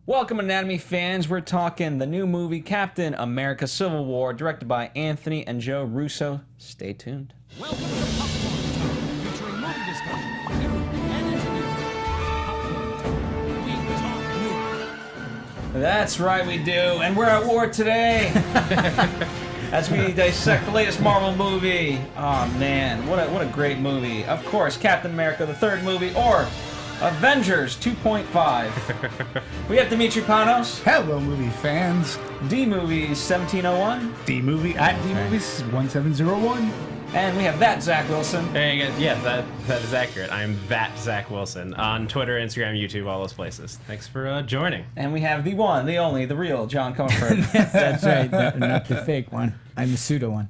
Welcome, Anatomy fans. We're talking the new movie Captain America Civil War, directed by Anthony and Joe Russo. Stay tuned. Welcome to Popcorn Time, featuring movie discussion, news, and interviews. Popcorn Time. We talk movie. That's right, we do. And we're at war today. As we dissect the latest Marvel movie. Oh, man. What a great movie. Of course, Captain America, the third movie, or Avengers 2.5. We have Demetri Panos. Hello, movie fans. D-Movies 1701. D-Movie at D-Movies 1701. And we have that Zach Wilson. Hey guys, yeah, that is accurate. I'm that Zach Wilson on Twitter, Instagram, YouTube, all those places. Thanks for joining. And we have the one, the only, the real John Comerford. That's right, not the fake one. I'm the pseudo one.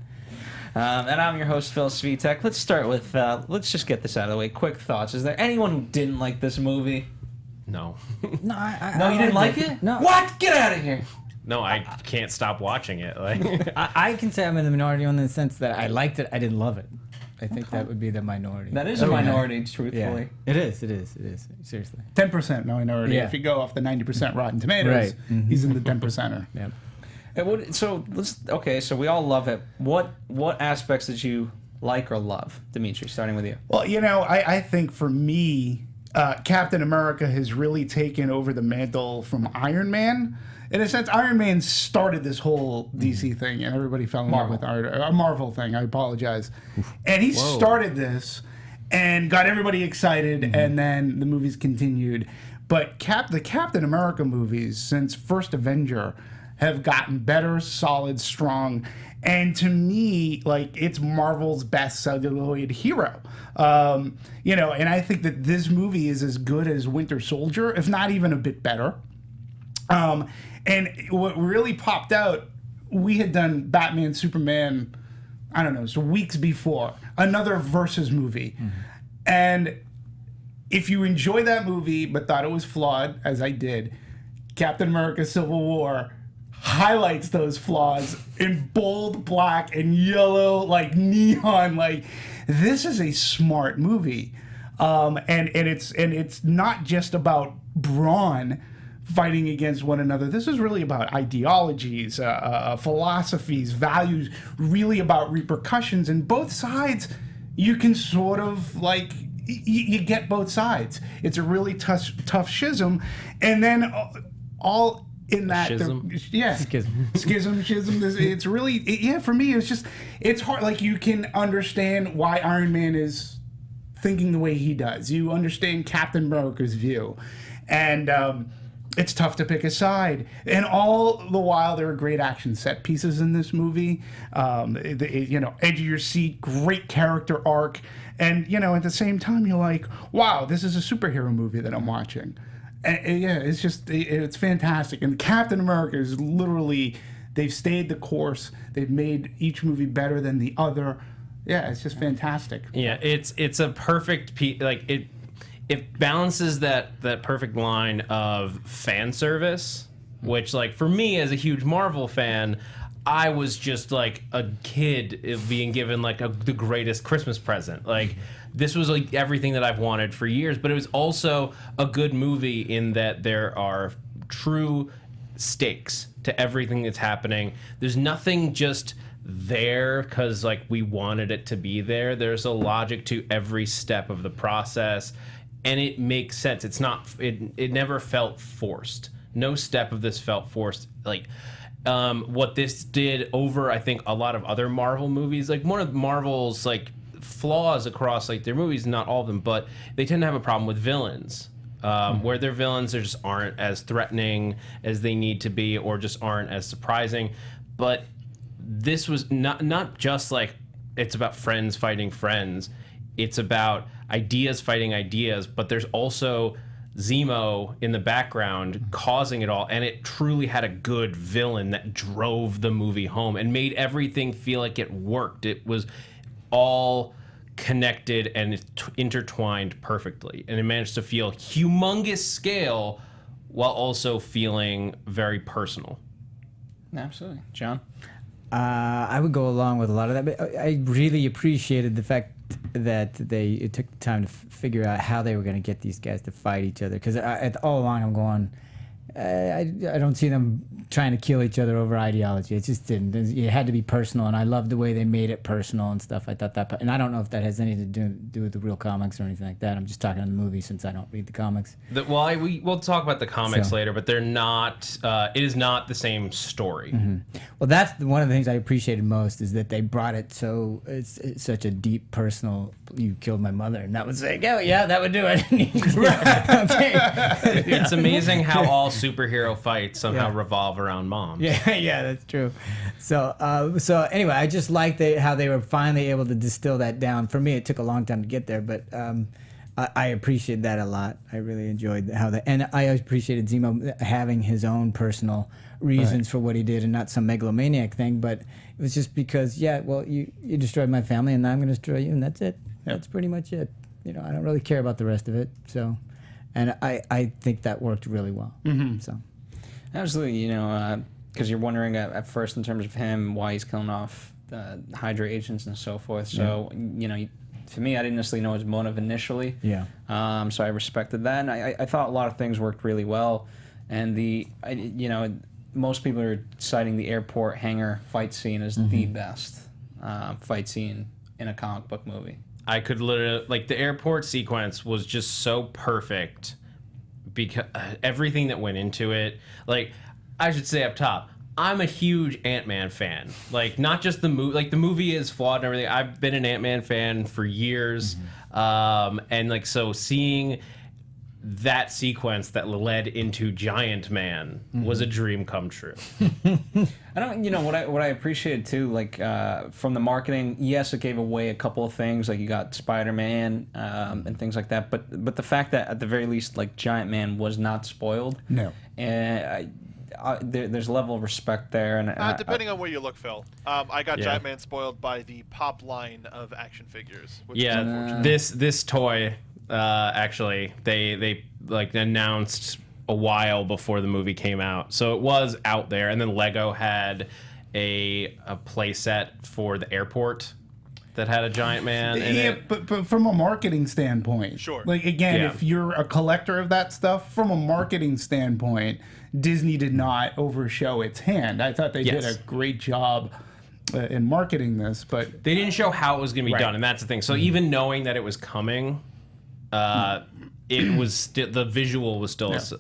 And I'm your host, Phil Svitek. Let's start with, let's just get this out of the way. Quick thoughts. Is there anyone who didn't like this movie? No. No, you didn't like it? No. What? Get out of here. No, I can't stop watching it. Like, I can say I'm in the minority in the sense that I liked it, I didn't love it. I think that would be the minority. That is a minority, truthfully. Yeah. It is. Seriously. 10% minority. Yeah. If you go off the 90% Rotten Tomatoes, Right. Mm-hmm. he's in the 10%er. Yep. So we all love it. What aspects did you like or love? Demetri, starting with you. Well, I think for me, Captain America has really taken over the mantle from Iron Man. In a sense, Iron Man started this whole DC thing, and everybody fell in love with a Marvel thing. I apologize. And he started this and got everybody excited, and then the movies continued. But the Captain America movies, since First Avenger, have gotten better, solid, strong, and to me, like, it's Marvel's best celluloid hero. And I think that this movie is as good as Winter Soldier, if not even a bit better. And what really popped out, we had done Batman, Superman, I don't know, so weeks before, another Versus movie. Mm-hmm. And if you enjoy that movie but thought it was flawed, as I did, Captain America Civil War highlights those flaws in bold black and yellow, like neon. Like, this is a smart movie. And it's not just about brawn fighting against one another. This is really about ideologies, philosophies, values, really about repercussions. And both sides, you can sort of, like, you get both sides. It's a really tough schism. And then all in that, schism? Schism. It's really, for me, it's hard. Like, you can understand why Iron Man is thinking the way he does. You understand Captain America's view. And it's tough to pick a side. And all the while, there are great action set pieces in this movie. Edge of your seat, great character arc. And, at the same time, you're like, wow, this is a superhero movie that I'm watching. And it's fantastic. And Captain America is literally, they've stayed the course. They've made each movie better than the other. Yeah, it's just fantastic. yeah, it's a perfect piece. Like, it balances that perfect line of fan service, which, like, for me as a huge Marvel fan, I was just like a kid being given like the greatest Christmas present. Like, this was like everything that I've wanted for years, but it was also a good movie in that there are true stakes to everything that's happening. There's nothing just there because, like, we wanted it to be there. There's a logic to every step of the process, and it makes sense. It's not, it never felt forced. No step of this felt forced. Like, what this did over, I think, a lot of other Marvel movies, like, one of Marvel's, like, flaws across, like, their movies, not all of them, but they tend to have a problem with villains, where their villains just aren't as threatening as they need to be, or just aren't as surprising. But this was not just like it's about friends fighting friends. It's about ideas fighting ideas, but there's also Zemo in the background causing it all, and it truly had a good villain that drove the movie home and made everything feel like it worked. It was all connected and intertwined perfectly, and it managed to feel humongous scale while also feeling very personal. Absolutely. John? I would go along with a lot of that, but I really appreciated the fact that it took the time to figure out how they were going to get these guys to fight each other. Because all along I'm going, I don't see them trying to kill each other over ideology. It just didn't. It had to be personal, and I love the way they made it personal and stuff. I thought that, and I don't know if that has anything to do with the real comics or anything like that. I'm just talking on the movie since I don't read the comics. We'll talk about the comics later, but they're not. It is not the same story. Well, that's one of the things I appreciated most is that they brought it so it's such a deep personal. You killed my mother, and that was like, oh yeah, that would do it. Okay. It's amazing how all superhero fights somehow revolve around mom. Yeah, that's true. So anyway, I just liked how they were finally able to distill that down. For me, it took a long time to get there, but I appreciate that a lot. I really enjoyed and I appreciated Zemo having his own personal reasons for what he did and not some megalomaniac thing, but it was just because, you destroyed my family and now I'm going to destroy you, and that's it. That's pretty much it. I don't really care about the rest of it. So, and I think that worked really well. So, absolutely, because you're wondering at first in terms of him why he's killing off Hydra agents and so forth. So, for me, I didn't necessarily know his motive initially. Yeah. So I respected that, and I thought a lot of things worked really well. And most people are citing the airport hangar fight scene as the best fight scene in a comic book movie. I could literally, the airport sequence was just so perfect because everything that went into it. I should say up top, I'm a huge Ant-Man fan. Not just the movie. The movie is flawed and everything. I've been an Ant-Man fan for years. So seeing that sequence that led into Giant Man was a dream come true. I don't, what I appreciated too, from the marketing, yes, it gave away a couple of things, you got Spider-Man and things like that, but the fact that at the very least, Giant Man was not spoiled. No. And there's a level of respect there, and depending on where you look, Phil. I got Giant Man spoiled by the pop line of action figures, which is unfortunate. This toy. Actually, they announced a while before the movie came out, so it was out there. And then Lego had a play set for the airport that had a Giant Man in it. But from a marketing standpoint, sure. If you're a collector of that stuff, from a marketing standpoint, Disney did not overshow its hand. I thought they did a great job in marketing this, but they didn't show how it was going to be done, and that's the thing. So even knowing that it was coming. It was the visual was still was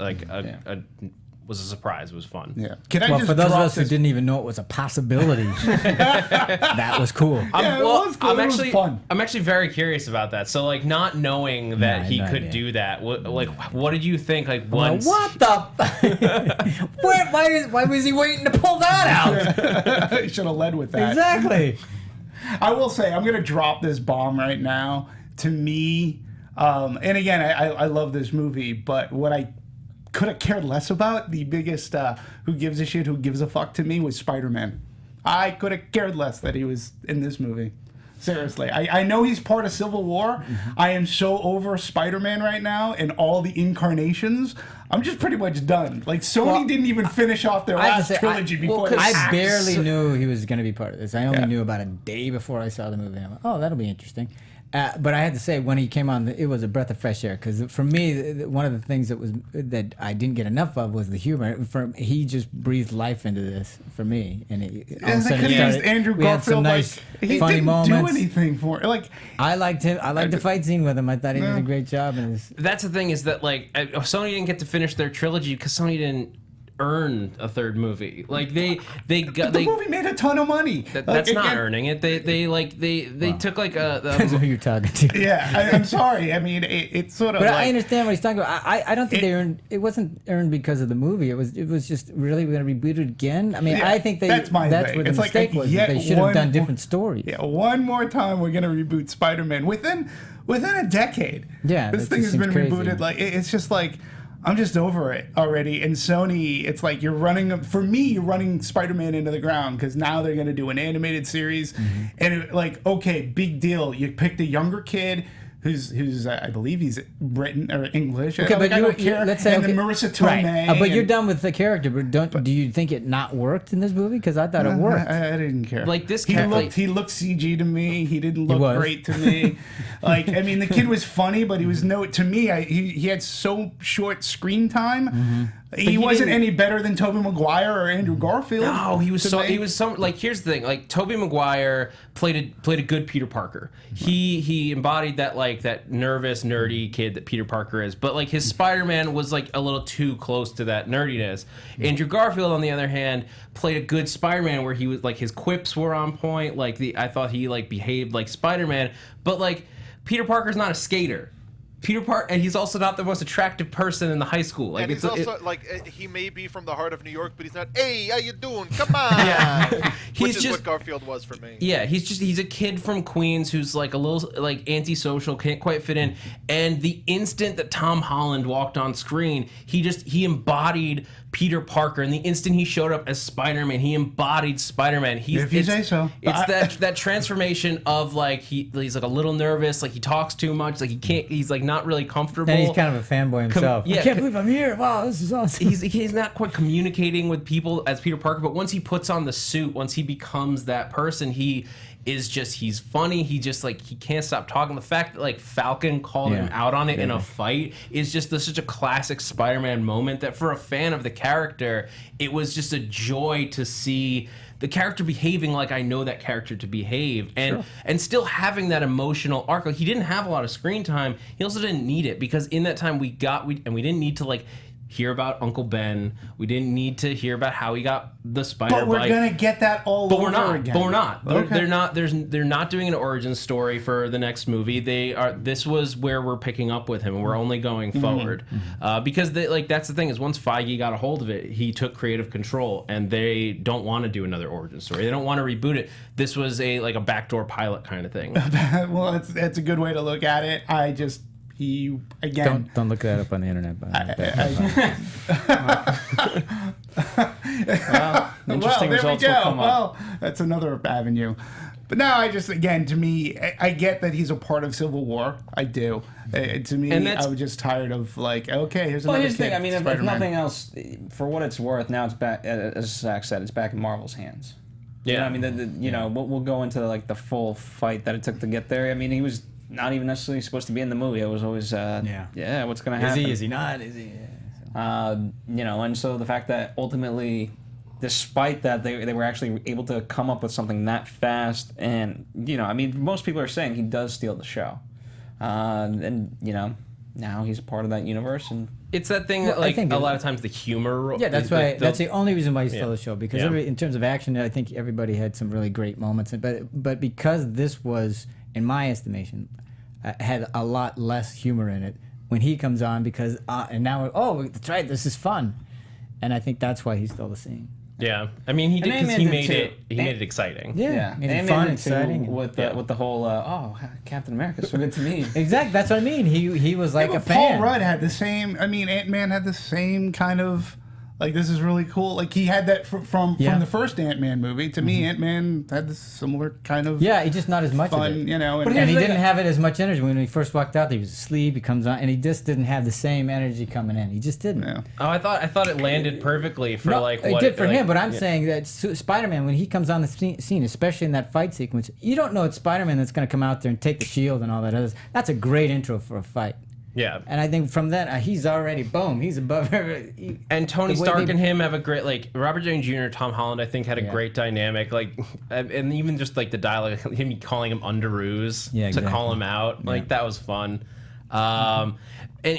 a surprise. It was fun. Yeah. For those of us who didn't even know it was a possibility, that was cool. It was cool. It was fun. I'm actually very curious about that. So not knowing that he could do that. What did you think? Once. What the? Why was he waiting to pull that out? He should have led with that. Exactly. I will say I'm gonna drop this bomb right now. To me. And again, I love this movie, but what I could have cared less about, the biggest who gives a shit, who gives a fuck to me, was Spider-Man. I could have cared less that he was in this movie. Seriously. I know he's part of Civil War. I am so over Spider-Man right now and all the incarnations. I'm just pretty much done. Sony didn't even finish off their last trilogy before this. I barely knew he was going to be part of this. I only knew about a day before I saw the movie. I'm like, oh, that'll be interesting. But I had to say, when he came on, it was a breath of fresh air. Because for me, one of the things that I didn't get enough of was the humor. He just breathed life into this for me, and all of a sudden Andrew we had some Garfield, nice, he funny didn't moments. do anything for it. I liked him. I liked the fight scene with him. I thought he did a great job in this. That's the thing is that Sony didn't get to finish their trilogy because Sony didn't earn a third movie. The movie made a ton of money. That's not earning it. They took Depends on who you're talking to. Yeah, I'm sorry. I mean, it's sort of. But I understand what he's talking about. I don't think they earned. It wasn't earned because of the movie. It was just really going to reboot it again. I mean, I think that's where the mistake was. They should have done different stories. Yeah, one more time we're going to reboot Spider-Man within a decade. Yeah, this thing has been rebooted. It's just I'm just over it already. And Sony, it's you're running Spider-Man into the ground because now they're going to do an animated series. And okay, big deal. You picked a younger kid who's I believe he's Britain or English. Okay, but let's say then Marissa Tomei. But you're done with the character. But do you think it not worked in this movie? Because I thought it worked. I didn't care. This he looked CG to me. He didn't look great to me. I mean, the kid was funny, but he was to me. He had so short screen time. He wasn't didn't- any better than Tobey Maguire or Andrew Garfield. No, he was to so me. he was so like. Here's the thing: like Tobey Maguire played a good Peter Parker. He embodied that like that nervous, nerdy kid that Peter Parker is. But like his Spider-Man was like a little too close to that nerdiness. Andrew Garfield, on the other hand, played a good Spider-Man where he was like his quips were on point. Like I thought he like behaved like Spider-Man. But like Peter Parker's not a skater. And he's also not the most attractive person in the high school. Like And he's it's also like he may be from the heart of New York, but he's not. Hey, how you doing? Come on. Yeah. Which He's is just- what Garfield was for me. Yeah, he's a kid from Queens who's like a little like antisocial, can't quite fit in. And the instant that Tom Holland walked on screen, he embodied Peter Parker. And the instant he showed up as Spider-Man, he embodied Spider-Man. If you say so. It's that transformation of like he's like a little nervous, like he talks too much, like he's like not really comfortable. And he's kind of a fanboy himself. yeah, I can't believe I'm here. Wow, this is awesome. He's not quite communicating with people as Peter Parker, but once he puts on the suit, once he becomes that person, he's funny. He just like he can't stop talking. The fact that like Falcon called him out on it in a fight is just such a classic Spider-Man moment that for a fan of the character, it was just a joy to see the character behaving like I know that character to behave, and still having that emotional arc. Like he didn't have a lot of screen time. He also didn't need it because in that time we didn't need to like hear about Uncle Ben. We didn't need to hear about how he got the spider But we're bite. gonna get that all But over we're not. again. But we're not. Okay. They're not doing an origin story for the next movie. This was where we're picking up with him, and we're only going forward because that's the thing is once Feige got a hold of it, he took creative control, and they don't want to do another origin story. They don't want to reboot it. This was a backdoor pilot kind of thing. Well, that's a good way to look at it. He again. Don't look that up on the internet. But Interesting results will come up. Well, that's another avenue. But no, to me, I get that he's a part of Civil War. I do. To me, And I was just tired of like, okay, here's Well, another here's the kid, thing. I mean, if Spider-Man. nothing else, for what it's worth, now it's back. As Zach said, it's back in Marvel's hands. You know, I mean, we'll go into like the full fight that it took to get there. I mean, he was not even necessarily supposed to be in the movie. It was always, what's going to happen? Is he not? Is he? And so the fact that ultimately, despite that, they were actually able to come up with something that fast, and I mean, most people are saying he does steal the show, and now he's a part of that universe, and It's that thing that Well, I like think a it- lot of times the humor. Yeah, that's why. That's the only reason why he stole Yeah. the show because Yeah. in terms of action, I think everybody had some really great moments. But because this was, in my estimation, had a lot less humor in it when he comes on because and now that's right, this is fun, and I think that's why he stole the scene. Yeah, I mean he did And because he Ant-Man made did it. too. He made it exciting. Yeah, made it and fun, Man too, exciting, with the whole Captain America, so good to me. exactly. That's what I mean. He was like Yeah, a but Paul fan. Rudd had the same. I mean, Ant-Man had the same kind of like, this is really cool. Like he had that from Yeah. the first Ant-Man movie. To me, Ant-Man had this similar kind of Yeah, he just not as much of fun, it. And And he didn't have it as much energy when he first walked out. He was asleep. He comes on, and he just didn't have the same energy coming in. He just didn't. Yeah. Oh, I thought it landed perfectly for No, like it what did for like, him, but I'm yeah. saying that Spider-Man, when he comes on the scene, especially in that fight sequence, you don't know it's Spider-Man that's going to come out there and take the shield and all that other. That's a great intro for a fight. Yeah. And I think from that, he's already boom. He's above. And Tony the way Stark they- and him have a great like Robert Downey Jr. Tom Holland I think had a Yeah. great dynamic like and even just like the dialogue him calling him underoos Yeah, to call exactly. him out like that was fun. And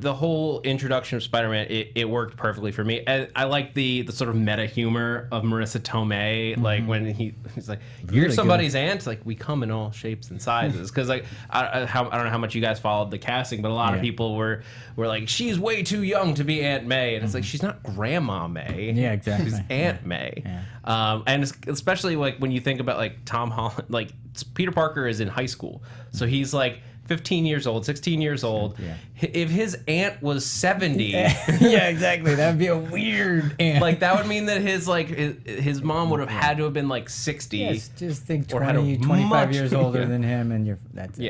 the whole introduction of Spider-Man it worked perfectly for me. I like the sort of meta humor of Marissa Tomei like when he's like you're Really somebody's aunt like we come in all shapes and sizes because like I don't know how much you guys followed the casting but a lot of people were like she's way too young to be Aunt May and it's like she's not Grandma May. Yeah, exactly. She's Aunt May. Yeah. And especially like when you think about like Tom Holland like Peter Parker is in high school so he's like 15 years old, 16 years old. Yeah. If his aunt was 70, Yeah, exactly. That would be a weird. like that would mean that his mom would have had to have been like 60. Yes, just think Or had a 25 much- years older yeah. than him, and that's it.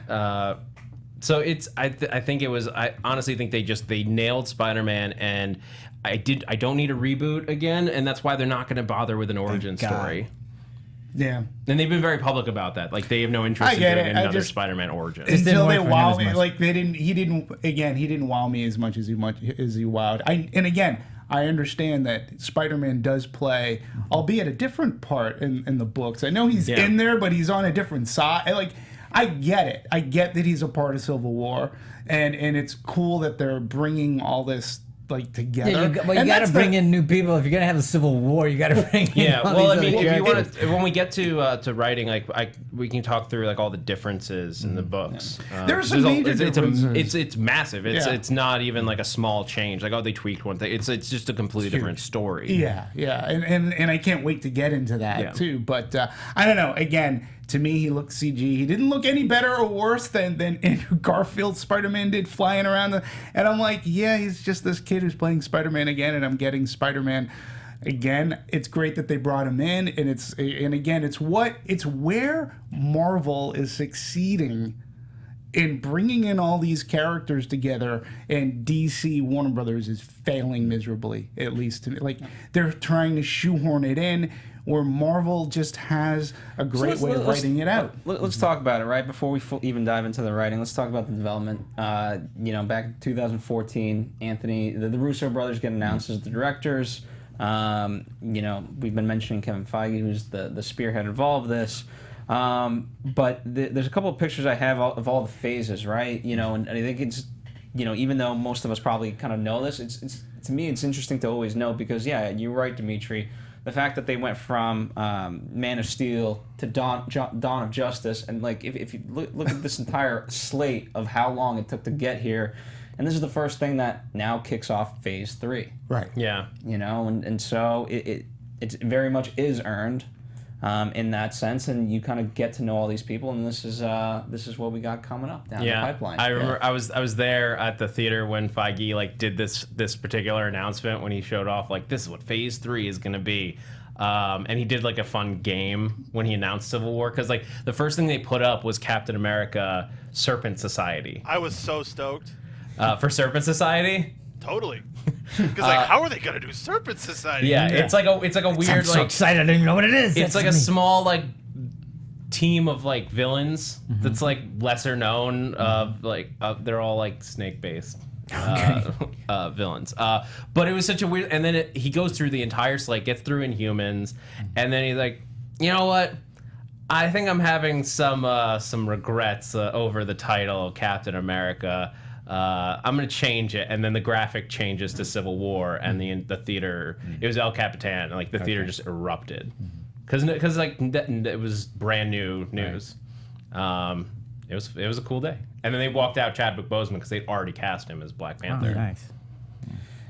Yeah. So it's I think it was I honestly think they nailed Spider-Man and I don't need a reboot again and that's why they're not going to bother with an origin God. story. Yeah. And they've been very public about that. Like they have no interest I in get doing it. I another just- Spider-Man origin. Just Until didn't they work for him wow as me, much. like he didn't wow me as much as he wowed. I understand that Spider-Man does play, albeit a different part in the books. I know he's Yeah. in there, but he's on a different side. Like, I get it. I get that he's a part of Civil War, and it's cool that they're bringing all this like together. Yeah, you And got that's to bring in new people. If you're gonna have a civil war, you got to bring in. Yeah, all well, I these mean, other if you characters. want to, when we get to writing, like we can talk through like all the differences in the books. There are some major differences. It's massive. Yeah. It's not even like a small change. Like they tweaked one thing. It's just a completely different story. Yeah, and I can't wait to get into that Yeah. too. But I don't know. Again, to me, he looked CG. He didn't look any better or worse than Andrew Garfield's Spider-Man did flying around. And I'm like, yeah, he's just this kid who's playing Spider-Man again, and I'm getting Spider-Man again. It's great that they brought him in, and it's where Marvel is succeeding in bringing in all these characters together, and DC Warner Brothers is failing miserably, at least to me. Like they're trying to shoehorn it in where Marvel just has a great way of writing it out. Let's talk about it, right? Before we even dive into the writing, let's talk about the development. Back in 2014, the Russo brothers get announced as the directors. We've been mentioning Kevin Feige, who's the spearhead of all of this. But there's a couple of pictures I have of all the phases, right? And I think it's, even though most of us probably kind of know this, it's to me it's interesting to always know because you're right, Demetri. The fact that they went from Man of Steel to Dawn of Justice, and like if you look at this entire slate of how long it took to get here, and this is the first thing that now kicks off Phase 3. Right. Yeah. Mm-hmm. So it very much is earned in that sense, and you kind of get to know all these people, and this is what we got coming up down the pipeline. I remember I was there at the theater when Feige did this particular announcement when he showed off this is what Phase 3 is gonna be. And he did a fun game when he announced Civil War because the first thing they put up was Captain America Serpent Society. I was so stoked. For Serpent Society? Totally. Because how are they gonna do Serpent Society? Yeah, it's like a weird I'm so excited. I don't even know what it is. It's That's a me. small team of villains that's lesser known. They're all snake based villains. But it was such a weird. And then he goes through the entire slate, gets through Inhumans, and then he's like, you know what? I think I'm having some regrets over the title Captain America. I'm gonna change it, and then the graphic changes to Civil War, and the theater. It was El Capitan, and the theater just erupted because it was brand new news. Right. It was a cool day, and then they walked out Chadwick Boseman because they'd already cast him as Black Panther. Oh, nice.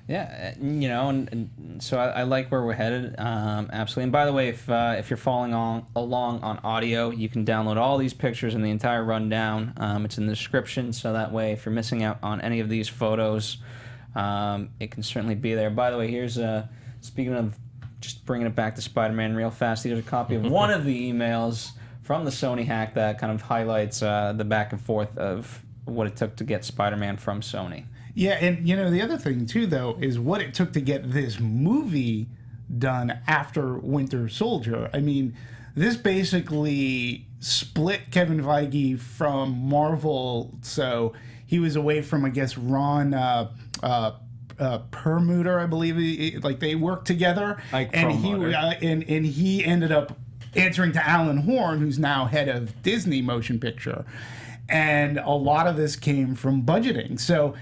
Yeah, and so I like where we're headed, absolutely. And by the way, if you're following along on audio, you can download all these pictures and the entire rundown. It's in the description, so that way, if you're missing out on any of these photos, it can certainly be there. By the way, here's speaking of just bringing it back to Spider-Man real fast. Here's a copy of one of the emails from the Sony hack that kind of highlights the back and forth of what it took to get Spider-Man from Sony. Yeah, and the other thing too, though, is what it took to get this movie done after Winter Soldier. I mean, this basically split Kevin Feige from Marvel, so he was away from, I guess, Ron Perlmutter, I believe. They worked together, and he ended up answering to Alan Horn, who's now head of Disney Motion Picture, and a lot of this came from budgeting. So.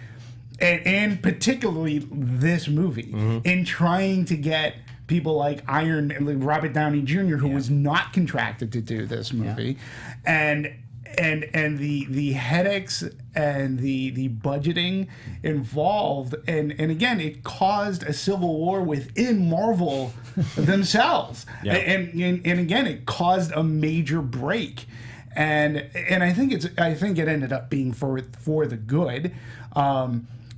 And particularly this movie, in trying to get people like Robert Downey Jr., who was not contracted to do this movie, and the headaches and the budgeting involved, and again, it caused a civil war within Marvel themselves, and again, it caused a major break, and I think it ended up being for the good.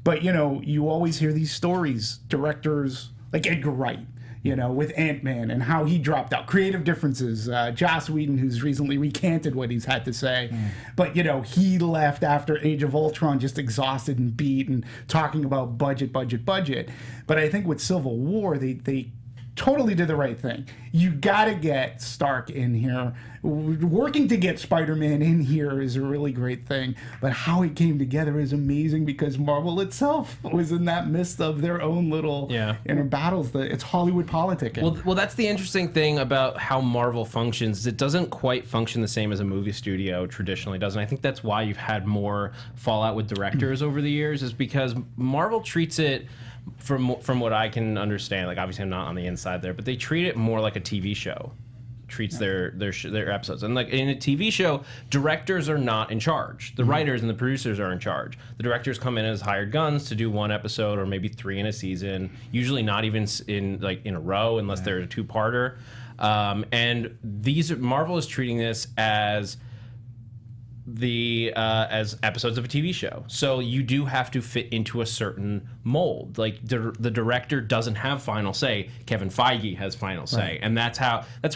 But, you always hear these stories, directors like Edgar Wright, with Ant-Man and how he dropped out. Creative differences. Joss Whedon, who's recently recanted what he's had to say. But, he left after Age of Ultron just exhausted and beat and talking about budget. But I think with Civil War, they totally did the right thing. You gotta get Stark in here. Working to get Spider-Man in here is a really great thing, but how it came together is amazing because Marvel itself was in that midst of their own little inner battles. It's Hollywood politicking. Well, that's the interesting thing about how Marvel functions. Is it doesn't quite function the same as a movie studio traditionally does, and I think that's why you've had more fallout with directors over the years, is because Marvel treats it, from what I can understand, like obviously I'm not on the inside there, but they treat it more like a TV show treats their episodes. And like in a TV show, directors are not in charge. The writers and the producers are in charge. The directors come in as hired guns to do one episode or maybe 3 in a season, usually not even in a row unless they're a two-parter. And Marvel is treating this as as episodes of a TV show. So you do have to fit into a certain mold. Like the director doesn't have final say. Kevin Feige has final say. And that's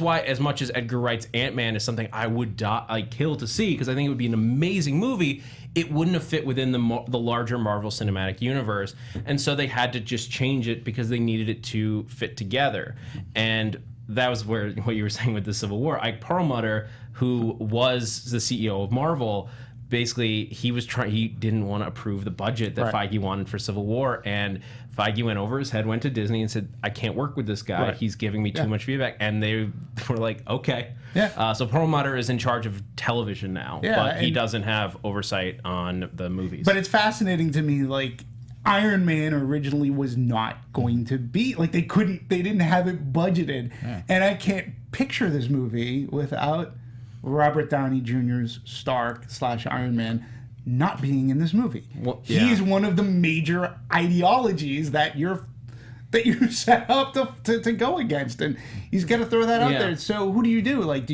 why, as much as Edgar Wright's Ant-Man is something I would kill to see, because I think it would be an amazing movie, it wouldn't have fit within the larger Marvel Cinematic Universe. And so they had to just change it because they needed it to fit together. And that was what you were saying with the Civil War. Ike Perlmutter, who was the CEO of Marvel, basically he didn't want to approve the budget that Feige wanted for Civil War, and Feige went over his head, went to Disney and said, I can't work with this guy. He's giving me too much feedback. And they were like, okay. So Perlmutter is in charge of television now, but he doesn't have oversight on the movies. But it's fascinating to me, like, Iron Man originally was not going to be, like, they didn't have it budgeted. And I can't picture this movie without Robert Downey Jr.'s Stark / Iron Man not being in this movie. He's one of the major ideologies that you're set up to go against, and he's got to throw that out there. So who do you do? Like,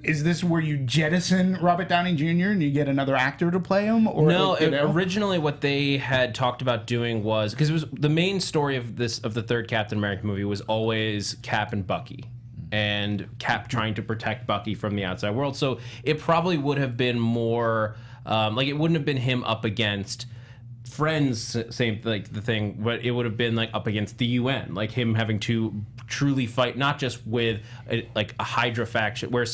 is this where you jettison Robert Downey Jr. and you get another actor to play him? Or no, originally what they had talked about doing was, because it was the main story of the third Captain America movie was always Cap and Bucky, and Cap trying to protect Bucky from the outside world. So it probably would have been more like, it wouldn't have been him up against Friends, same like the thing, but it would have been like up against the UN, like him having to truly fight, not just with a Hydra faction, where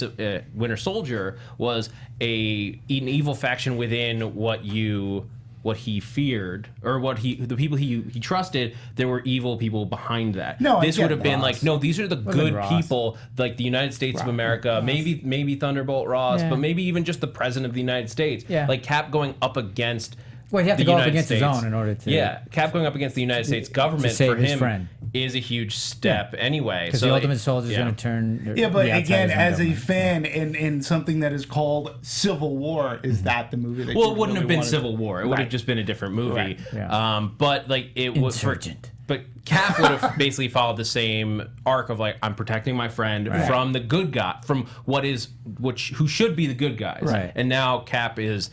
Winter Soldier was an evil faction within what he feared, or the people he trusted. There were evil people behind that. No, this would have been like, no, these are the good people, like the United States of America, maybe Thunderbolt Ross, but maybe even just the president of the United States. Like Cap going up against. Well, you have to go up against his own in order to. Yeah, Cap going up against the United States government for him is a huge step anyway. Because the Ultimate Soldier is going to turn. Yeah, but again, as a fan in something that is called Civil War, is that the movie that? Well, it wouldn't have been Civil War. It would have just been a different movie. But like it was Insurgent. But Cap would have basically followed the same arc of like, I'm protecting my friend from the good guy, from who should be the good guys, and now Cap is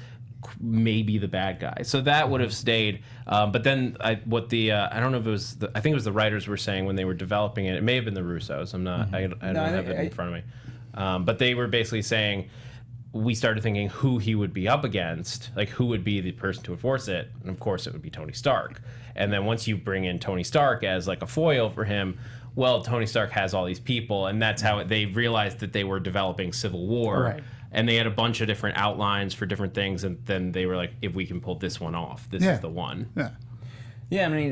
maybe the bad guy. So that would have stayed. But then I don't know if it was I think it was the writers were saying when they were developing it. It may have been the Russos. I'm not. I don't have it in front of me. But they were basically saying, we started thinking who he would be up against, like who would be the person to enforce it, and of course it would be Tony Stark. And then once you bring in Tony Stark as like a foil for him, well, Tony Stark has all these people, and that's how they realized that they were developing Civil War. And they had a bunch of different outlines for different things, and then they were like, if we can pull this one off, this is the one. Yeah, I mean,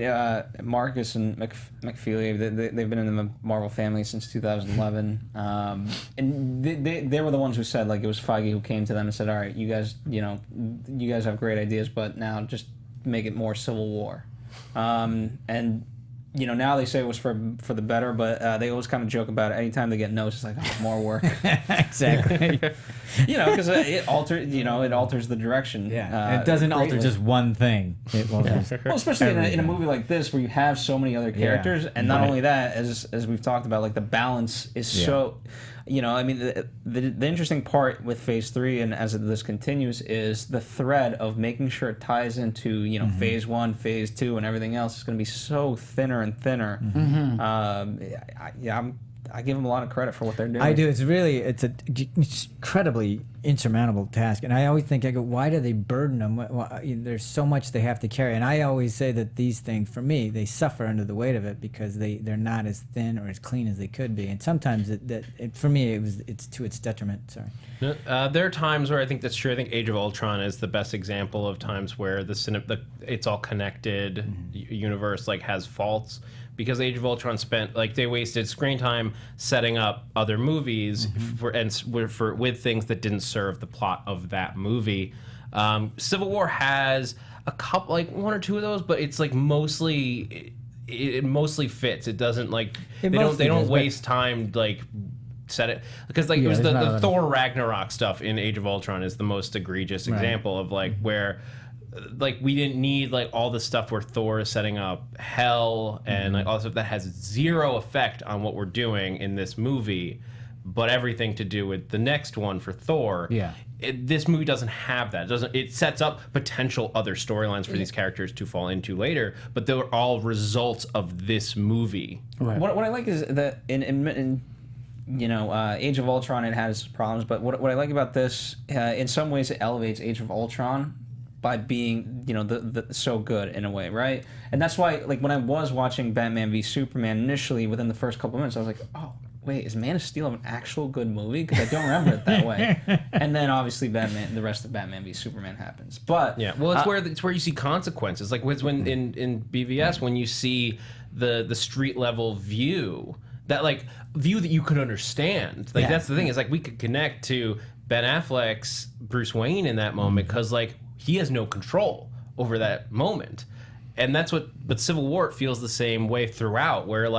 Marcus and McFeely, they've been in the Marvel family since 2011. And they were the ones who said, like, it was Feige who came to them and said, all right, you guys have great ideas, but now just make it more Civil War. And now they say it was for the better, but they always kind of joke about it. Anytime they get no's, it's like, oh, more work. Exactly. Because it alters the direction. It doesn't alter just one thing. Well, especially in a movie like this where you have so many other characters, and not only that, as we've talked about, like the balance is so. I mean, the interesting part with Phase 3 and as this continues is the thread of making sure it ties into, Phase 1, Phase 2, and everything else is going to be so thinner and thinner. I'm I give them a lot of credit for what they're doing. I do. It's an incredibly insurmountable task, and I always think, I go, why do they burden them? There's so much they have to carry, and I always say that these things, for me, they suffer under the weight of it because they're not as thin or as clean as they could be, and sometimes for me it's to its detriment. Sorry. There are times where I think that's true. I think Age of Ultron is the best example of times where it's all connected universe like has faults. Because Age of Ultron they wasted screen time setting up other movies with things that didn't serve the plot of that movie. Civil War has a couple, like one or two of those, but it's like mostly it mostly fits. It doesn't they don't waste time set it because it was the Thor Ragnarok stuff in Age of Ultron is the most egregious example of where. We didn't need all the stuff where Thor is setting up hell and all the stuff that has zero effect on what we're doing in this movie, but everything to do with the next one for Thor. Yeah, this movie doesn't have that. It sets up potential other storylines for these characters to fall into later, but they're all results of this movie. Right. What I like is that in Age of Ultron, it has problems, but what I like about this, in some ways, it elevates Age of Ultron by being, the so good in a way, right? And that's why, when I was watching Batman v Superman initially, within the first couple of minutes, I was like, oh, wait, is Man of Steel an actual good movie? Because I don't remember it that way. And then obviously the rest of Batman v Superman happens. But yeah, well, it's where you see consequences. Like when in BVS when you see the street level view that view that you could understand. That's the thing is we could connect to Ben Affleck's Bruce Wayne in that moment because he has no control over that moment. And that's but Civil War feels the same way throughout, where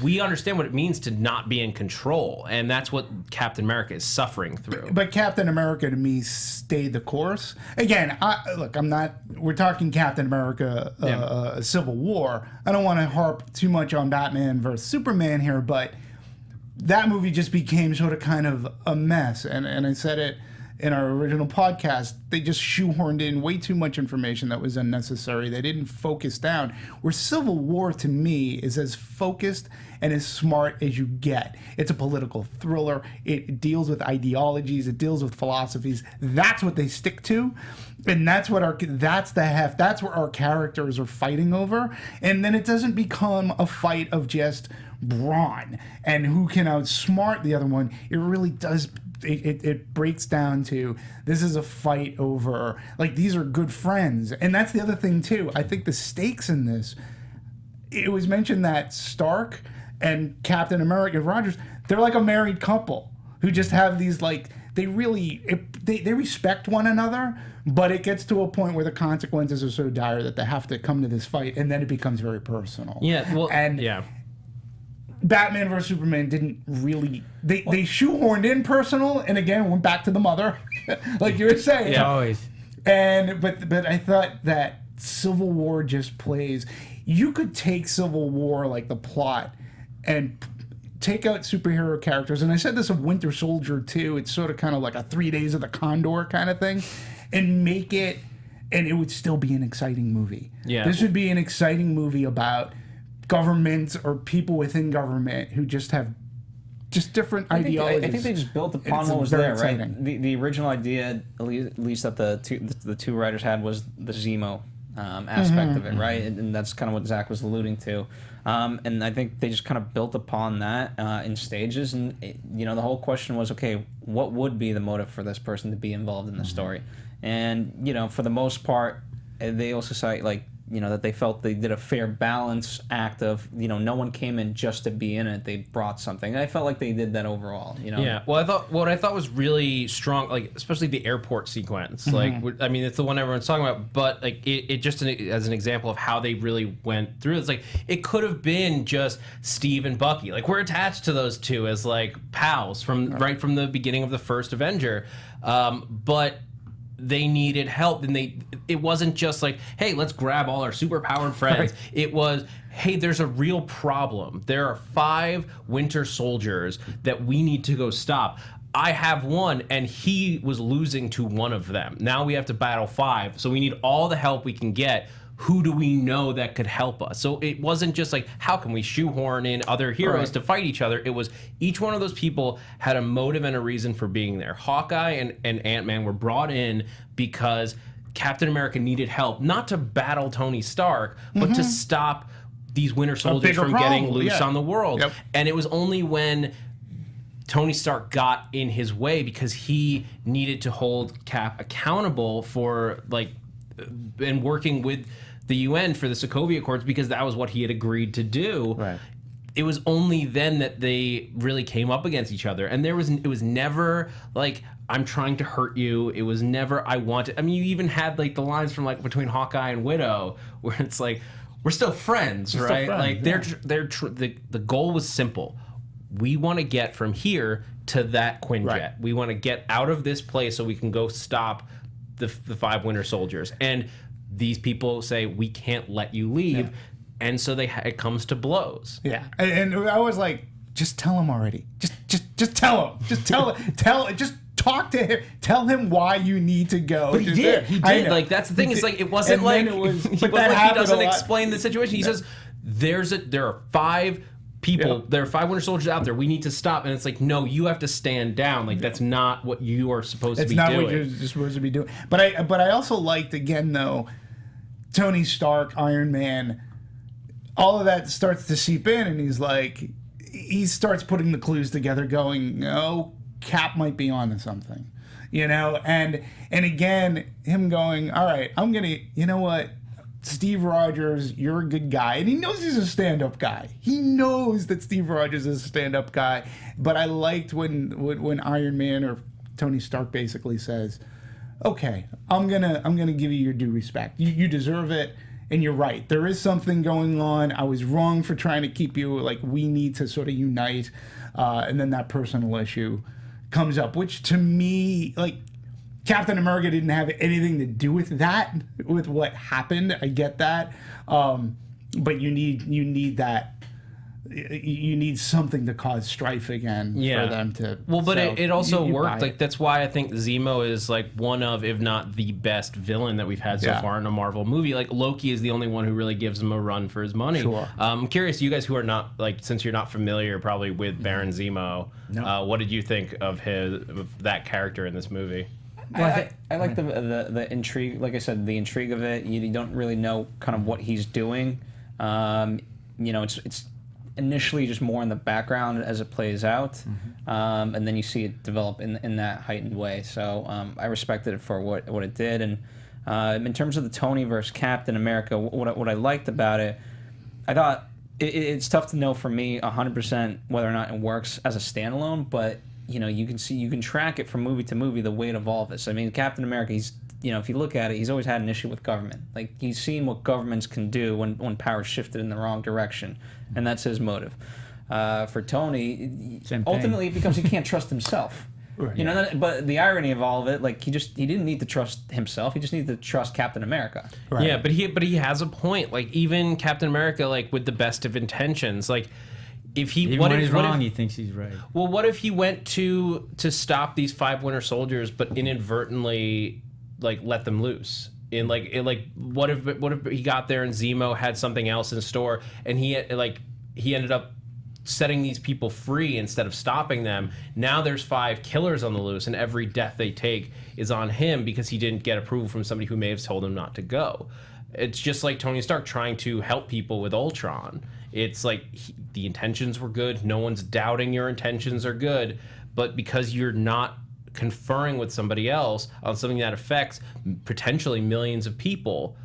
we understand what it means to not be in control, and that's what Captain America is suffering through. But Captain America to me stayed the course. Again, we're talking Captain America Civil War. I don't want to harp too much on Batman versus Superman here, but that movie just became sort of kind of a mess. And I said it in our original podcast, they just shoehorned in way too much information that was unnecessary. They didn't focus down. Where Civil War, to me, is as focused and as smart as you get. It's a political thriller. It deals with ideologies. It deals with philosophies. That's what they stick to. And that's where our characters are fighting over. And then it doesn't become a fight of just brawn and who can outsmart the other one. It really does. It breaks down to this is a fight over these are good friends. And that's the other thing too. I think the stakes in this, it was mentioned that Stark and Captain America Rogers, they're like a married couple who just have these they respect one another, but it gets to a point where the consequences are so dire that they have to come to this fight, and then it becomes very personal. Yeah, well, and yeah. Batman vs Superman didn't really. They shoehorned in personal, and again went back to the mother, like you were saying. Yeah, always. And but I thought that Civil War just plays. You could take Civil War the plot, and take out superhero characters. And I said this of Winter Soldier too. It's sort of kind of like a 3 Days of the Condor kind of thing, and make it, and it would still be an exciting movie. Yeah, this would be an exciting movie about government or people within government who just have different ideologies. I think they just built upon what was there, exciting. Right? The original idea, at least that the two writers had, was the Zemo aspect of it, right? And that's kind of what Zach was alluding to. And I think they just kind of built upon that in stages. And the whole question was, okay, what would be the motive for this person to be involved in the story? And for the most part, they also cite that they felt they did a fair balance act of, no one came in just to be in it. They brought something. And I felt like they did that overall, Yeah. Well, what I thought was really strong, especially the airport sequence. I mean, it's the one everyone's talking about, but it just as an example of how they really went through. It's it could have been just Steve and Bucky. We're attached to those two as pals from right from the beginning of the first Avenger. But they needed help, and it wasn't just hey, let's grab all our superpowered friends. Right. It was, hey, there's a real problem. There are 5 Winter Soldiers that we need to go stop. I have one, and he was losing to one of them. Now we have to battle 5, so we need all the help we can get. who do we know that could help us? So it wasn't just like, how can we shoehorn in other heroes to fight each other? It was each one of those people had a motive and a reason for being there. Hawkeye and Ant-Man were brought in because Captain America needed help, not to battle Tony Stark, but to stop these Winter Soldiers from getting loose on the world. Yep. And it was only when Tony Stark got in his way because he needed to hold Cap accountable for, like, and working with the UN for the Sokovia Accords, because that was what he had agreed to do. Right. It was only then that they really came up against each other, and it was never like, I'm trying to hurt you. It was never, I want it. I mean, you even had like the lines from like between Hawkeye and Widow, where it's like, we're still friends, right? Like the goal was simple. We want to get from here to that Quinjet. Right. We want to get out of this place so we can go stop the 5 Winter Soldiers. And these people say, we can't let you leave. Yeah. And so it comes to blows. Yeah, and I was like, just tell him already. Just tell him. Just just talk to him. Tell him why you need to go. But he did. He did. Like, that's the thing. It's like, it wasn't like, he doesn't explain the situation. He says, there are 5 people, there are 5 Winter Soldiers out there. We need to stop. And it's like, no, you have to stand down. Like, that's not what you are supposed to be doing. It's not what you're supposed to be doing. But I also liked, again, though, Tony Stark, Iron Man, all of that starts to seep in, and he starts putting the clues together, going, oh, Cap might be onto something, and again, him going, all right, I'm gonna, you know what, Steve Rogers, you're a good guy, and he knows he's a stand-up guy. He knows that Steve Rogers is a stand-up guy, but I liked when Iron Man or Tony Stark basically says, okay, I'm gonna give you your due respect. You deserve it. And you're right. There is something going on. I was wrong for trying to keep you, like, we need to sort of unite. And then that personal issue comes up, which to me, like, Captain America didn't have anything to do with that, with what happened. I get that. But you need that. You need something to cause strife again for them to. Well, but it also worked. Like, that's why I think Zemo is like one of, if not the best villain that we've had so far in a Marvel movie. Like, Loki is the only one who really gives him a run for his money. Sure. I'm curious, you guys who are not, like, since you're not familiar probably with Baron Zemo, what did you think of that character in this movie? Well, I like the intrigue. Like I said, the intrigue of it. You don't really know kind of what he's doing. It's initially just more in the background as it plays out, and then you see it develop in that heightened way. So I respected it for what it did. And in terms of the Tony versus Captain America, what I liked about it, I thought it's tough to know for me 100% whether or not it works as a standalone, but you can track it from movie to movie, the weight of all of this. I mean, Captain America, he's, if you look at it, he's always had an issue with government. Like, he's seen what governments can do when power shifted in the wrong direction, and that's his motive. For Tony, ultimately, because he can't trust himself. Right. But the irony of all of it, like, he didn't need to trust himself. He just needed to trust Captain America. Right. Yeah, but he has a point. Like, even Captain America, like, with the best of intentions, like, if he when he's wrong, he thinks he's right. Well, what if he went to stop these 5 Winter Soldiers, but inadvertently, like, let them loose? What if he got there and Zemo had something else in store, and he ended up setting these people free instead of stopping them? Now there's 5 killers on the loose, and every death they take is on him because he didn't get approval from somebody who may have told him not to go. It's just like Tony Stark trying to help people with Ultron. It's like the intentions were good. No one's doubting your intentions are good, but because you're not conferring with somebody else on something that affects potentially millions of people,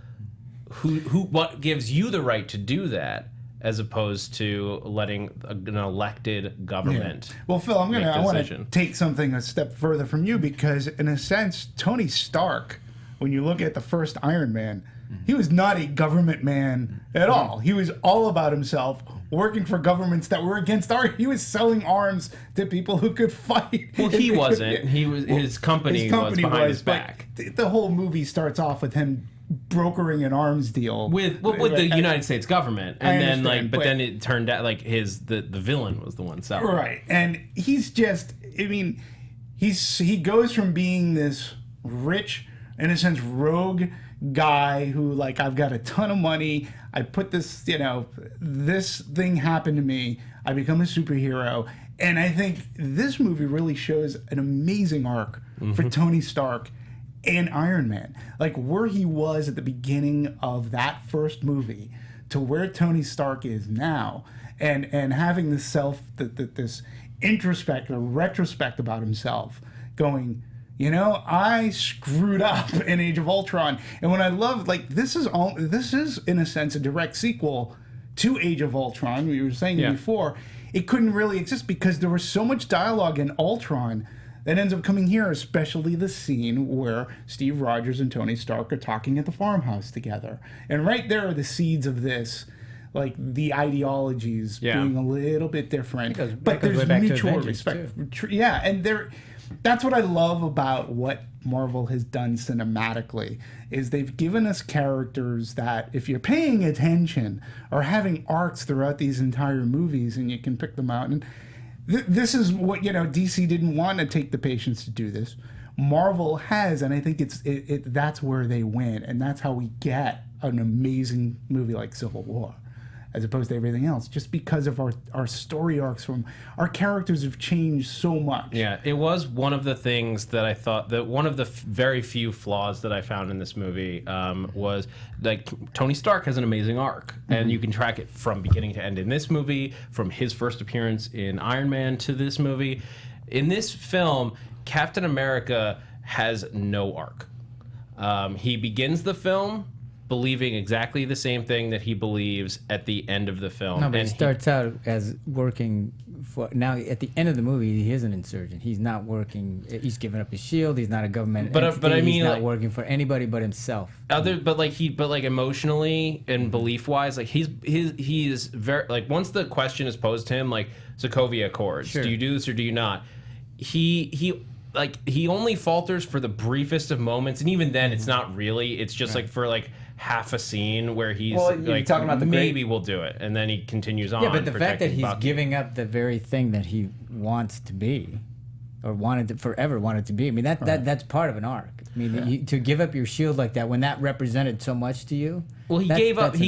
what gives you the right to do that, as opposed to letting an elected government? Yeah. Well, Phil, I want to take something a step further from you, because in a sense, Tony Stark, when you look at the first Iron Man, he was not a government man at all. He was all about himself, working for governments that were against he was selling arms to people who could fight. Well, he wasn't. His company was behind his back. The whole movie starts off with him brokering an arms deal with the United States government, and then it turned out like the villain was the one selling. Right, and he's just, I mean, he goes from being this rich in a sense, rogue guy who, like, I've got a ton of money. I put this, this thing happened to me. I become a superhero. And I think this movie really shows an amazing arc for Tony Stark and Iron Man. Like, where he was at the beginning of that first movie to where Tony Stark is now, and having this this introspect or retrospect about himself, going, I screwed up in Age of Ultron. And when I love, like, this is in a sense a direct sequel to Age of Ultron. We were saying before, it couldn't really exist because there was so much dialogue in Ultron that ends up coming here, especially the scene where Steve Rogers and Tony Stark are talking at the farmhouse together. And right there are the seeds of this, like, the ideologies being a little bit different. But there's mutual respect. Yeah, and that's what I love about what Marvel has done cinematically, is they've given us characters that, if you're paying attention, are having arcs throughout these entire movies, and you can pick them out. And this is what, DC didn't want to take the patience to do this. Marvel has, and I think that's where they win, and that's how we get an amazing movie like Civil War, as opposed to everything else, just because of our story arcs. From our characters have changed so much. Yeah, it was one of the things that I thought that one of the very few flaws that I found in this movie was, like, Tony Stark has an amazing arc, and you can track it from beginning to end in this movie, from his first appearance in Iron Man to this movie. In this film, Captain America has no arc. He begins the film believing exactly the same thing that he believes at the end of the film. No, but and he starts out as working for... Now, at the end of the movie, he is an insurgent. He's not working... He's giving up his shield. He's not a government entity. But I mean, he's not like, working for anybody but himself. But emotionally and belief wise, like, he is very, like, once the question is posed to him, like, Sokovia Accords, Sure. do you do this or do you not? He only falters for the briefest of moments, and even then, it's not really. It's just like for like half a scene where he's like, talking about maybe we'll do it, and then he continues on. Yeah, but the fact that protecting he's Bucky. giving up the very thing that he wants to be, or forever wanted to be. I mean, that's part of an arc. I mean, to give up your shield like that, when that represented so much to you. Well, he gave up the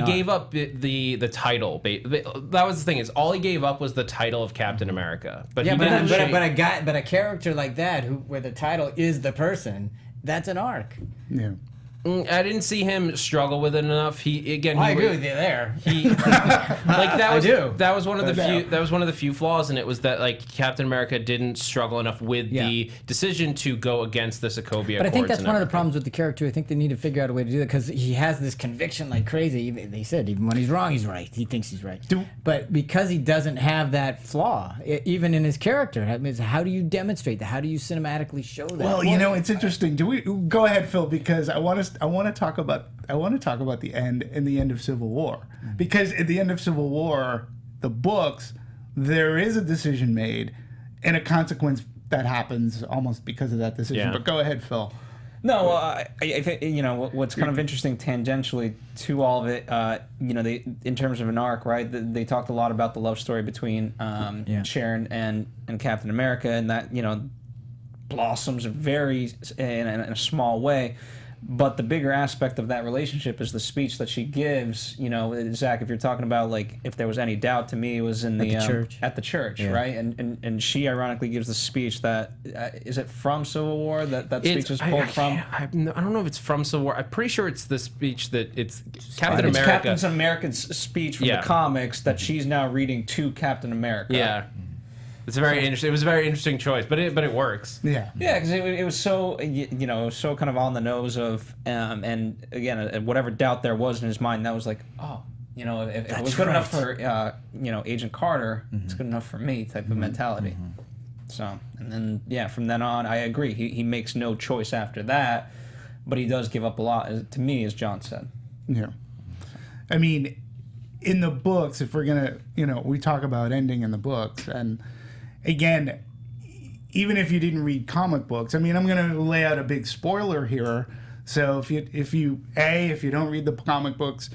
title. That was the thing, is all he gave up was the title of Captain America. But Yeah, he didn't but a character like that, where the title is the person, that's an arc. Yeah. I didn't see him struggle with it enough. I agree with you there. That was one of the few flaws, and it was that, like, Captain America didn't struggle enough with the decision to go against the Sokovia Accords. But I think that's one of the everything. problems with the character. I think they need to figure out a way to do that, because he has this conviction like crazy. They said even when he's wrong, he's right. He thinks he's right. But because he doesn't have that flaw, even in his character, how do you demonstrate that? How do you cinematically show that? Well, it's interesting. Do we go ahead, Phil? Because I want to talk about the end and the end of Civil War, because at the end of Civil War, the books, there is a decision made and a consequence that happens almost because of that decision. Yeah. But go ahead, Phil. No, I think what's kind of interesting tangentially to all of it. They, in terms of an arc, right? They talked a lot about the love story between Sharon and Captain America, and that blossoms very in a small way. But the bigger aspect of that relationship is the speech that she gives. Zach, if you're talking about, like, if there was any doubt, to me, it was in the church. At the church, right? And she ironically gives the speech that is it from Civil War that speech is pulled from? I don't know if it's from Civil War. I'm pretty sure it's the speech that it's Captain It's America. Captain America's speech from the comics that she's now reading to Captain America. Yeah. It's very interesting. It was a very interesting choice, but it works. Yeah. Yeah, because it was so it was so kind of on the nose of, and again, whatever doubt there was in his mind, that was like, if it was good enough for Agent Carter, it's good enough for me type of mentality. So, and then from then on, I agree. He makes no choice after that, but he does give up a lot, to me, as John said. Yeah. I mean, in the books, if we're gonna, we talk about ending in the books, and again, even if you didn't read comic books, I mean, I'm going to lay out a big spoiler here. So if you don't read the comic books,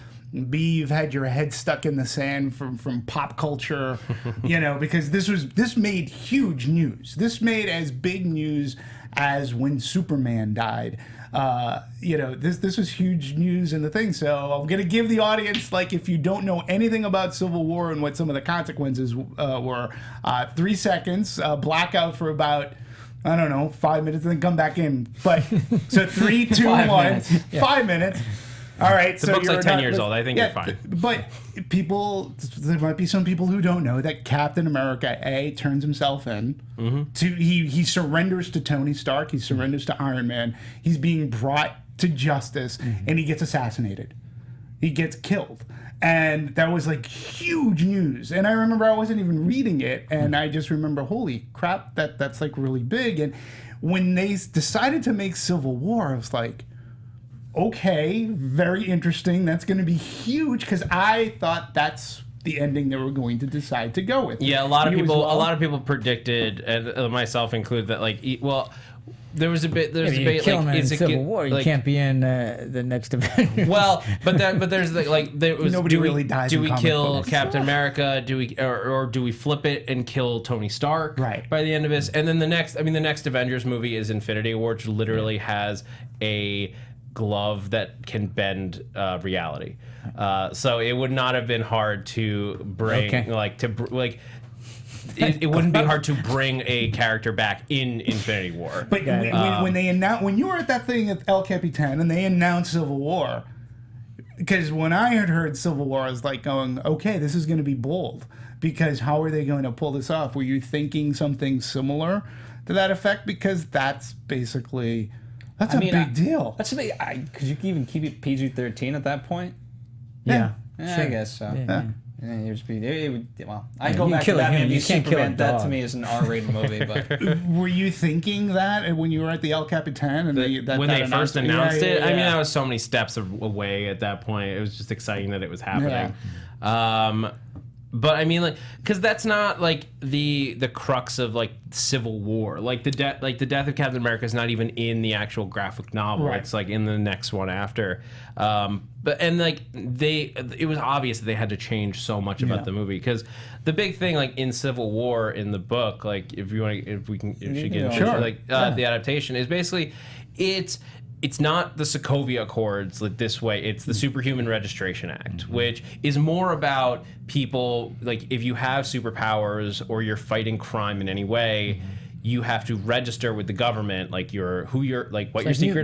B, you've had your head stuck in the sand from pop culture, because this made huge news. This made as big news as when Superman died. This was huge news in the thing. So I'm gonna give the audience, like, if you don't know anything about Civil War and what some of the consequences were, 3 seconds, blackout for about, I don't know, 5 minutes, and then come back in. But so 3, 2, 1, 5 minutes. All right. The so book's you're like 10 not- years old. I think you're fine. But there might be some people who don't know that Captain America turns himself in to he surrenders to Tony Stark. He surrenders to Iron Man. He's being brought to justice, and he gets assassinated. He gets killed. And that was like huge news. And I remember I wasn't even reading it, and I just remember, holy crap, that's like really big. And when they decided to make Civil War, I was like, okay, very interesting. That's going to be huge, because I thought that's the ending they were going to decide to go with. Yeah, a lot of You as people, well? a lot of people predicted, and myself included, that like, there was a bit, there's a You debate kill like, him in is it Civil War. You like, can't be in the next Avengers. Well, but there's there was Nobody do we, really dies Do in we comic kill books. Captain America? Do we or do we flip it and kill Tony Stark? Right. By the end of this, and then the next Avengers movie is Infinity War, which literally has a glove that can bend reality. So it would not have been hard to bring it wouldn't be hard to bring a character back in Infinity War. But when they announced, when you were at that thing at El Capitan and they announced Civil War, because when I had heard Civil War, I was like going, okay, this is going to be bold, because how are they going to pull this off? Were you thinking something similar to that effect? Because that's basically, that's a big deal. That's a big. Could you even keep it PG-13 at that point? yeah. I guess so. Yeah. Yeah, I go You back to kill a Batman human, v you can't kill a Superman. That to dog. me is an R-rated movie, but Were you thinking that when you were at the El Capitan and When they first announced it, I mean, yeah. that was so many steps away at that point. It was just exciting that it was happening. But I mean, like, because that's not like the crux of like Civil War. Like the death of Captain America is not even in the actual graphic novel. Right. It's like in the next one after. It was obvious that they had to change so much about the movie, because the big thing, like in Civil War in the book, like if we can get into Sure. like the adaptation, is basically it's not the Sokovia Accords like this way. It's the Superhuman Registration Act, which is more about people, like if you have superpowers or you're fighting crime in any way, you have to register with the government, like what your secret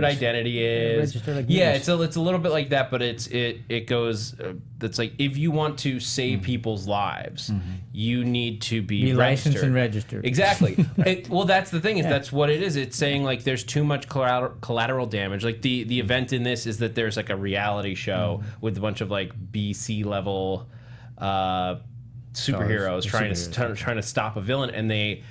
mutants. identity is. Register like yeah, mutants. it's a little bit like that, but it goes. It's like if you want to save people's lives, you need to be licensed registered. and registered. Exactly. Well, that's the thing, is that's what it is. It's saying like there's too much collateral damage. Like the event in this is that there's like a reality show with a bunch of like BC level superheroes trying to stop a villain, and they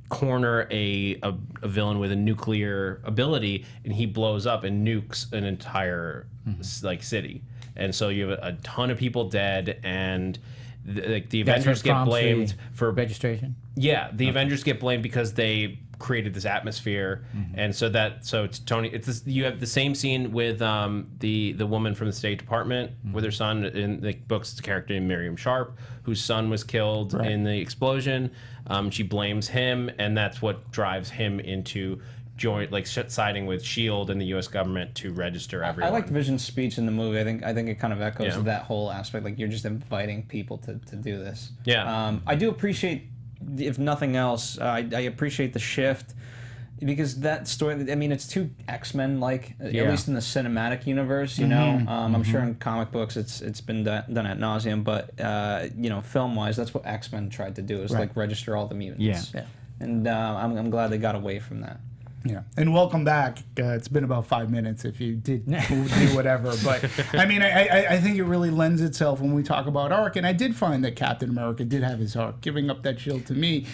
corner a villain with a nuclear ability, and he blows up and nukes an entire like city, and so you have a ton of people dead, and the Avengers get blamed for registration. Yeah, the Avengers get blamed because they created this atmosphere, and so it's Tony. It's this, you have the same scene with the woman from the State Department with her son. In the books, it's a character named Miriam Sharp, whose son was killed in the explosion. She blames him, and that's what drives him into siding with SHIELD and the U.S. government to register everyone. I liked Vision's speech in the movie. I think it kind of echoes that whole aspect. Like, you're just inviting people to do this. Yeah. I do appreciate, if nothing else, I appreciate the shift, because that story, I mean, it's too X-Men like, at least in the cinematic universe, you know. I'm sure in comic books it's been done ad nauseum, but film wise, that's what X-Men tried to do, is like register all the mutants. Yeah. And I'm glad they got away from that. Yeah, and welcome back. It's been about 5 minutes if you did do whatever. But, I mean, I think it really lends itself when we talk about arc. And I did find that Captain America did have his arc. Giving up that shield to me,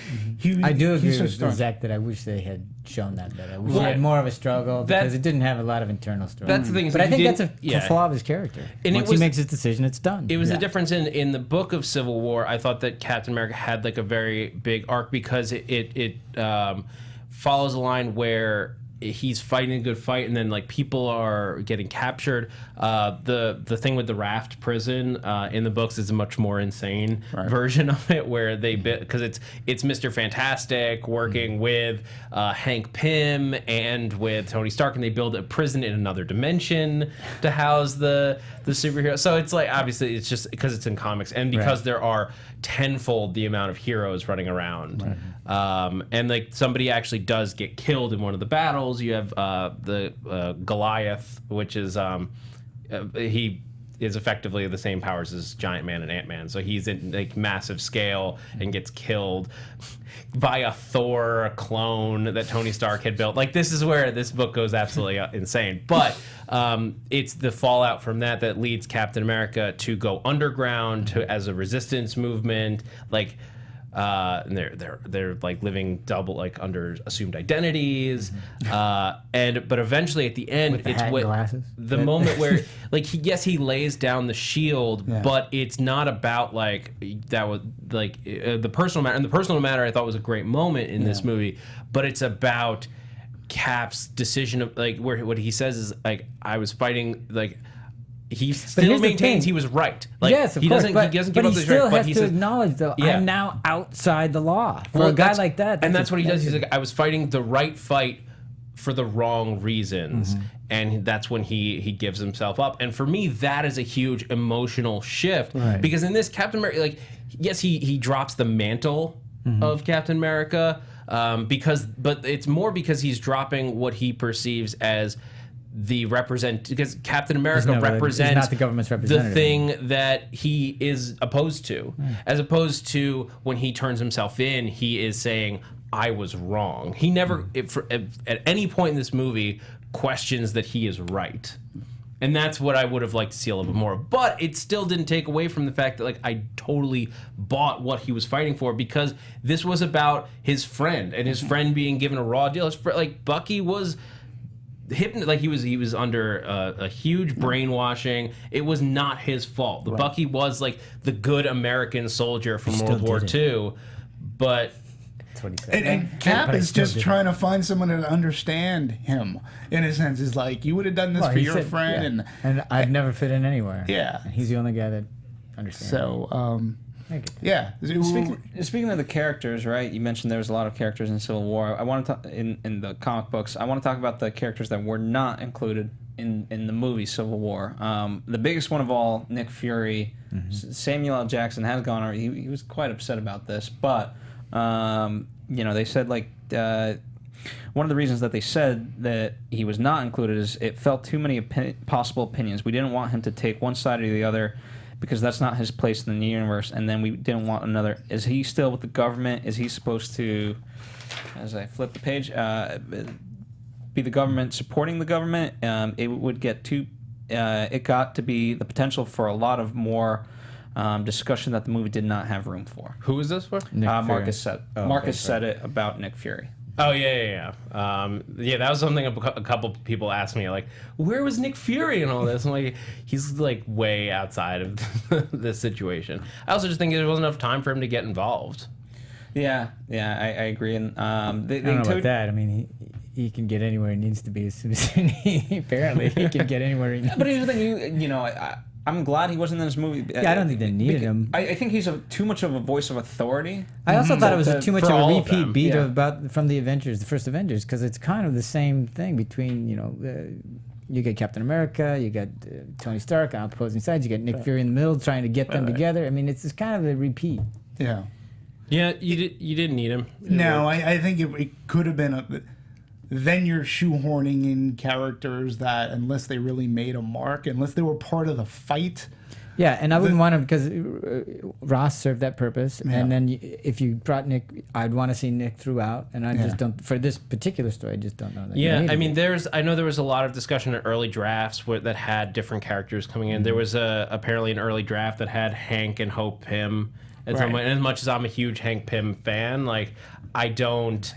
I do agree he's so with strong. Zach that I wish they had shown that better. I wish he had more of a struggle, because it didn't have a lot of internal story. That's the thing. Is But I think that's a a flaw of his character. And Once he makes his decision, it's done. It was the difference in the book of Civil War. I thought that Captain America had like a very big arc, because it follows a line where he's fighting a good fight, and then like people are getting captured. The thing with the raft prison in the books is a much more insane version of it, where they because it's Mr. Fantastic working with Hank Pym and with Tony Stark, and they build a prison in another dimension to house the superhero. So it's like, obviously it's just because it's in comics, and because there are tenfold the amount of heroes running around. And like somebody actually does get killed in one of the battles. You have the Goliath, which is he is effectively the same powers as Giant Man and Ant-Man. So he's in like massive scale and gets killed by a Thor clone that Tony Stark had built. Like, this is where this book goes absolutely insane. But it's the fallout from that leads Captain America to go underground as a resistance movement. Like, and they're like living double, like under assumed identities, but eventually at the end, With the it's hat and glasses. the moment where like he lays down the shield, but it's not about like that was like the personal matter. And the personal matter I thought was a great moment in this movie, but it's about Cap's decision of like where what he says is like, I was fighting like. He still maintains he was right. Like, yes, of he course, doesn't. but, He doesn't but give he up his still right. But has he to says, acknowledge, though, I'm now outside the law. For a guy like that, and that's what he does. He's like, I was fighting the right fight for the wrong reasons, and that's when he gives himself up. And for me, that is a huge emotional shift because in this Captain America, like, yes, he drops the mantle of Captain America but it's more because he's dropping what he perceives as because Captain America represents not the government's representative. the thing that he is opposed to, as opposed to when he turns himself in, he is saying, I was wrong. He never, at any point in this movie, questions that he is right. And that's what I would have liked to see a little bit more of. But it still didn't take away from the fact that like I totally bought what he was fighting for, because this was about his friend and his friend being given a raw deal. Like Bucky was like he was under a huge brainwashing. It was not his fault. Bucky was like the good American soldier from World War II, but That's what he said. And Cap is just trying to find someone to understand him. In a sense, is like, you would have done this for your friend, and I'd never fit in anywhere. Yeah. And he's the only guy that understands. So, yeah. Speaking of the characters, right? You mentioned there was a lot of characters in Civil War. I want to talk in the comic books. I want to talk about the characters that were not included in the movie Civil War. The biggest one of all, Nick Fury. Samuel L. Jackson has gone already. He was quite upset about this, but they said like one of the reasons that they said that he was not included is it felt too many possible opinions. We didn't want him to take one side or the other, because that's not his place in the universe. And then we didn't want another. Is he still with the government? Is he supposed to, as I flip the page, be the government supporting the government? It would get too. It got to be the potential for a lot of more discussion that the movie did not have room for. Who is this for? Marcus said. Marcus said it about Nick Fury. Oh yeah. That was something a couple people asked me, like, where was Nick Fury and all this? I'm like, he's like way outside of this situation. I also just think there wasn't enough time for him to get involved. Yeah, I agree. And I don't know about that. I mean, he can get anywhere he needs to be as soon as apparently he can get anywhere he needs. But here's the thing, I'm glad he wasn't in this movie. Yeah, I don't think they needed him. I think he's too much of a voice of authority. I also thought it was too much of a repeat beat from the Avengers, the first Avengers, because it's kind of the same thing between, you get Captain America, you got Tony Stark on opposing sides, you got Nick Fury in the middle trying to get them together. I mean, it's just kind of a repeat. Yeah. Yeah, you didn't need him. No, I think it could have been then you're shoehorning in characters that, unless they really made a mark, unless they were part of the fight. Yeah, and I wouldn't want him, because Ross served that purpose. Yeah. And then if you brought Nick, I'd want to see Nick throughout. And I just don't, for this particular story, I just don't know that. Yeah, I mean, I know there was a lot of discussion in early drafts that had different characters coming in. There was apparently an early draft that had Hank and Hope Pym. And as much as I'm a huge Hank Pym fan, like, I don't...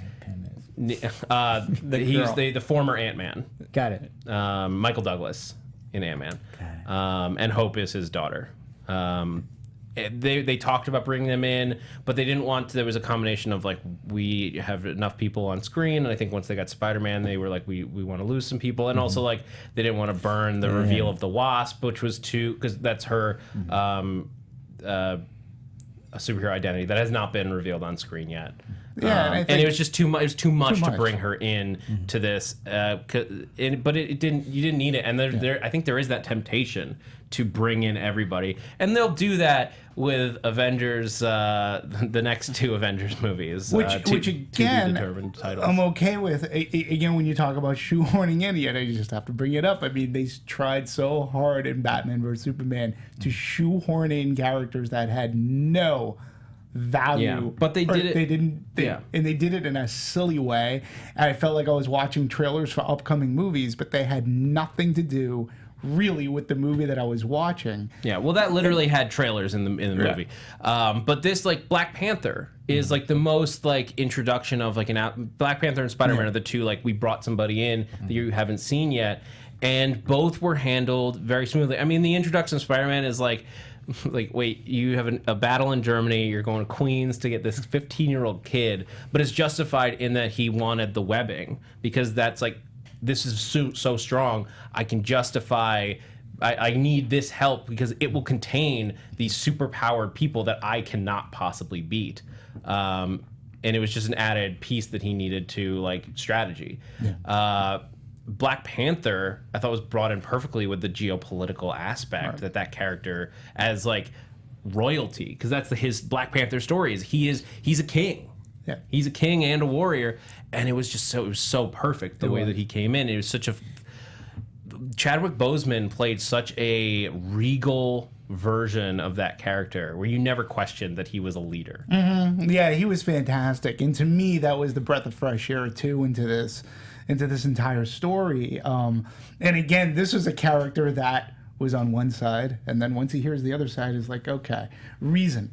he's the former Ant-Man. Got it. Michael Douglas in Ant-Man. And Hope is his daughter. they talked about bringing them in, but they didn't want. There was a combination of like, we have enough people on screen, and I think once they got Spider-Man, they were like, we want to lose some people, and also like they didn't want to burn the reveal of the Wasp, which was because that's her a superhero identity that has not been revealed on screen yet. Yeah, and it was just too much. It was too much to bring her in to this, but it didn't. You didn't need it, and there. I think there is that temptation to bring in everybody, and they'll do that with Avengers, the next two Avengers movies, which to again, be determined titles. I'm okay with. Again, when you talk about shoehorning in, yet I just have to bring it up. I mean, they tried so hard in Batman vs Superman to shoehorn in characters that had no value. Yeah, but they did it. They didn't. And they did it in a silly way. And I felt like I was watching trailers for upcoming movies, but they had nothing to do really with the movie that I was watching. Yeah, well, that literally had trailers in the movie. But this, like, Black Panther is like the most like introduction of like Black Panther and Spider-Man are the two, like, we brought somebody in that you haven't seen yet, and both were handled very smoothly. I mean, the introduction of Spider-Man is like wait, you have a battle in Germany, you're going to Queens to get this 15-year-old kid, but it's justified in that he wanted the webbing, because that's like, this is so strong, I can justify, I need this help because it will contain these super-powered people that I cannot possibly beat. And it was just an added piece that he needed to, like, strategy. Black Panther, I thought, was brought in perfectly with the geopolitical aspect that character as like royalty, because that's his Black Panther story. Is he's a king. Yeah, he's a king and a warrior, and it was so perfect the way that he came in. It was such a Chadwick Boseman played such a regal version of that character where you never questioned that he was a leader. Yeah, he was fantastic, and to me that was the breath of fresh air too into this entire story. And again, this was a character that was on one side, and then once he hears the other side, is like, okay, reason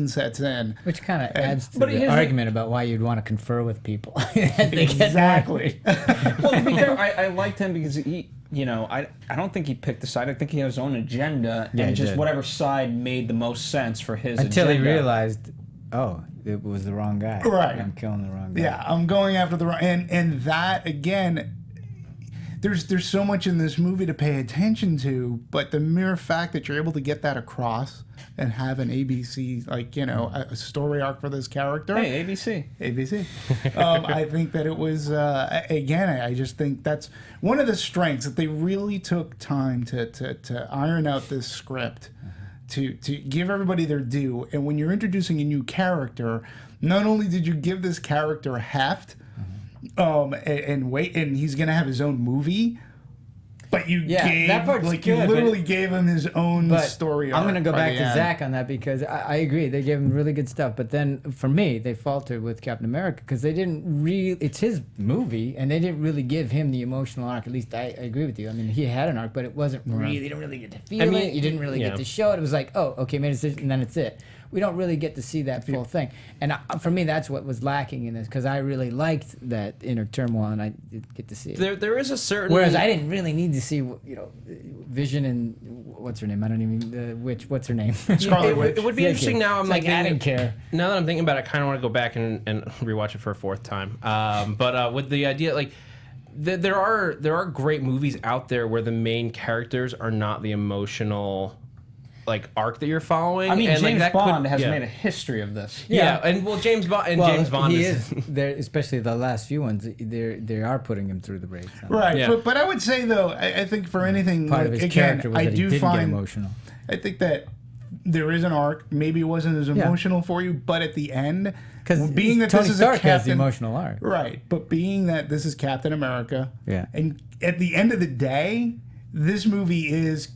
sets in. Which kind of adds to the argument about why you'd want to confer with people. Exactly. Well, to be fair, I liked him because he, I don't think he picked the side. I think he had his own agenda, and just whatever side made the most sense for his until agenda. he realized, oh, it was the wrong guy. Right. I'm killing the wrong guy. Yeah, I'm going after the wrong... And that, again, there's so much in this movie to pay attention to, but the mere fact that you're able to get that across and have an ABC, like, a story arc for this character... Hey, ABC. I think that it was... again, I just think that's one of the strengths, that they really took time to iron out this script, to give everybody their due. And when you're introducing a new character, not only did you give this character heft, and he's gonna have his own movie, but you gave, that part's like, good, you literally gave him his own story arc. I'm gonna go by back the to end. Zach on that, because I agree, they gave him really good stuff, but then for me they faltered with Captain America because they didn't really, it's his movie and they didn't really give him the emotional arc. At least I agree with you. I mean, he had an arc, but it wasn't really, you didn't really get to feel it, you didn't really get to show it. It was like, oh, okay, made a decision, and then it's it. We don't really get to see that full thing. And for me, that's what was lacking in this, because I really liked that inner turmoil, and I did get to see it. There is a certain... Whereas I didn't really need to see, Vision and... What's her name? I don't even... Witch. What's her name? Scarlet Witch. It would be interesting now. I'm like I didn't care. Now that I'm thinking about it, I kind of want to go back and rewatch it for a fourth time. But with the idea, like... There are great movies out there where the main characters are not the emotional... like arc that you're following. I mean, and James like, Bond has made a history of this. Yeah, and James Bond he is there, especially the last few ones. They are putting him through the break. So. Right, Yeah. but I would say though, I think for anything, Part of his character was I that he do didn't find get emotional. I think that there is an arc. Maybe it wasn't as emotional for you, but at the end, Because being that Tony this is Stark a Captain, has the emotional arc. right? But being that this is Captain America, and at the end of the day, this movie is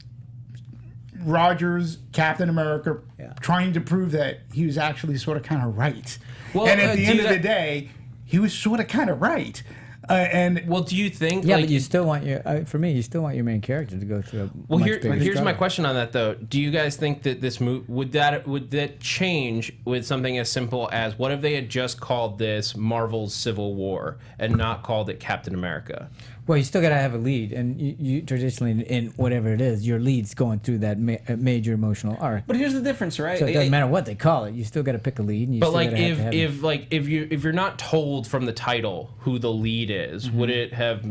Rogers, Captain America, trying to prove that he was actually sort of kind of right. Well, and at the end of the day, he was sort of kind of right. And well, do you think? Yeah, like, but you still want your. For me, you still want your main character to go through a. Well, much here's bigger my struggle. question on that though. Do you guys think that this movie would that change with something as simple as, what if they had just called this Marvel's Civil War and not called it Captain America? Well, you still got to have a lead, and you traditionally in whatever it is, your lead's going through that major emotional arc. But here's the difference, right? So it doesn't matter what they call it. You still got to pick a lead. And you But still like gotta have if you're not told from the title who the lead is, would it have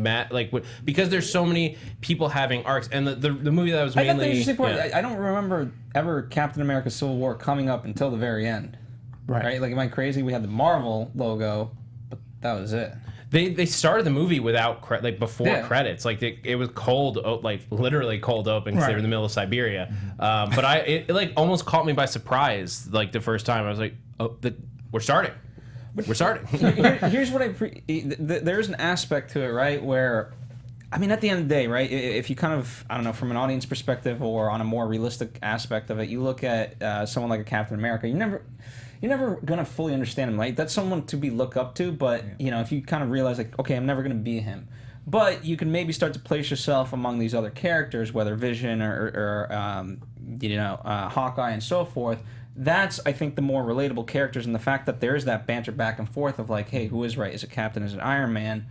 because there's so many people having arcs, and the movie that was I got the mainly interesting part. yeah. I don't remember ever Captain America: Civil War coming up until the very end. Right? Like, am I crazy? We had the Marvel logo, but that was it. They started the movie without before Yeah. credits. Like it was cold, literally cold open because they were in the middle of Siberia. But it like almost caught me by surprise. Like the first time, I was like, "Oh, we're starting. We're starting." Here's what there's an aspect to it, right? Where, I mean, at the end of the day, right? If you kind of, I don't know, from an audience perspective or on a more realistic aspect of it, you look at someone like a Captain America. You're never gonna fully understand him, right? That's someone to be looked up to, but you know, if you kind of realize like, okay, I'm never gonna be him, but you can maybe start to place yourself among these other characters, whether Vision or Hawkeye and so forth. That's, I think, the more relatable characters, and the fact that there is that banter back and forth of like, hey, who is right? Is it Captain? Is it Iron Man?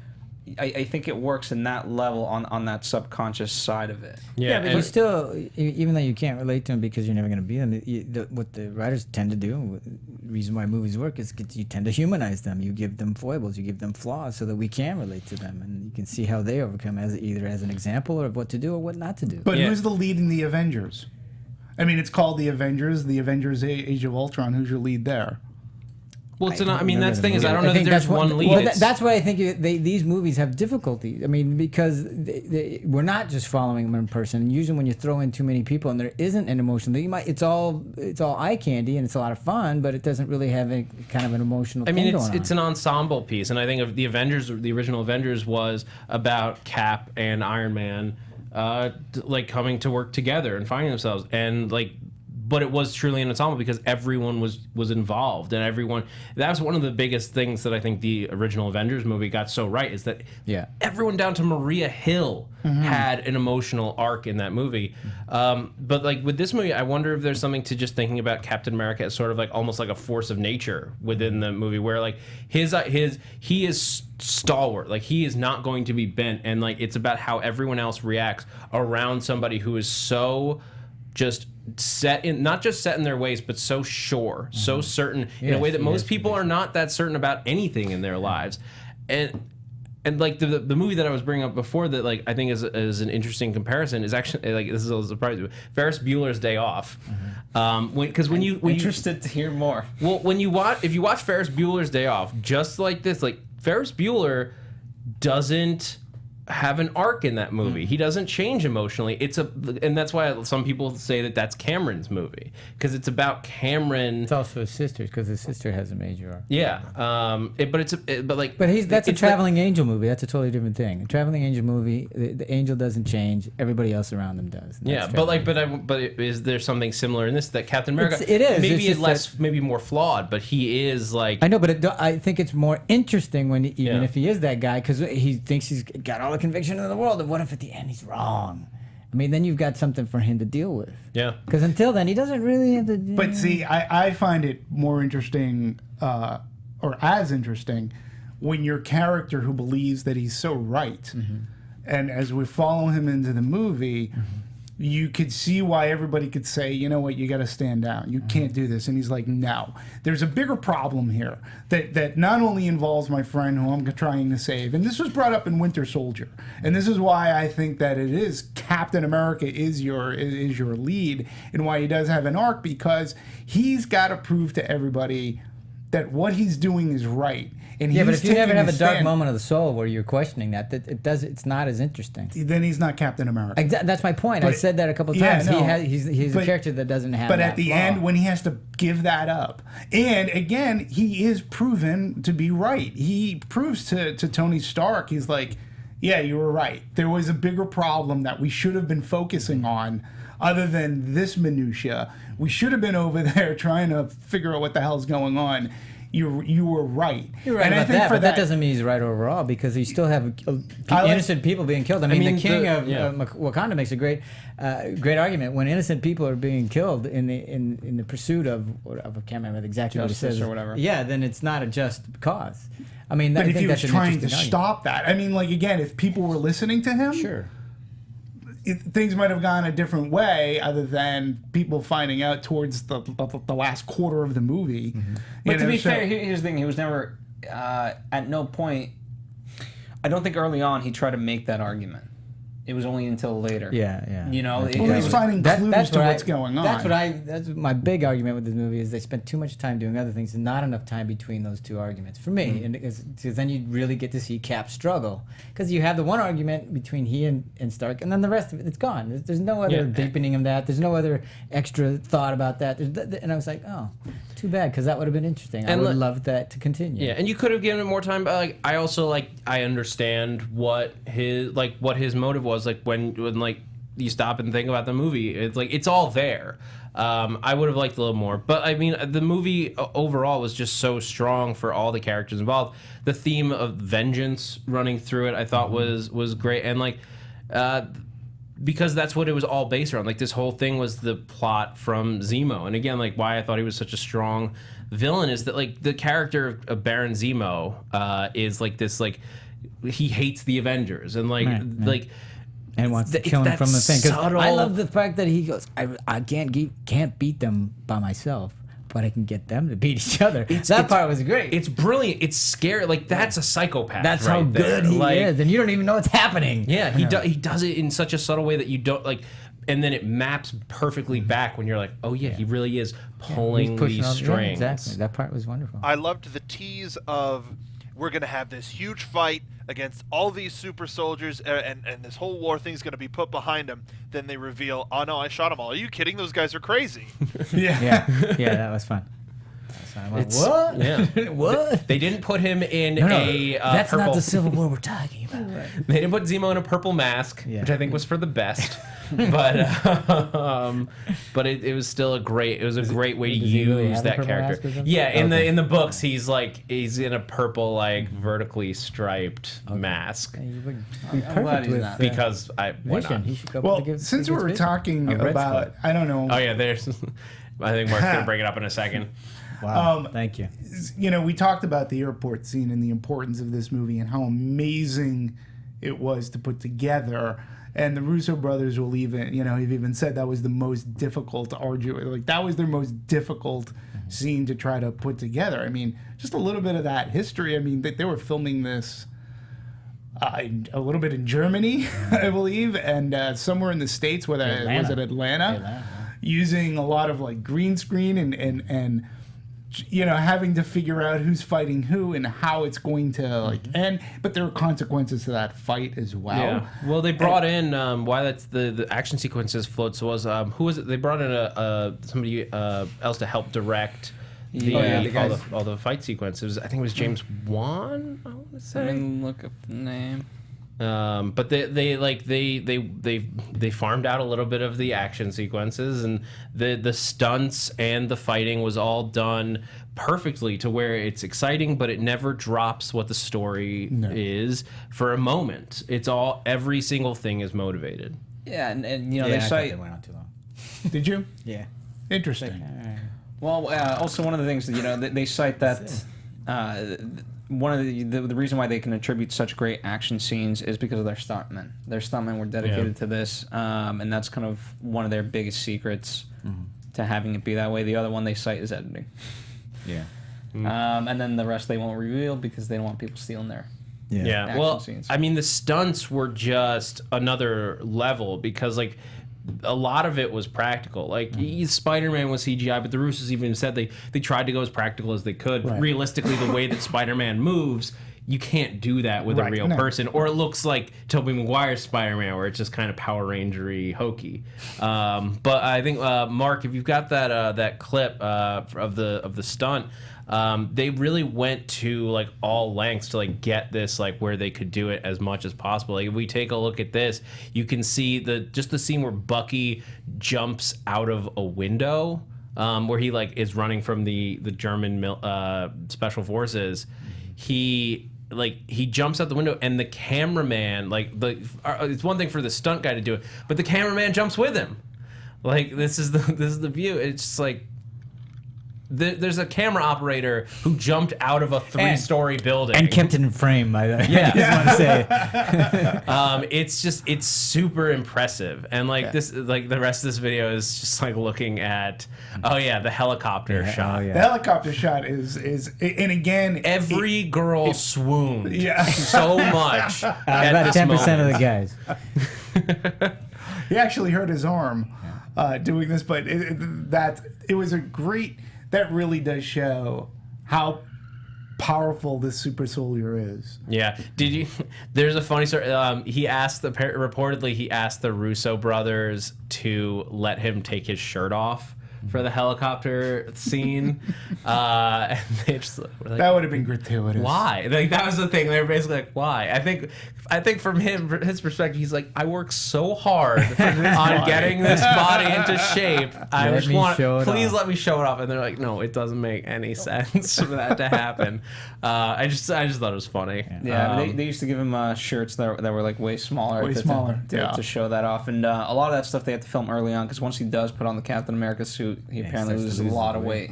I think it works in that level on that subconscious side of it. Yeah, but you still, even though you can't relate to them because you're never going to be them, what the writers tend to do, the reason why movies work is you tend to humanize them. You give them foibles, you give them flaws so that we can relate to them, and you can see how they overcome either as an example of what to do or what not to do. But who's the lead in the Avengers? I mean, it's called the Avengers Age of Ultron. Who's your lead there? Well, that's the thing is I don't know that there's one lead. Well, that's why I think these movies have difficulty. I mean, because we're not just following one person. Usually, when you throw in too many people and there isn't an emotion, it's all eye candy and it's a lot of fun, but it doesn't really have a kind of an emotional. It's an ensemble piece, and I think of the Avengers, the original Avengers was about Cap and Iron Man, coming to work together and finding themselves, and but it was truly an ensemble because everyone was involved, and that was one of the biggest things that I think the original Avengers movie got so right, is that everyone down to Maria Hill had an emotional arc in that movie. But with this movie, I wonder if there's something to just thinking about Captain America as sort of almost like a force of nature within the movie, where he is stalwart, he is not going to be bent, and it's about how everyone else reacts around somebody who is so just not just set in their ways, but so sure, so certain in a way that most people are not that certain about anything in their lives. And the movie that I was bringing up before that I think is an interesting comparison is actually this is a surprise, Ferris Bueller's Day Off. Because when you interested to hear more. Well, if you watch Ferris Bueller's Day Off, just like this, Ferris Bueller doesn't have an arc in that movie. He doesn't change emotionally. And that's why some people say that that's Cameron's movie, because it's about Cameron. It's also his sister, because his sister has a major arc. Yeah, that's a traveling angel movie. That's a totally different thing. A traveling angel movie, the angel doesn't change. Everybody else around them does. Yeah, but is there something similar in this that Captain America? It is. Maybe maybe more flawed, but he is I know, but I think it's more interesting when if he is that guy, because he thinks he's got all the conviction in the world, and what if at the end he's wrong? I mean, then you've got something for him to deal with. Yeah. Because until then, he doesn't really have to. But see, I find it more interesting, or as interesting, when your character who believes that he's so right, and as we follow him into the movie, you could see why everybody could say, you know what, you got to stand down. You can't do this. And he's like, no. There's a bigger problem here that not only involves my friend who I'm trying to save, and this was brought up in Winter Soldier, and this is why I think that it is Captain America is your lead, and why he does have an arc, because he's got to prove to everybody that what he's doing is right. And but if you never have a dark moment of the soul where you're questioning it's not as interesting. Then he's not Captain America. That's my point. I said that a couple of times. No, he's a character that doesn't have. But at the end, when he has to give that up, and again, he is proven to be right. He proves to Tony Stark, he's like, yeah, you were right. There was a bigger problem that we should have been focusing on, other than this minutia. We should have been over there trying to figure out what the hell's going on. you were right. You're right And I about think that, for but that doesn't mean he's right overall because you still have like- innocent people being killed. I mean, mean, the king the- of yeah. Wakanda makes a great argument when innocent people are being killed in the pursuit of I can't remember exactly what he Justice says or whatever. Yeah, then it's not a just cause. I mean, But I if think he was that's an trying to interesting stop that, I mean, like again, if people were listening to him, argument. Sure. things might have gone a different way, other than people finding out towards the last quarter of the movie. Mm-hmm. But to be fair, here's the thing: he was never at no point. I don't think early on he tried to make that argument. It was only until later. Yeah. You know, Well, he's finding clues to what's going on. That's my big argument with this movie is they spent too much time doing other things and not enough time between those two arguments for me. And because then you really get to see Cap struggle because you have the one argument between he and Stark, and then the rest of it, it's gone. There's no other deepening of that. There's no other extra thought about that. And I was like, oh, too bad because that would have been interesting. I would love that to continue. Yeah, and you could have given it more time. But like, I also I understand what his motive was. Like when like you stop and think about the movie, it's like it's all there. I would have liked a little more, but I mean the movie overall was just so strong for all the characters involved. The theme of vengeance running through it, I thought was great, and like because that's what it was all based around. Like this whole thing was the plot from Zemo, and again, like why I thought he was such a strong villain is that like the character of Baron Zemo is like this like he hates the Avengers and like like. And wants to kill him from the thing. 'Cause subtle- I love the fact that he goes, I can't beat them by myself, but I can get them to beat each other. That part was great. It's brilliant. It's scary. Like that's a psychopath. That's right how there. good he Like, is, and you don't even know what's happening. Yeah, he does it in such a subtle way that you don't like, and then it maps perfectly back when you're like, oh yeah, he really is pulling He's pushing these all- yeah, strings. exactly. That part was wonderful. I loved the tease of we're going to have this huge fight against all these super soldiers, and this whole war thing's going to be put behind them. Then they reveal, oh no, I shot them all. Are you kidding? Those guys are crazy. yeah, that was fun. I went, It's- what? Yeah. What? They didn't put him in No, a that's purple. not the Civil War we're talking about. They didn't put Zemo in a purple mask, Yeah. which I think was for the best. but it was still a great way to does he really use have a that purple character. mask or something? Yeah, Okay. in the books he's in a purple like vertically striped mask He would glad be perfect he's with not. because why Vision. not? He should go Well, give since we were Vision. talking A Red about, Skull. I don't know, Oh yeah, there's. I think Mark's gonna bring it up in a second. Wow, thank you. you know, we talked about the airport scene and the importance of this movie and how amazing it was to put together. And the Russo brothers will even, you know, have even said that was the most difficult, like that was their most difficult scene to try to put together. I mean, just a little bit of that history. I mean, they were filming this a little bit in Germany, I believe, and somewhere in the States, was it Atlanta? Using a lot of like green screen and you know, having to figure out who's fighting who and how it's going to like end. But there are consequences to that fight as well. Yeah. Well, they brought in why that's the action sequences floats was who was it? They brought in somebody else to help direct all the fight sequences. I think it was James Wan. I want to say. Let me look up the name. But they farmed out a little bit of the action sequences, and the stunts and the fighting was all done perfectly to where it's exciting, but it never drops what the story is for a moment. It's all every single thing is motivated. Yeah, and you know Yeah, they I thought cite. they went on too long. Did you? Yeah. Interesting. Well, also one of the things that you know they cite that one of the reason why they can attribute such great action scenes is because of their stuntmen. Their stuntmen were dedicated to this, and that's kind of one of their biggest secrets to having it be that way. The other one they cite is editing. Yeah. And then the rest they won't reveal because they don't want people stealing their. Yeah. action Well, scenes. I mean, the stunts were just another level because, like, a lot of it was practical. Like, Spider-Man was CGI, but the Russos even said they tried to go as practical as they could. Right. Realistically, the way that Spider-Man moves, you can't do that with a Right, real no. person. Or it looks like Tobey Maguire's Spider-Man, where it's just kind of Power Ranger-y, hokey. But I think, Mark, if you've got that clip of the stunt, they really went to like all lengths to like get this like where they could do it as much as possible. Like if we take a look at this, you can see the scene where Bucky jumps out of a window. where he like is running from the German special forces. He jumps out the window, and the cameraman, it's one thing for the stunt guy to do it, but the cameraman jumps with him. Like, this is the view. It's just like there's a camera operator who jumped out of a 3-story building and kept it in frame. I just want to say, it's super impressive, and the rest of this video is just like looking at the helicopter shot. The helicopter shot is and again Every girl swooned Yeah. so much. about 10% of the guys. he actually hurt his arm doing this, but it was a great. That really does show how powerful this super soldier is. Yeah. Did you? There's a funny story. Reportedly he asked the Russo brothers to let him take his shirt off for the helicopter scene. And they just were like, That would have been gratuitous. why? Like, that was the thing. They were basically like, why? I think from his perspective, he's like, I worked so hard on getting this body into shape. I Let just me want, show it please off. let me show it off. And they're like, no, it doesn't make any sense for that to happen. I just thought it was funny. Yeah, they used to give him shirts that were like way smaller. Way smaller, to show that off. And a lot of that stuff they have to film early on, because once he does put on the Captain America suit, he apparently starts to loses a lose lot his of weight.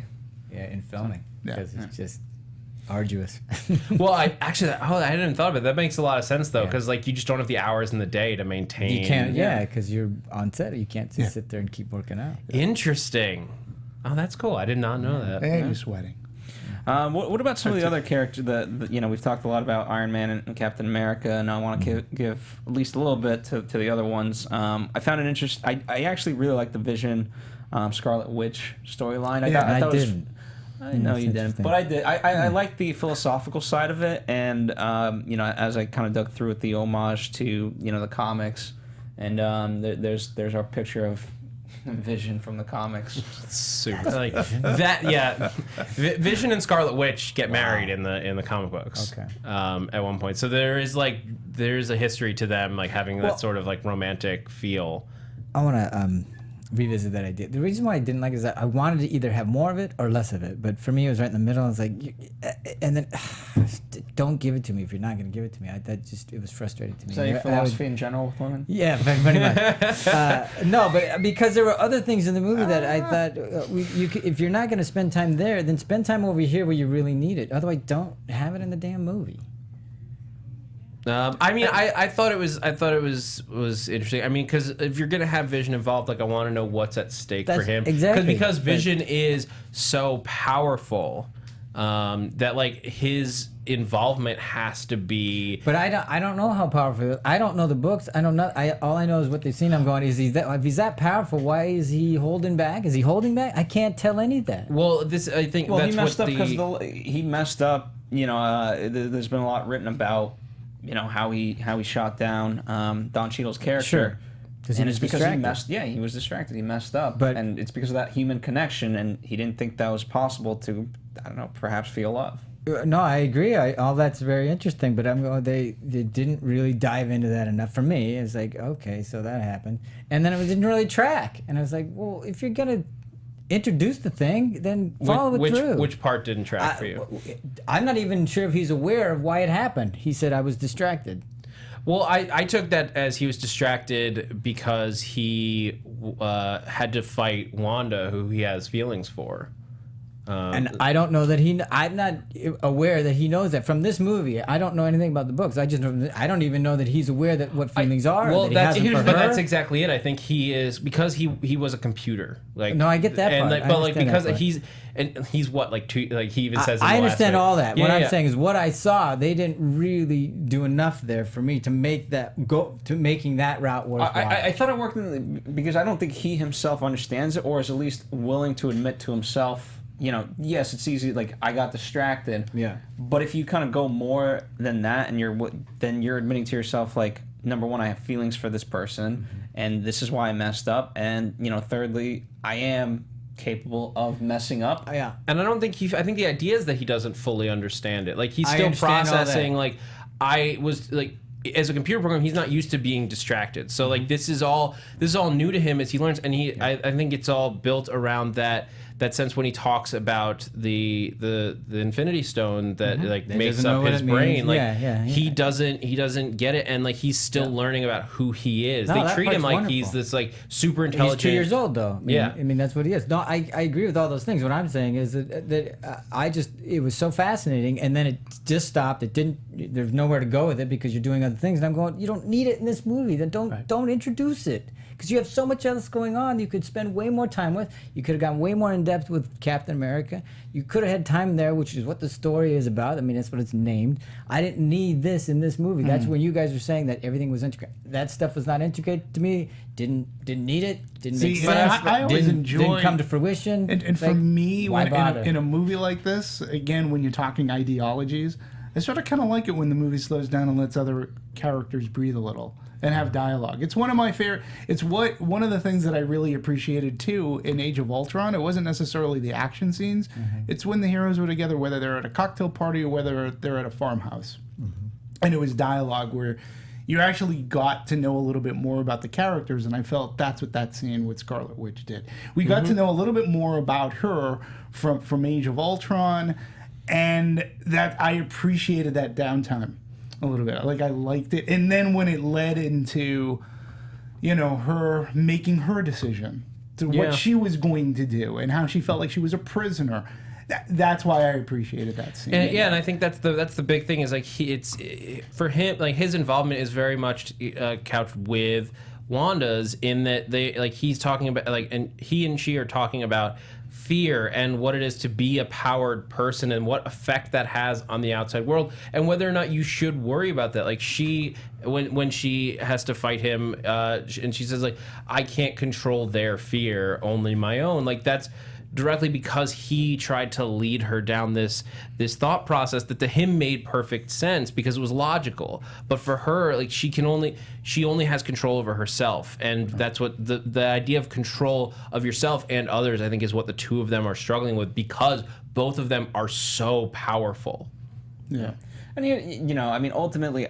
Yeah, in filming. Yeah. Because it's just arduous. Well, I hadn't thought of it. That makes a lot of sense though, because like you just don't have the hours in the day to maintain. You can't, because you're on set. You can't just sit there and keep working out. Interesting. Oh, that's cool. I did not know that. And you're sweating. What about some of the other characters that we've talked a lot about Iron Man and Captain America, and I want to give at least a little bit to the other ones. I found it interesting. I actually really like the Vision, Scarlet Witch storyline. I thought I know you didn't, but I did. I like the philosophical side of it, and as I kind of dug through it, the homage to the comics, and there's our picture of Vision from the comics. Super like that. Yeah, Vision and Scarlet Witch get married in the comic books. Okay. At one point, so there's a history to them like having that sort of like romantic feel. I want to revisit that idea. The reason why I didn't like it is that I wanted to either have more of it or less of it. But for me, it was right in the middle. I was like, and then don't give it to me if you're not going to give it to me. It was frustrating to me. Is that your philosophy in general with women? Yeah, pretty much. No, but because there were other things in the movie that I thought, if you're not going to spend time there, then spend time over here where you really need it. Otherwise, don't have it in the damn movie. I thought it was interesting. I mean, because if you're gonna have Vision involved, like I want to know what's at stake for him. Exactly. Because Vision is so powerful that like his involvement has to be. But I don't know how powerful. It is. I don't know the books. I don't know. All I know is what they've seen. I'm going. If he's that powerful, why is he holding back? Is he holding back? I can't tell any of that. Well, I think Well, that's he messed what up because he messed up. There's been a lot written about how he shot down Don Cheadle's character. Sure. And it's because he was distracted. He messed up. And it's because of that human connection, and he didn't think that was possible to, I don't know, perhaps feel love. No, I agree. All that's very interesting, but they didn't really dive into that enough for me. It's like, okay, so that happened, and then it didn't really track, and I was like, well, if you're gonna introduce the thing, then follow it through. Which part didn't track for you? I'm not even sure if he's aware of why it happened. He said I was distracted. Well, I took that as he was distracted because he had to fight Wanda, who he has feelings for. And I don't know that I'm not aware that he knows that from this movie. I don't know anything about the books. I don't even know that he's aware that what feelings are. Well, that that's exactly it. I think he is, because he was a computer. Like, no, I get that part. But because he's what, like two, like he even says. I understand all that. Yeah, what I'm saying is what I saw. They didn't really do enough there for me to make that go to making that route worthwhile. I thought it worked because I don't think he himself understands it, or is at least willing to admit to himself. Yes, it's easy. Like, I got distracted. Yeah. But if you kind of go more than that, and then you're admitting to yourself, like, number one, I have feelings for this person, and this is why I messed up, and thirdly, I am capable of messing up. Yeah. And I don't think I think the idea is that he doesn't fully understand it. Like, he's still processing. Like, I was like, as a computer program, he's not used to being distracted. So like, this is all new to him as he learns, and I think it's all built around that that sense when he talks about the Infinity Stone that like He makes doesn't know up what his it means. brain. Like Yeah. he doesn't get it, and like he's still learning about who he is. No, They that treat him part's like he's wonderful. this like super He's intelligent. 2 years old, though. Yeah. I mean that's what he is. No, I agree with all those things. What I'm saying is that it was so fascinating, and then it just stopped. It didn't. There's nowhere to go with it because you're doing other things. And I'm going, you don't need it in this movie. Then don't introduce it. Because you have so much else going on you could spend way more time with. You could have gotten way more in depth with Captain America. You could have had time there, which is what the story is about. I mean, that's what it's named. I didn't need this in this movie. That's when you guys were saying that everything was integrated. That stuff was not integrated to me. Didn't need it. Didn't make See, sense. I always didn't enjoy- come to fruition. And for Like, me, why when bother? in a movie like this, again, when you're talking ideologies, I sort of kind of like it when the movie slows down and lets other characters breathe a little and have dialogue. It's one of my favorite. It's one of the things that I really appreciated too in Age of Ultron. It wasn't necessarily the action scenes. It's when the heroes were together, whether they're at a cocktail party or whether they're at a farmhouse, and it was dialogue where you actually got to know a little bit more about the characters, and I felt that's what that scene with Scarlet Witch did. We got to know a little bit more about her from Age of Ultron, and that I appreciated that downtime a little bit. Like I liked it, and then when it led into, her making her decision to Yeah. what she was going to do and how she felt like she was a prisoner. That's why I appreciated that scene. And I think that's the big thing is like for him, like his involvement is very much couched with Wanda's in that he's talking about and he and she are talking about fear and what it is to be a powered person and what effect that has on the outside world and whether or not you should worry about that. Like she, when she has to fight him, and she says like, I can't control their fear, only my own. Like that's directly because he tried to lead her down this thought process that to him made perfect sense because it was logical. But for her, like she only has control over herself, and that's what the idea of control of yourself and others, I think, is what the two of them are struggling with because both of them are so powerful. Yeah. And I mean, ultimately,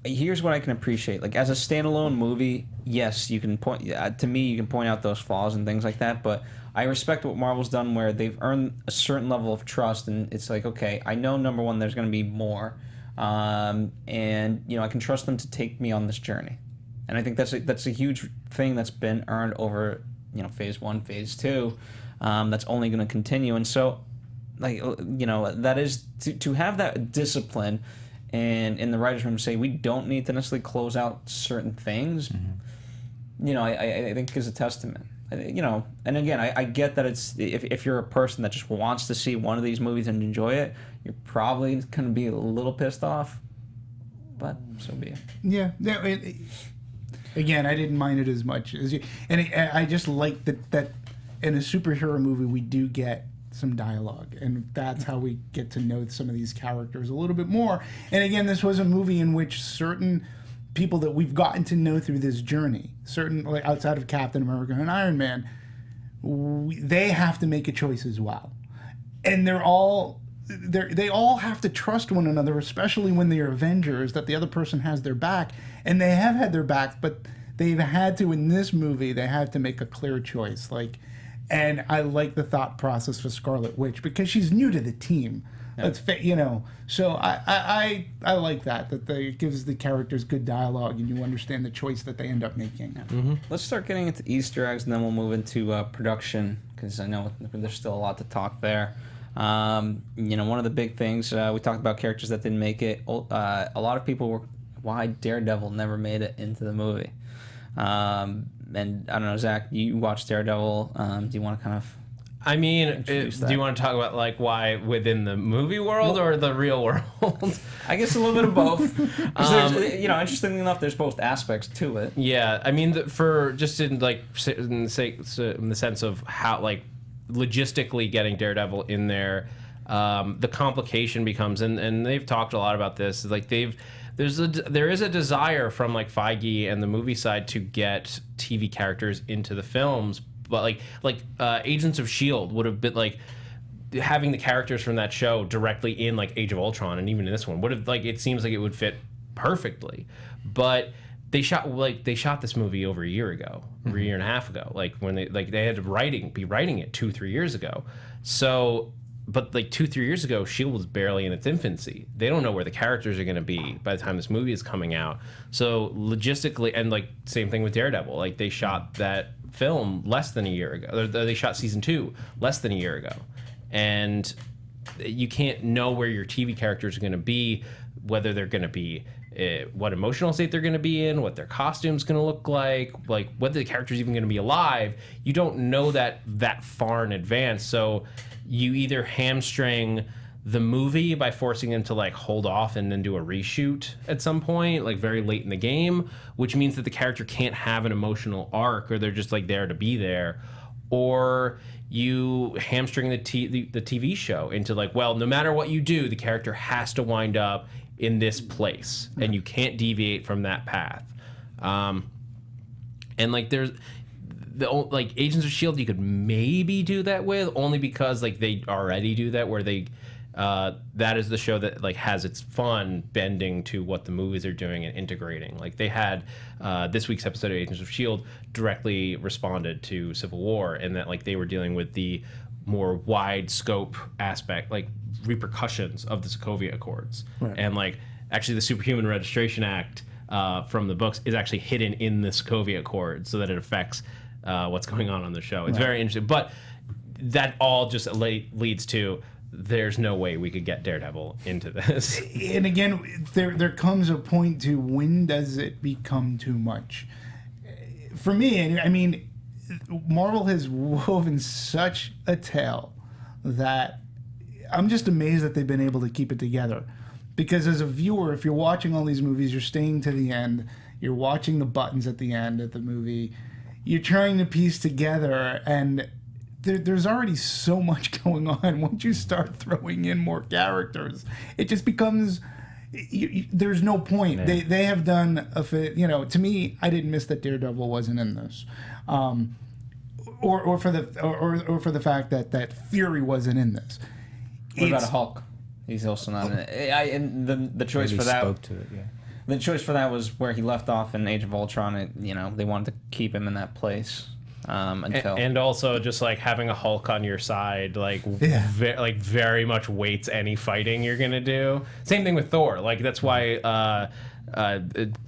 here's what I can appreciate. Like as a standalone movie, yes, you can point out those flaws and things like that, but I respect what Marvel's done where they've earned a certain level of trust, and it's like, okay, I know number one, there's going to be more, and I can trust them to take me on this journey, and I think that's a huge thing that's been earned over phase 1, phase 2, that's only going to continue, and so that is to have that discipline, and in the writers' room say we don't need to necessarily close out certain things, I think is a testament. And again, I get that it's if you're a person that just wants to see one of these movies and enjoy it, you're probably going to be a little pissed off, but so be it. Yeah. Again, I didn't mind it as much as you, and I just like that in a superhero movie we do get some dialogue, and that's how we get to know some of these characters a little bit more. And again, this was a movie in which certain people that we've gotten to know through this journey, like outside of Captain America and Iron Man, they have to make a choice as well, and they all have to trust one another, especially when they're Avengers, that the other person has their back, and they have had their backs, but they've had to, in this movie, they had to make a clear choice. And I like the thought process for Scarlet Witch because she's new to the team. So I like that it gives the characters good dialogue and you understand the choice that they end up making. Mm-hmm. Let's start getting into Easter eggs, and then we'll move into production because I know there's still a lot to talk there. One of the big things we talked about characters that didn't make it. A lot of people were why Daredevil never made it into the movie. And I don't know, Zach, you watched Daredevil. Do you want to kind of? I mean, do you want to talk about like why within the movie world or the real world? I guess a little bit of both. Interestingly enough, there's both aspects to it. Yeah, I mean, in the sense of how like logistically getting Daredevil in there, the complication becomes, and they've talked a lot about this. Like there is a desire from like Feige and the movie side to get TV characters into the films. But like Agents of S.H.I.E.L.D. would have been like having the characters from that show directly in like Age of Ultron, and even in this one would have it seems like it would fit perfectly. But they shot this movie over a year ago, or a year and a half ago. Like when they had to be writing it 2-3 years ago. So, but like 2-3 years ago, S.H.I.E.L.D. was barely in its infancy. They don't know where the characters are going to be by the time this movie is coming out. So logistically, and like same thing with Daredevil. Like they shot that film less than a year ago. Or they shot season 2 less than a year ago, and you can't know where your TV characters are going to be, whether they're going to be what emotional state they're going to be in, what their costume's going to look like whether the character's even going to be alive. You don't know that far in advance, so you either hamstring the movie by forcing them to like hold off and then do a reshoot at some point, like very late in the game, which means that the character can't have an emotional arc, or they're just like there to be there, or you hamstring the TV show into like, well, no matter what you do, the character has to wind up in this place, and you can't deviate from that path. And like there's like Agents of S.H.I.E.L.D. you could maybe do that with, only because like they already do that, where they that is the show that like has its fun bending to what the movies are doing and integrating. Like they had this week's episode of Agents of S.H.I.E.L.D. directly responded to Civil War, and that like they were dealing with the more wide scope aspect, like repercussions of the Sokovia Accords. Right. And like actually the Superhuman Registration Act from the books is actually hidden in the Sokovia Accords, so that it affects what's going on the show. It's very interesting, but that all just leads to there's no way we could get Daredevil into this. And again, there comes a point to when does it become too much? For me, I mean, Marvel has woven such a tale that I'm just amazed that they've been able to keep it together. Because as a viewer, if you're watching all these movies, you're staying to the end, you're watching the buttons at the end of the movie, you're trying to piece together, and there's already so much going on. Once you start throwing in more characters, it just becomes... there's no point. Yeah. They have done to me, I didn't miss that Daredevil wasn't in this, or for the fact that Fury wasn't in this. What about a Hulk? He's also not in it. And the choice for that. Spoke to it, yeah. The choice for that was where he left off in Age of Ultron. They wanted to keep him in that place until. And also just like having a Hulk on your side, like very much weights any fighting you're gonna do. Same thing with Thor. Like that's why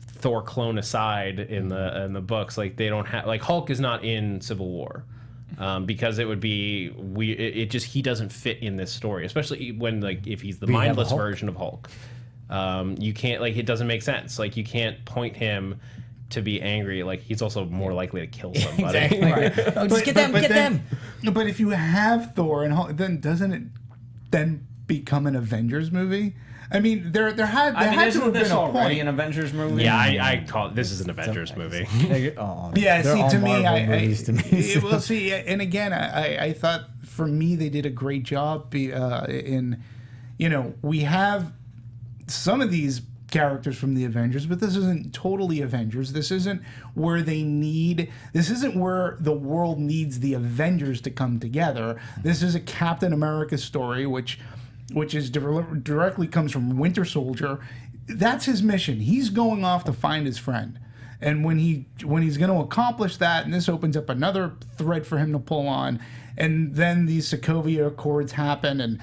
Thor clone aside in the books, like they don't have like Hulk is not in Civil War. Because it would be he doesn't fit in this story, especially when like if he's the mindless version of Hulk. You can't it doesn't make sense. Like you can't point him to be angry. Like he's also more likely to kill somebody. Exactly. Right. Just get them. But if you have Thor and Hulk, then doesn't it then become an Avengers movie? I mean, there had to have been a point. An Avengers movie. Yeah, I call it. This is an Avengers movie. Yeah, see, to me, well, see, and again, I thought for me they did a great job in, we have some of these characters from the Avengers, but this isn't totally Avengers. This isn't where this isn't where the world needs the Avengers to come together. This is a Captain America story, which is directly comes from Winter Soldier. That's his mission. He's going off to find his friend. And when he's going to accomplish that, and this opens up another thread for him to pull on, and then these Sokovia Accords happen, and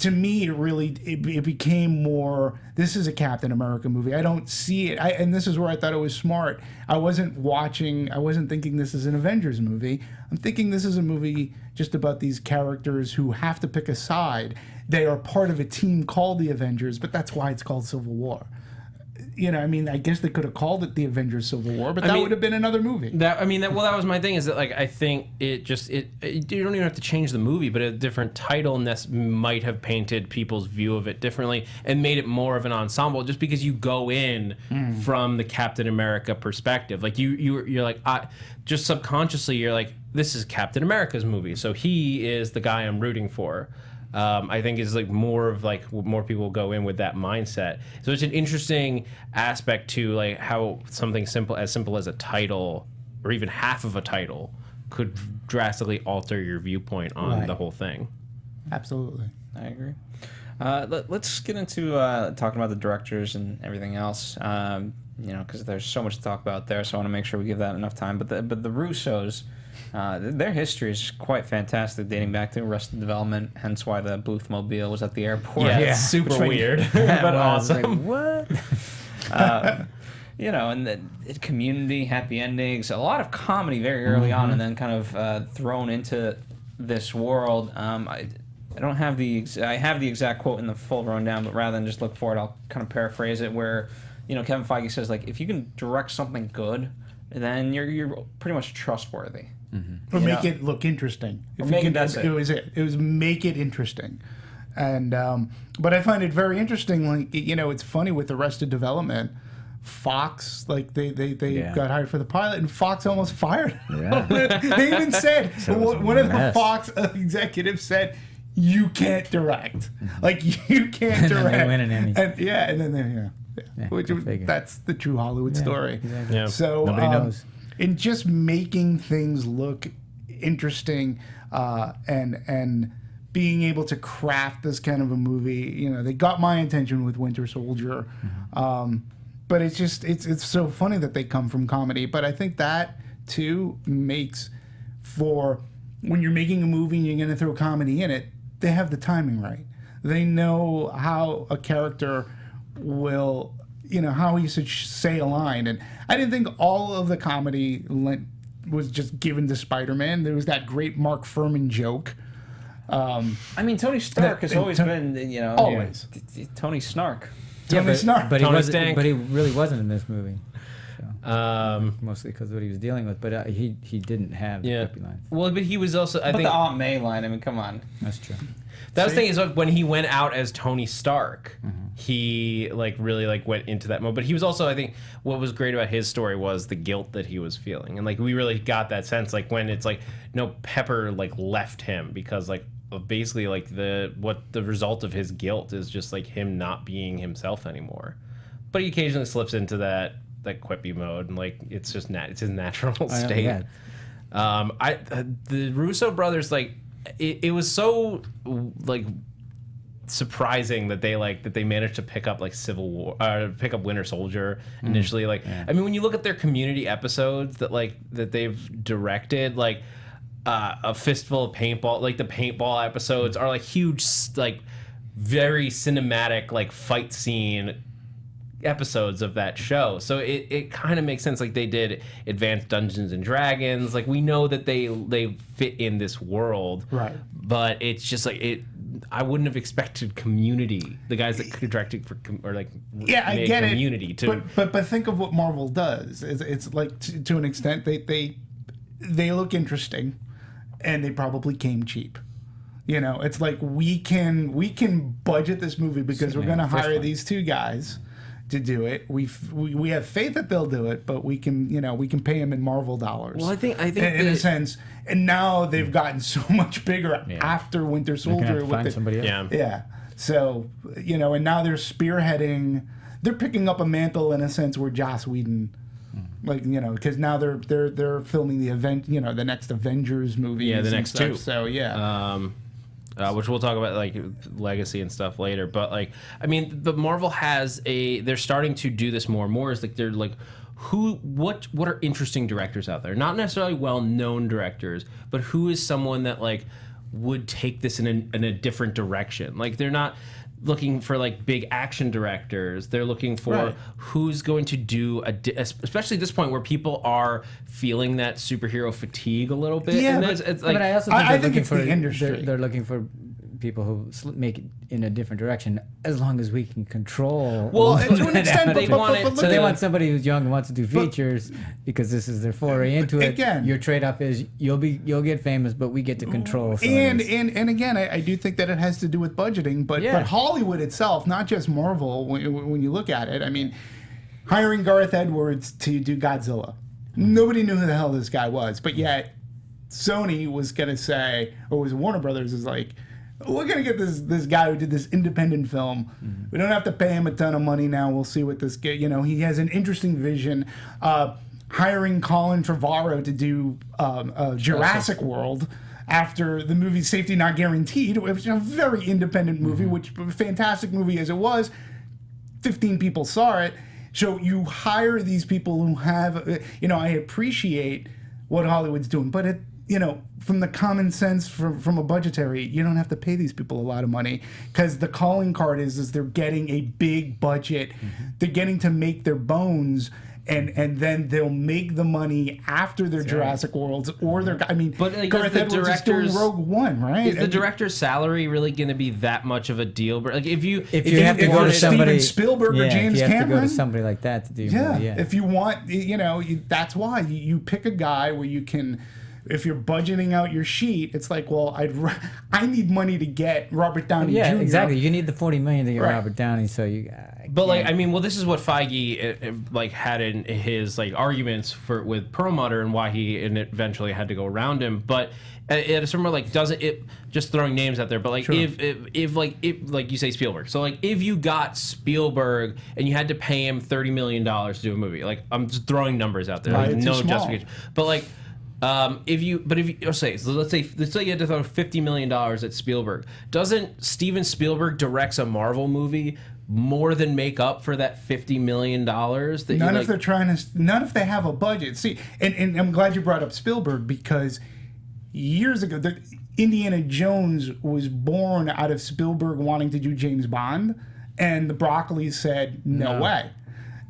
to me, it became more, this is a Captain America movie. I don't see it. And this is where I thought it was smart. I wasn't thinking this is an Avengers movie. I'm thinking this is a movie just about these characters who have to pick a side. They are part of a team called the Avengers, but that's why it's called Civil War. I guess they could have called it the Avengers Civil War, but that would have been another movie. That was my thing, is that like I think you don't even have to change the movie, but a different title might have painted people's view of it differently and made it more of an ensemble, just because you go in from the Captain America perspective. Like you're like, just subconsciously you're like, this is Captain America's movie, so he is the guy I'm rooting for. I think is like more people go in with that mindset. So it's an interesting aspect to like how something simple as a title or even half of a title could drastically alter your viewpoint on the whole thing. Absolutely. I agree. Let's get into talking about the directors and everything else. Because there's so much to talk about there, so I want to make sure we give that enough time. But the Russos, their history is quite fantastic, dating back to Arrested Development. Hence why the Boothmobile was at the airport. Yeah, it's super Which weird, but awesome. What? And the Community, Happy Endings, a lot of comedy very early on, and then kind of thrown into this world. I don't have I have the exact quote in the full rundown, but rather than just look for it, I'll kind of paraphrase it where, Kevin Feige says, like, if you can direct something good, then you're pretty much trustworthy. Or make it look interesting. It was make it interesting. And but I find it very interesting. Like, it's funny with Arrested Development. Fox, like they got hired for the pilot, and Fox almost fired them. They even said, one of the Fox executives said, "You can't direct. Like, you can't direct." They win an Emmy. And then they which that's the true Hollywood story. Exactly. Yeah. So Nobody knows. in just making things look interesting, and being able to craft this kind of a movie, they got my attention with Winter Soldier. But it's so funny that they come from comedy. But I think that too makes for when you're making a movie and you're going to throw comedy in it, they have the timing right. They know how a character will, how he should say a line. And I didn't think all of the comedy was just given to Spider-Man. There was that great Mark Furman joke. Tony Stark has always been, always Tony Snark. Tony Snark. But he Tony wasn't. Stank. But he really wasn't in this movie. So, mostly because of what he was dealing with. But he didn't have the quippy lines. Well, but he was also, I But think, the Aunt May line, come on. That's true. that was the thing is, like, when he went out as Tony Stark, he really went into that mode. But he was also, I think, what was great about his story was the guilt that he was feeling, and we really got that sense, when it's Pepper left him because of basically the result of his guilt is just him not being himself anymore. But he occasionally slips into that quippy mode, and it's just it's his natural state. The Russo brothers, it was so surprising that they managed to pick up Civil War, pick up Winter Soldier initially. When you look at their Community episodes that they've directed, a fistful of paintball, the paintball episodes are huge, very cinematic, fight scene episodes of that show. So it kind of makes sense. They did Advanced Dungeons and Dragons. We know that they fit in this world, Right. But it's just I wouldn't have expected Community, the guys that directed for I get Community it. to. But think of what Marvel does. It's to an extent they look interesting, and they probably came cheap. It's we can budget this movie because we're going to hire these two guys to do it. We have faith that they'll do it, but we can pay them in Marvel dollars. Well, I think in a sense. And now they've gotten so much bigger after Winter Soldier. Find somebody else. Yeah. So and now they're spearheading. They're picking up a mantle in a sense where Joss Whedon. Because now they're filming the next Avengers movie. Yeah, the next two. So which we'll talk about legacy and stuff later. But but Marvel has they're starting to do this more and more. Is they're what are interesting directors out there? Not necessarily well-known directors, but who is someone that would take this in a different direction? They're not looking for big action directors. They're looking for who's going to do especially at this point where people are feeling that superhero fatigue a little bit. Yeah, and but I also think I think it's the industry. They're looking for people who make it in a different direction, as long as we can control. Well, to an extent, They want it so they want somebody who's young and wants to do features because this is their foray into it. Again, your trade-off is you'll get famous, but we get to control. And again, I do think that it has to do with budgeting, but Hollywood itself, not just Marvel. When you look at it, hiring Gareth Edwards to do Godzilla, nobody knew who the hell this guy was, but yet Sony was gonna say, or was Warner Brothers is we're gonna get this guy who did this independent film. We don't have to pay him a ton of money now. We'll see what this get. He has an interesting vision. Hiring Colin Trevorrow to do Jurassic World, after the movie Safety Not Guaranteed, which was a very independent movie, which fantastic movie as it was. 15 people saw it. So you hire these people who have, I appreciate what Hollywood's doing, but from the common sense, from a budgetary, you don't have to pay these people a lot of money, because the calling card is they're getting a big budget. They're getting to make their bones. And then they'll make the money after their Jurassic Worlds, or their. But like, Gareth Edwards is doing Rogue One, right? Is the director's salary really going to be that much of a deal? Like if you have to go to somebody, Steven Spielberg or James if you have Cameron, to go to somebody like that to do your movie, if you want, that's why you pick a guy where you can. If you're budgeting out your sheet, it's like, well, I need money to get Robert Downey Jr. Yeah, exactly. You need the $40 million to get Right. Robert Downey, so you. This is what Feige had in his arguments with Perlmutter and why he eventually had to go around him. But at a certain point, doesn't it, just throwing names out there? But if like you say Spielberg, so if you got Spielberg and you had to pay him $30 million to do a movie, I'm just throwing numbers out there, no justification. But if you let's say you had to throw $50 million at Spielberg, doesn't Steven Spielberg directs a Marvel movie more than make up for that $50 million? None if they have a budget. See, and I'm glad you brought up Spielberg, because years ago, Indiana Jones was born out of Spielberg wanting to do James Bond, and the Broccolis said no way.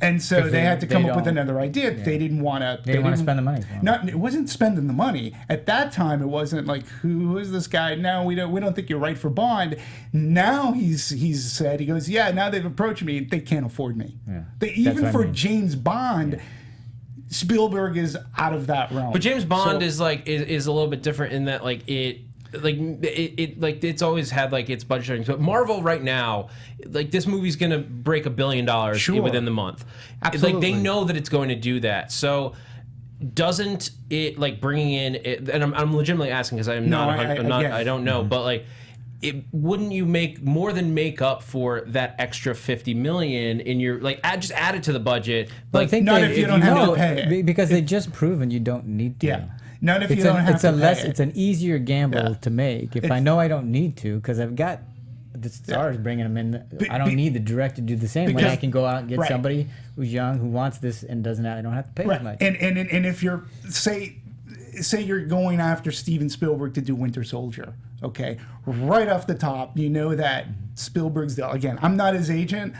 And so they had to come up with another idea. Yeah. They didn't want to. They didn't want to spend the money. It wasn't spending the money at that time. It wasn't like, who is this guy? No, we don't think you're right for Bond. Now he's said, he goes, yeah. Now they've approached me. They can't afford me. Yeah. Even for James Bond, Spielberg is out of that realm. But James Bond is a little bit different in that it's always had its budgeting. But Marvel right now, this movie's gonna break $1 billion within the month. Absolutely. They know that it's going to do that. So doesn't it bringing in it, and I'm legitimately asking because I don't know, but wouldn't you make up for that extra $50 million in your just add it to the budget? But I think not if you don't have to pay it, because they just proven you don't need to. Yeah. Not if you don't have to pay it. It's an easier gamble to make. If I know I don't need to, because I've got the stars bringing them in. I don't need the director to do the same. When I can go out and get somebody who's young, who wants this and I don't have to pay as much. And if you're say you're going after Steven Spielberg to do Winter Soldier, okay, right off the top, you know that Spielberg's the, again, I'm not his agent.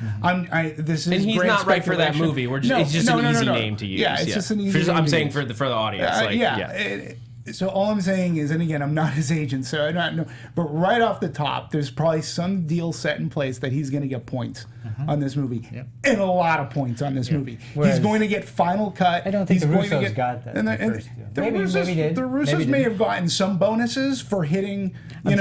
This is and he's not right for that movie. It's just an easy name to use. Yeah, it's just an easy name. I'm saying for the audience. So all I'm saying is, and again, I'm not his agent, so I don't know. But right off the top, there's probably some deal set in place that he's going to get points on this movie, and a lot of points on this movie. Whereas, he's going to get final cut. I don't think the Russos got that. The Russos may have gotten some bonuses for hitting,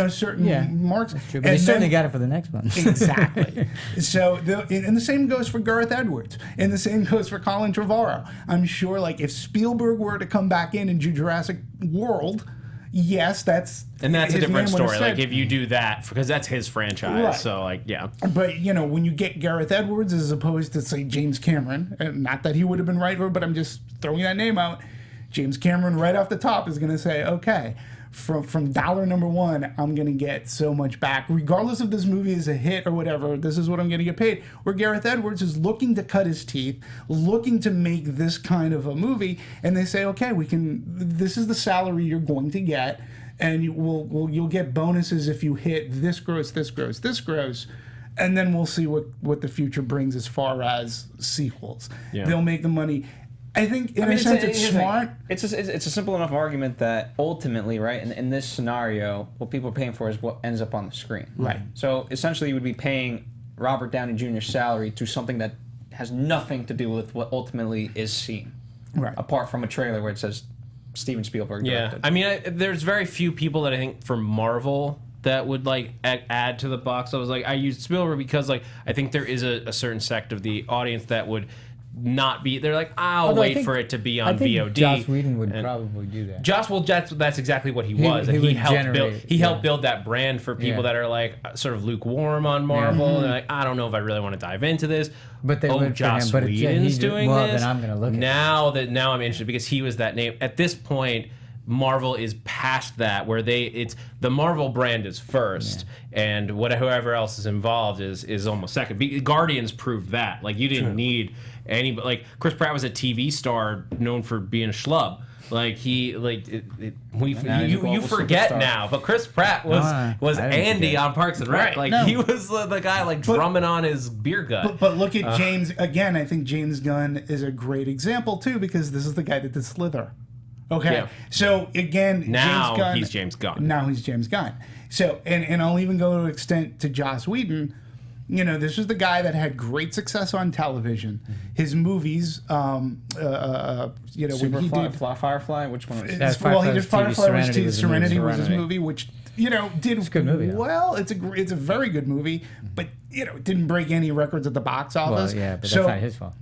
certain marks. That's true, but they certainly got it for the next one. Exactly. So, and the same goes for Gareth Edwards, and the same goes for Colin Trevorrow. I'm sure, if Spielberg were to come back in and do Jurassic World, yes, that's a different story. If you do that, because that's his franchise. Right. So But when you get Gareth Edwards as opposed to say James Cameron, and not that he would have been right, but I'm just throwing that name out. James Cameron right off the top is going to say, okay, from dollar number one, I'm going to get so much back. Regardless if this movie is a hit or whatever, this is what I'm going to get paid. Where Gareth Edwards is looking to cut his teeth, looking to make this kind of a movie, and they say, okay, this is the salary you're going to get, and you'll get bonuses if you hit this gross, this gross, this gross, and then we'll see what the future brings as far as sequels. Yeah. They'll make the money. I think in a sense it's smart. It's a simple enough argument that ultimately, right, in this scenario, what people are paying for is what ends up on the screen. Right. So essentially you would be paying Robert Downey Jr.'s salary to something that has nothing to do with what ultimately is seen. Right. Apart from a trailer where it says Steven Spielberg directed. Yeah. There's very few people that I think for Marvel that would add to the box. I was I used Spielberg because I think there is a certain sect of the audience that would not be. They're I'll wait for it to be on VOD. Joss Whedon would probably do that. That's exactly what he was. He helped build that brand for people that are sort of lukewarm on Marvel. They're I don't know if I really want to dive into this. But they went Joss Whedon's doing this. Well, then I'm going to look now I'm interested because he was that name. At this point, Marvel is past that, where it's the Marvel brand is first, and whoever else is involved is almost second. Guardians proved that. Like, you didn't need anybody. Like, Chris Pratt was a TV star known for being a schlub. Like, you forget superstar. now, but Chris Pratt was I didn't Andy forget. on Parks and Rec. Right, Like, no. he was the guy like drumming on his beer gut. But look at James again. I think James Gunn is a great example too, because this is the guy that did Slither. Okay, Yeah. so again, Now James Gunn, he's James Gunn. Now he's James Gunn. So and I'll even go to an extent to Joss Whedon. You know, this was the guy that had great success on television. His movies, you know, when he did Firefly, which one was it? That's well, he did Firefly's Firefly, TV, which Serenity was his the movie. movie, which you know did a good movie, though. well. It's a very good movie, but you know, it didn't break any records at the box office. Well, yeah, but so, that's not his fault.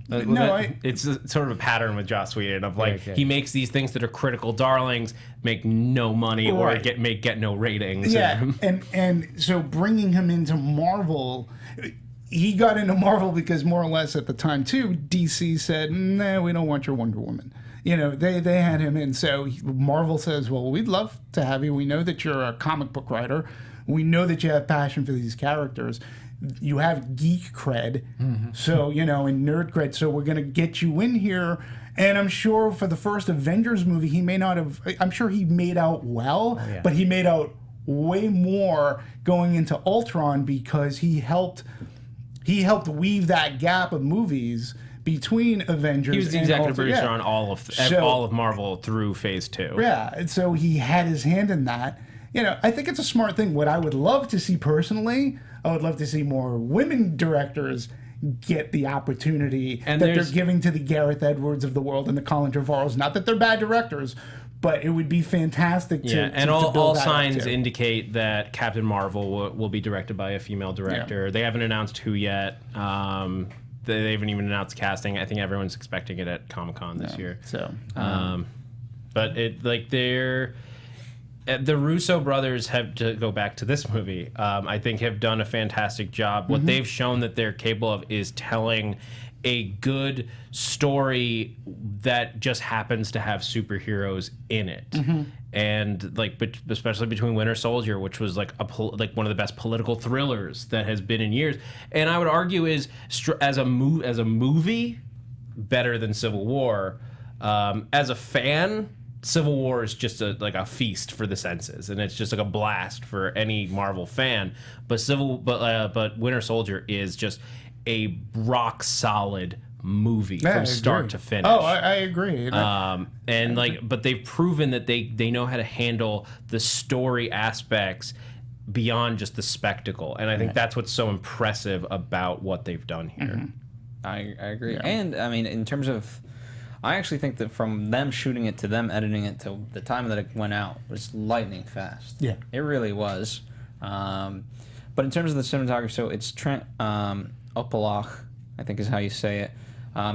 It's sort of a pattern with Joss Whedon of like, Okay. he makes these things that are critical darlings, make no money or Right. get no ratings. Yeah, and so bringing him into Marvel, he got into Marvel because more or less at the time too, DC said, "Nah, we don't want your Wonder Woman." You know, they had him in. So Marvel says, "Well, we'd love to have you. We know that you're a comic book writer. We know that you have passion for these characters. You have geek cred, so you know, and nerd cred. So we're gonna get you in here." And I'm sure for the first Avengers movie, he may not have. I'm sure he made out well, yeah. but he made out way more going into Ultron because he helped weave that gap of movies between Avengers. He was the and executive Ultron. producer Yeah. on So- all of Marvel through Phase 2. Yeah, and so he had his hand in that. You know, I think it's a smart thing. What I would love to see personally, I would love to see more women directors get the opportunity And that they're there's- giving to the Gareth Edwards of the world and the Colin Trevorrows. Not that they're bad directors, but it would be fantastic to Yeah, and to all build that up signs too. indicate that Captain Marvel will be directed by a female director. They haven't announced who yet. They haven't even announced casting. I think everyone's expecting it at Comic-Con this year. So But the Russo brothers have, to go back to this movie, I think have done a fantastic job. What they've shown that they're capable of is telling a good story that just happens to have superheroes in it. And like, especially between Winter Soldier, which was like one of the best political thrillers that has been in years, and I would argue is as a movie better than Civil War. As a fan, Civil War is just a feast for the senses, and it's just like a blast for any Marvel fan. But Winter Soldier is just a rock solid movie Yeah, I from start agree. to finish. Oh, I agree. But they've proven that they know how to handle the story aspects beyond just the spectacle, and I think that's what's so impressive about what they've done here. I agree. And I mean, in terms of, I actually think that from them shooting it to them editing it to the time that it went out was lightning fast. Yeah. It really was. But in terms of the cinematography, so it's Trent Opelach, I think is how you say it.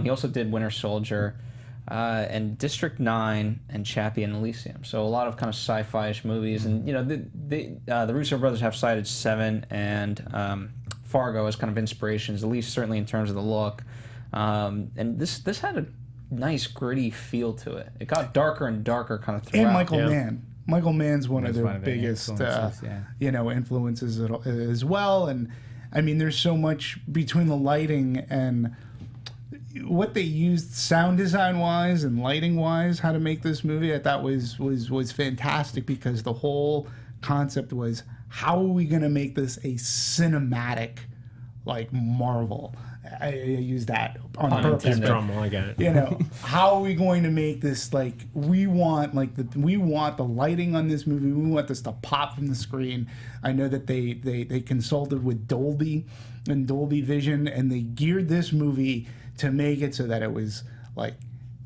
He also did Winter Soldier and District 9 and Chappie and Elysium. So a lot of kind of sci-fi-ish movies. And, you know, the Russo brothers have cited Seven and Fargo as kind of inspirations, at least certainly in terms of the look. And this had a nice gritty feel to it. It got darker and darker kind of throughout. And Michael Mann. Michael Mann's one of That's their one of the biggest, influences, influences as well. And I mean, there's so much between the lighting and what they used sound design wise and lighting wise, how to make this movie. I thought was fantastic, because the whole concept was, how are we going to make this a cinematic, like, Marvel? I use that on purpose. intended. but- Drum, I get it. you know, how are we going to make this, like, we want the lighting on this movie, we want this to pop from the screen. I know that they consulted with Dolby and Dolby Vision, and they geared this movie to make it so that it was like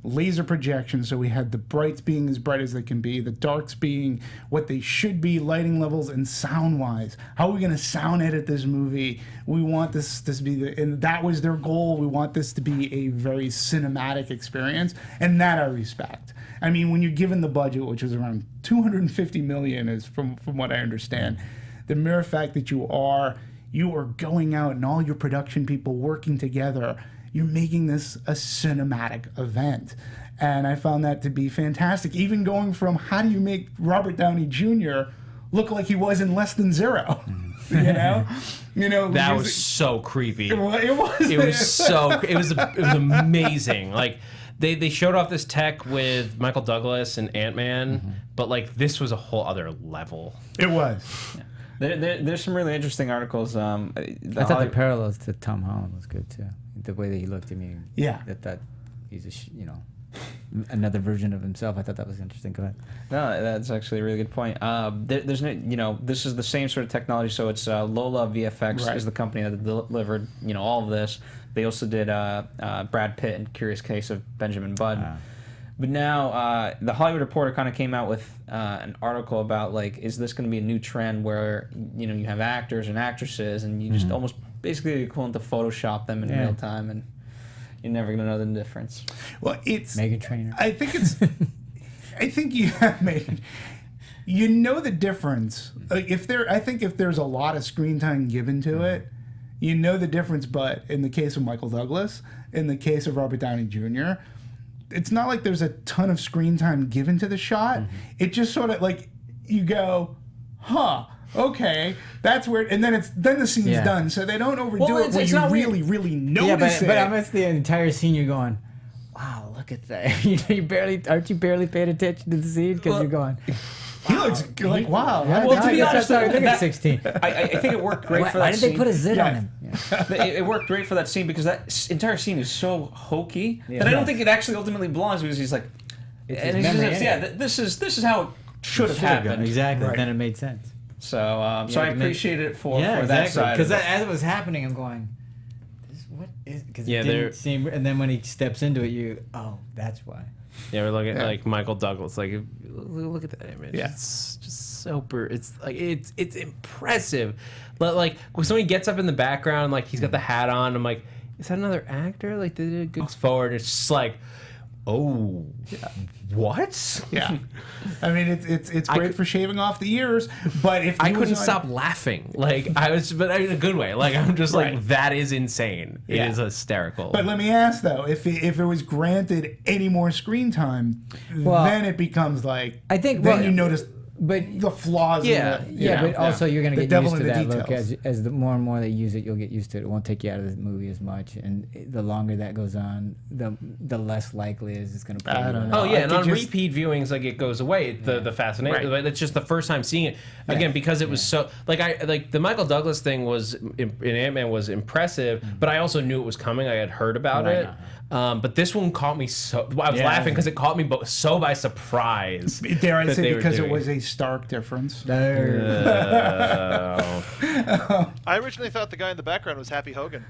laser projection, so we had the brights being as bright as they can be, the darks being what they should be, lighting levels, and sound wise. How are we going to sound edit this movie? We want this to be and that was their goal. We want this to be a very cinematic experience, and that I respect. I mean, when you're given the budget, which was around $250 million, is from what I understand, the mere fact that you you are going out and all your production people working together. You're making this a cinematic event. And I found that to be fantastic. Even going from how do you make Robert Downey Jr. look like he was in Less Than Zero? You know, That was so creepy. It was. It was amazing. Like they showed off this tech with Michael Douglas and Ant-Man, but like this was a whole other level. It was. There's some really interesting articles. I thought the parallels to Tom Holland was good too. The way that he looked at me. Yeah. That he's another version of himself. I thought that was interesting. Go ahead. No, that's actually a really good point. There's no, this is the same sort of technology. So it's Lola VFX is the company that delivered, all of this. They also did Brad Pitt in Curious Case of Benjamin Button. But now the Hollywood Reporter kind of came out with an article about like, is this going to be a new trend where you have actors and actresses and you just almost basically equivalent to Photoshop them in real time and you're never going to know the difference. Well, it's Meghan Trainor. I think you have made. You know the difference. Like I think if there's a lot of screen time given to it, you know the difference. But in the case of Michael Douglas, in the case of Robert Downey Jr., it's not like there's a ton of screen time given to the shot. It just sort of like you go, huh. Okay, that's weird, and then the scene's done, so they don't overdo it when you really notice it. But almost the entire scene, you're going, "Wow, look at that!" Aren't you barely paying attention to the scene because you're going, He looks like wow. Well, to be honest, I think that- it's 16. I think it worked great for that Why did scene. they put a zit on him? It worked great for that scene because that entire scene is so hokey that I don't think it actually ultimately belongs because he's like, and his he's memory just, anyway. this is how it should have happened. Exactly. Right. Then it made sense. So so I appreciate it for that exactly. side. Because as it was happening, I'm going, what is? Because Yeah, it they're- didn't seem. And then when he steps into it, that's why. Yeah, we're looking at like Michael Douglas. Like, look at that image. Yeah. It's just super. It's like it's impressive. But like when somebody gets up in the background, like he's got the hat on. I'm like, is that another actor? Like they did a good forward. It's just like, oh, what? Yeah, I mean it's great for shaving off the ears, but if I he was couldn't on- stop laughing. Like I was, but in a good way. Like I'm just Right. like that is insane. Yeah. It is hysterical. But let me ask though, if it was granted any more screen time, Well, then it becomes like I think- then well, you notice But the flaws. Yeah, in the, yeah, but also you're gonna The get devil used to in the that look details. as the more and more they use it, you'll get used to it. It won't take you out of the movie as much, and the longer that goes on, the less likely it is it's gonna. Pull I you don't in. know. Oh I yeah, and could on just- repeat viewings, like it goes away. The fascination. Right. It's just the first time seeing it again because it was so like the Michael Douglas thing was in Ant-Man was impressive, but I also knew it was coming. I had heard about it. But this one caught me so. I was laughing because it caught me so by surprise. Dare I that say they were because it doing was a stark difference. I originally thought the guy in the background was Happy Hogan.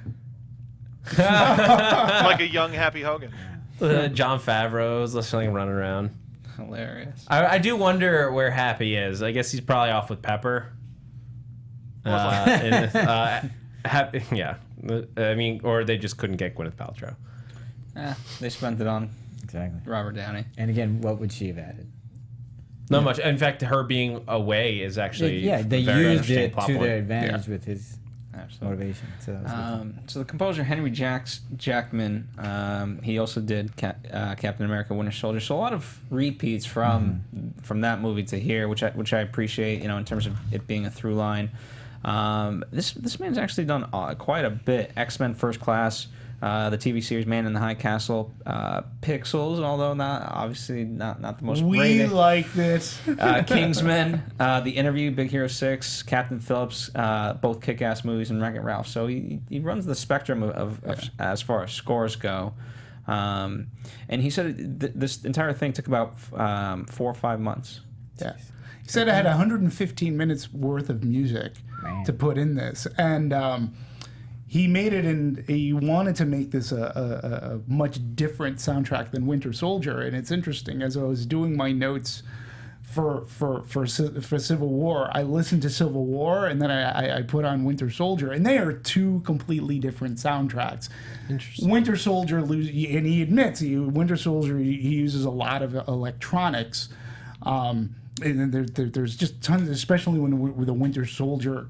Like a young Happy Hogan. John Favreau's just like running around. Hilarious. I do wonder where Happy is. I guess he's probably off with Pepper. Happy, yeah. I mean, or they just couldn't get Gwyneth Paltrow. They spent it on Exactly. Robert Downey. And again, what would she have added? Not much. In fact, her being away is actually Yeah, they a very used interesting it plot to point. their advantage with his Absolutely. motivation. So, that was good. So the composer Henry Jackman, he also did Captain America: Winter Soldier. So a lot of repeats from that movie to here, which I appreciate. In terms of it being a through line. This man's actually done quite a bit. X-Men: First Class, the TV series Man in the High Castle, Pixels, although not the most We rated. like this. Kingsman, The Interview, Big Hero 6, Captain Phillips, both kick-ass movies, and Wreck-It Ralph. So he runs the spectrum of as far as scores go. And he said this entire thing took about 4 or 5 months. Yeah. He said I had 115 minutes worth of music to put in this, and he made it, and he wanted to make this a much different soundtrack than Winter Soldier. And it's interesting, as I was doing my notes for Civil War, I listened to Civil War, and then I put on Winter Soldier, and they are two completely different soundtracks. Interesting. Winter Soldier, and he admits, Winter Soldier, he uses a lot of electronics. And then there's just tons, especially when the Winter Soldier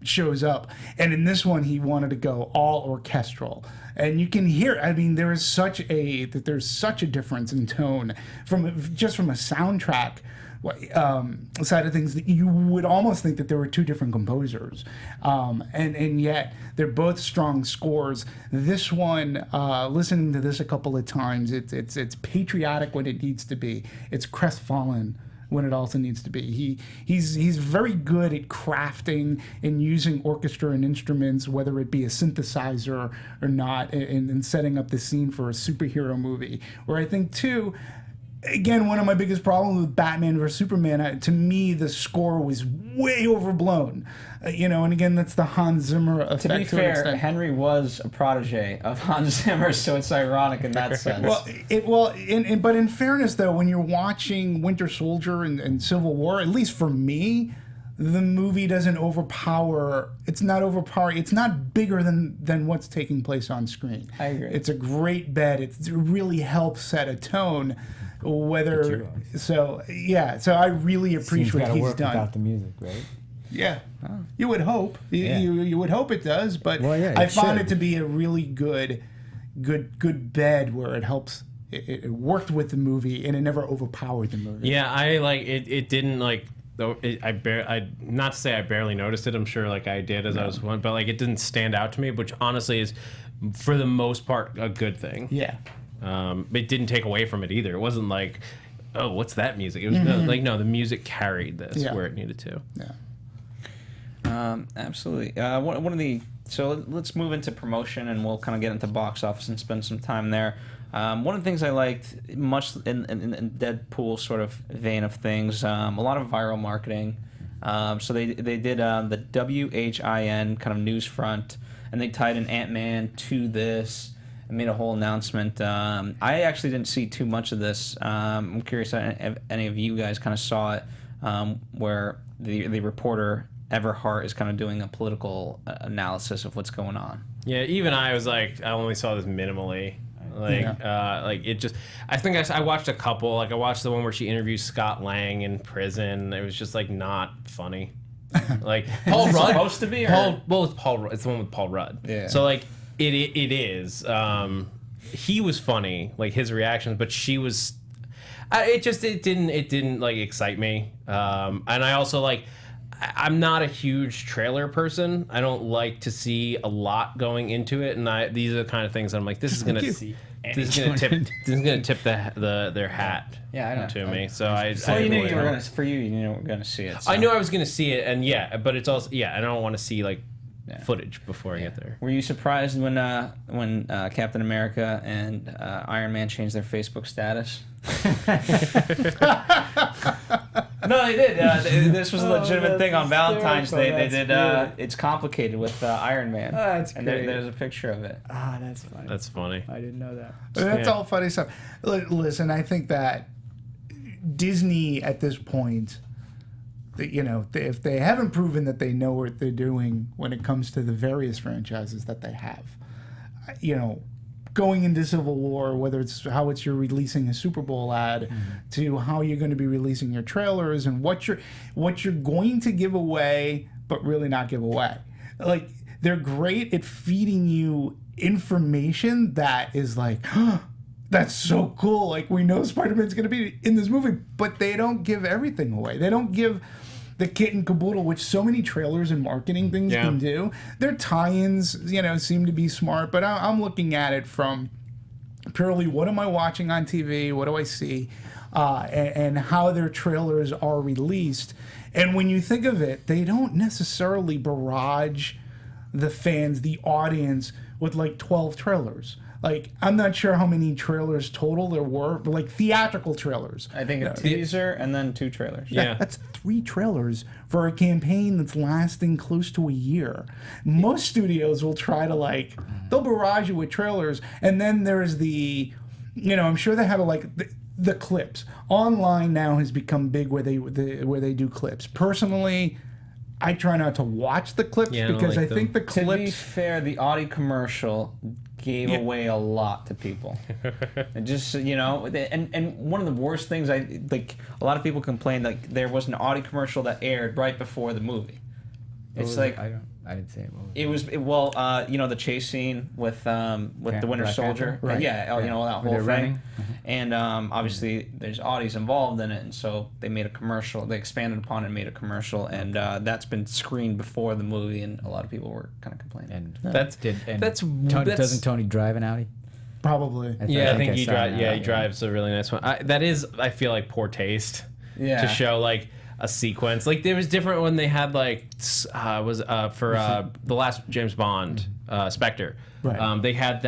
shows up. And in this one, he wanted to go all orchestral. And you can hear, I mean, there's such a difference in tone from a soundtrack side of things that you would almost think that there were two different composers. And yet they're both strong scores. This one, listening to this a couple of times, it's patriotic when it needs to be. It's crestfallen when it also needs to be. He's very good at crafting and using orchestra and instruments, whether it be a synthesizer or not, and setting up the scene for a superhero movie. Where I think too, again, one of my biggest problems with Batman vs Superman, to me, the score was way overblown. And again, that's the Hans Zimmer effect. To be fair, Henry was a protege of Hans Zimmer, so it's ironic in that sense. But in fairness, though, when you're watching Winter Soldier and Civil War, at least for me, the movie doesn't overpower. It's not overpowering. It's not bigger than what's taking place on screen. I agree. It's a great bet. It really helps set a tone. So I really appreciate what he's done. Without the music, right? Yeah, you would hope. You would hope it does, but I found it to be a really good bed where it helps. It worked with the movie and it never overpowered the movie. Yeah, I like it. It didn't like. Though I not to say I barely noticed it. I'm sure like I did as I was one, but like it didn't stand out to me, which honestly is for the most part a good thing. Yeah. It didn't take away from it either. It wasn't like, oh, what's that music? It was no, the music carried this where it needed to. Yeah. Absolutely. So let's move into promotion, and we'll kind of get into box office and spend some time there. One of the things I liked, much in Deadpool sort of vein of things, a lot of viral marketing. So they did the WHIN kind of news front, and they tied an Ant-Man to this. Made a whole announcement. I actually didn't see too much of this. I'm curious if any of you guys kind of saw it, where the reporter Everhart is kind of doing a political analysis of what's going on. Yeah, even I was like, I only saw this minimally. Like it just. I think I watched a couple. Like I watched the one where she interviews Scott Lang in prison. It was just like not funny. Like Paul Rudd supposed to be. It's Paul Rudd. It's the one with Paul Rudd. Yeah. So like. It is. He was funny, like his reactions, but she was. It didn't like excite me. And I also like. I'm not a huge trailer person. I don't like to see a lot going into it, and these are the kind of things that I'm like, this is gonna tip their hat. Yeah, I know. To me. So you knew you were gonna see it. So. I knew I was gonna see it, and but it's also I don't want to see like. Footage before I get there. Were you surprised when Captain America and Iron Man changed their Facebook status? No, they did. This was a legitimate thing on Valentine's Day. They did. It's complicated with Iron Man. Oh, that's and great. There's a picture of it. Ah, that's funny. That's funny. I didn't know that. That's all funny stuff. Listen, I think that Disney at this point. If they haven't proven that they know what they're doing when it comes to the various franchises that they have, going into Civil War, whether it's how you're releasing a Super Bowl ad, to how you're going to be releasing your trailers and what you're going to give away, but really not give away. Like they're great at feeding you information that is like. That's so cool. Like, we know Spider-Man's going to be in this movie, but they don't give everything away. They don't give the kit and caboodle, which so many trailers and marketing things can do. Their tie-ins, seem to be smart, but I'm looking at it from purely what am I watching on TV, what do I see, and how their trailers are released. And when you think of it, they don't necessarily barrage the fans, the audience, with like 12 trailers. Like, I'm not sure how many trailers total there were, but like theatrical trailers. I think a teaser and then 2 trailers. Yeah. That's 3 trailers for a campaign that's lasting close to a year. Most studios will try to they'll barrage you with trailers, and then there's the, I'm sure they have the clips. Online now has become big where they do clips. Personally, I try not to watch the clips because I think the clips. To be fair, the Audi commercial gave away a lot to people. And just and one of the worst things a lot of people complain there was an Audi commercial that aired right before the movie. It's I didn't say it. What was It was the chase scene with the Winter Black Soldier, Panther? Right. Yeah, that Where whole they're thing, running. and obviously there's Audis involved in it, and so they made a commercial. They expanded upon it and made a commercial, and that's been screened before the movie, and a lot of people were kind of complaining. And That's doesn't Tony drive an Audi? Probably. Yeah, I think he saw drives. that. Yeah, he drives a really nice one. That is, I feel like, poor taste. Yeah. To show like a sequence, like there was different when they had like for the last James Bond, Spectre. Right. They had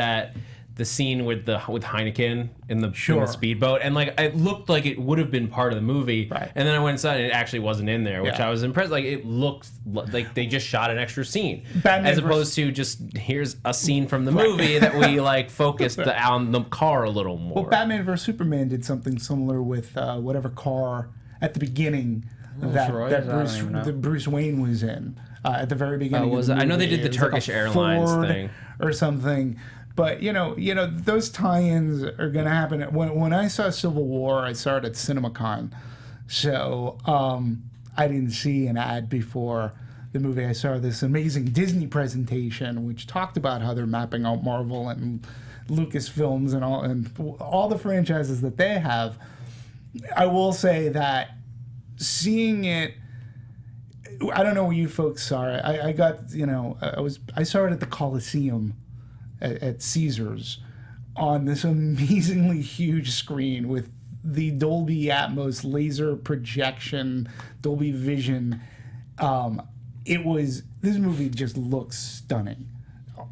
the scene with Heineken in the Sure. speedboat, and like it looked like it would have been part of the movie. Right. And then I went inside, and it actually wasn't in there, which Yeah. I was impressed. Like it looked like they just shot an extra scene, Batman as versus- opposed to just here's a scene from the movie that we like focused on the car a little more. Well, Batman vs Superman did something similar with whatever car at the beginning that Rolls-Royce? I don't even know. that Bruce Wayne was in at the very beginning. was of the it? I know they movie. did the It was Turkish a Airlines Ford thing. or something. But you know, those tie-ins are going to happen. When I saw Civil War, I saw it at CinemaCon, so I didn't see an ad before the movie. I saw this amazing Disney presentation, which talked about how they're mapping out Marvel and Lucasfilms and all the franchises that they have. I will say that seeing it, I don't know where you folks saw it. I got, I saw it at the Coliseum at Caesars on this amazingly huge screen with the Dolby Atmos laser projection, Dolby Vision. This movie just looks stunning.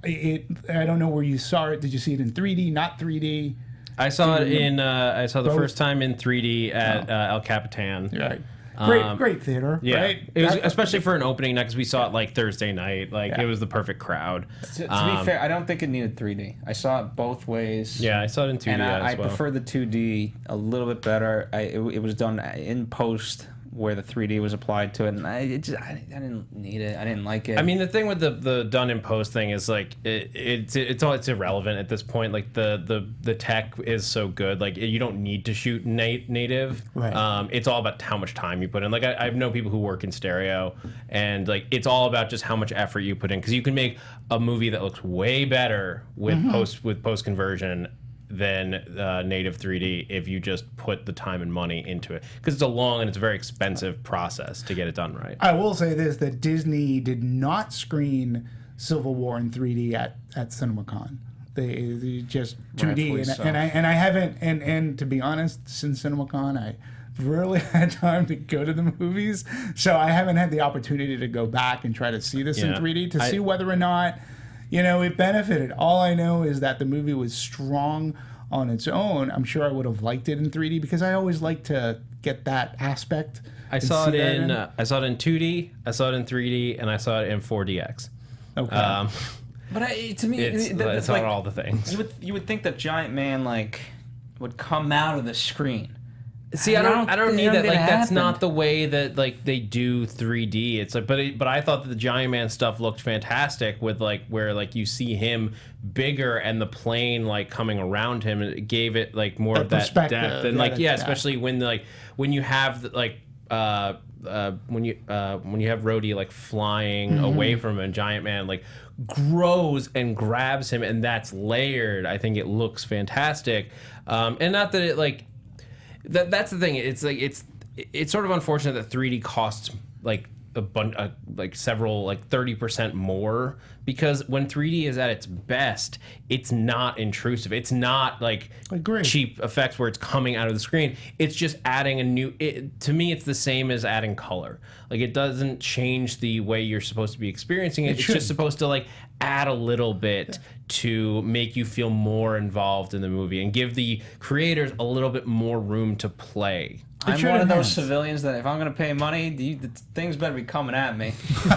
I don't know where you saw it. Did you see it in 3D, not 3D? I saw it in. I saw the Both? first time in 3D at El Capitan. Right. Um, Great theater, Yeah, right? it was especially for an opening night because we saw it like Thursday night. Like it was the perfect crowd. To be fair, I don't think it needed 3D. I saw it both ways. Yeah, I saw it in 2D And I as well. prefer the 2D a little bit better. It was done in post where the 3D was applied to it, and I didn't need it. I didn't like it. I mean, the thing with the done in post thing is like it's irrelevant at this point. Like the tech is so good, like you don't need to shoot native. Right. It's all about how much time you put in. Like I know people who work in stereo, and like it's all about just how much effort you put in, because you can make a movie that looks way better with post conversion than native 3D if you just put the time and money into it, because it's a long and it's a very expensive process to get it done right. I will say this, that Disney did not screen Civil War in 3D at CinemaCon. They just 2D, Rightfully so. and I haven't, and to be honest, since CinemaCon, I rarely had time to go to the movies, so I haven't had the opportunity to go back and try to see this in Yeah. 3D to see whether or not it benefited. All I know is that the movie was strong on its own. I'm sure I would have liked it in 3D because I always like to get that aspect. I and saw see it that I saw it in 2D, I saw it in 3D, and I saw it in 4DX. Okay. but to me, It's like, not all the things. you would think that Giant Man would come out of the screen. See, I don't need that. think Like it that's not happened. the way that like they do 3D. It's like, but I thought that the Giant Man stuff looked fantastic with like where like you see him bigger and the plane like coming around him, and it gave it like more of that perspective, depth. And yeah, like yeah. especially when you have like when you have Rhodey like flying away from him, and Giant Man like grows and grabs him, and that's layered. I think it looks fantastic, and not that it like. That's the thing. It's like it's sort of unfortunate that 3D costs like a bunch, like several, like 30% more, because when 3D is at its best, it's not intrusive. It's not like Agreed. cheap effects where it's coming out of the screen. It's just adding a new. To me, it's the same as adding color. Like it doesn't change the way you're supposed to be experiencing it. It's shouldn't. just supposed to like add a little bit to make you feel more involved in the movie and give the creators a little bit more room to play. I'm should one of those enhance. civilians that if I'm gonna pay money, the things better be coming at me.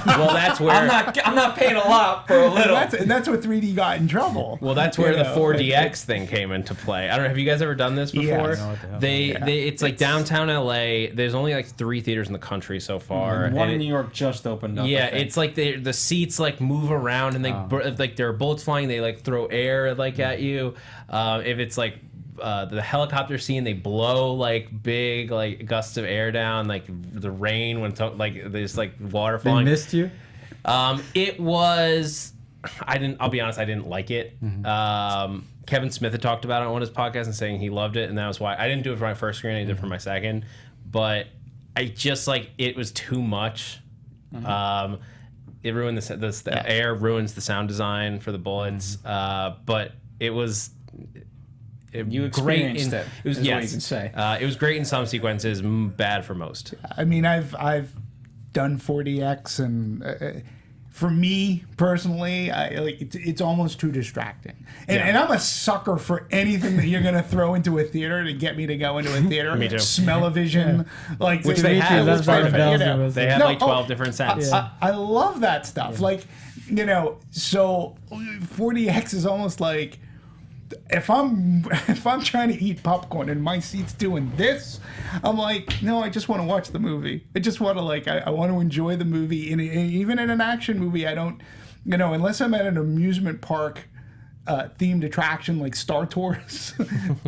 Well, that's where I'm not paying a lot for a little. That's what 3D got in trouble. Well, that's where You the know, 4DX thing came into play. I don't know. Have you guys ever done this before? Yes. know what the hell. It's like downtown LA. There's only like 3 theaters in the country so far. One and in it- New York just opened up. Yeah, I think. it's like the seats like move around and they like there are bullets flying. They like throw air like at you. If it's like the helicopter scene, they blow like big like gusts of air down. Like the rain when like there's like water They falling. missed you. It was. I'll be honest. I didn't like it. Kevin Smith had talked about it on his podcast and saying he loved it, and that was why I didn't do it for my first screen. I did it for my second, but I just it was too much. It ruined the air ruins the sound design for the bullets. But it was. You great experienced it. It was is what yes. you can say. It was great in some sequences, bad for most. I mean, I've done 4DX, and for me personally, it's almost too distracting. And I'm a sucker for anything that you're gonna throw into a theater to get me to go into a theater. Me too. Smell-o-vision, Which they have. That's perfect, bells you know. and whistles. They have 12 different scents. I love that stuff. So 4DX is almost like, if I'm trying to eat popcorn and my seat's doing this, I'm like, no, I just want to watch the movie. I just want to I want to enjoy the movie. And even in an action movie, I don't, unless I'm at an amusement park themed attraction like Star Tours,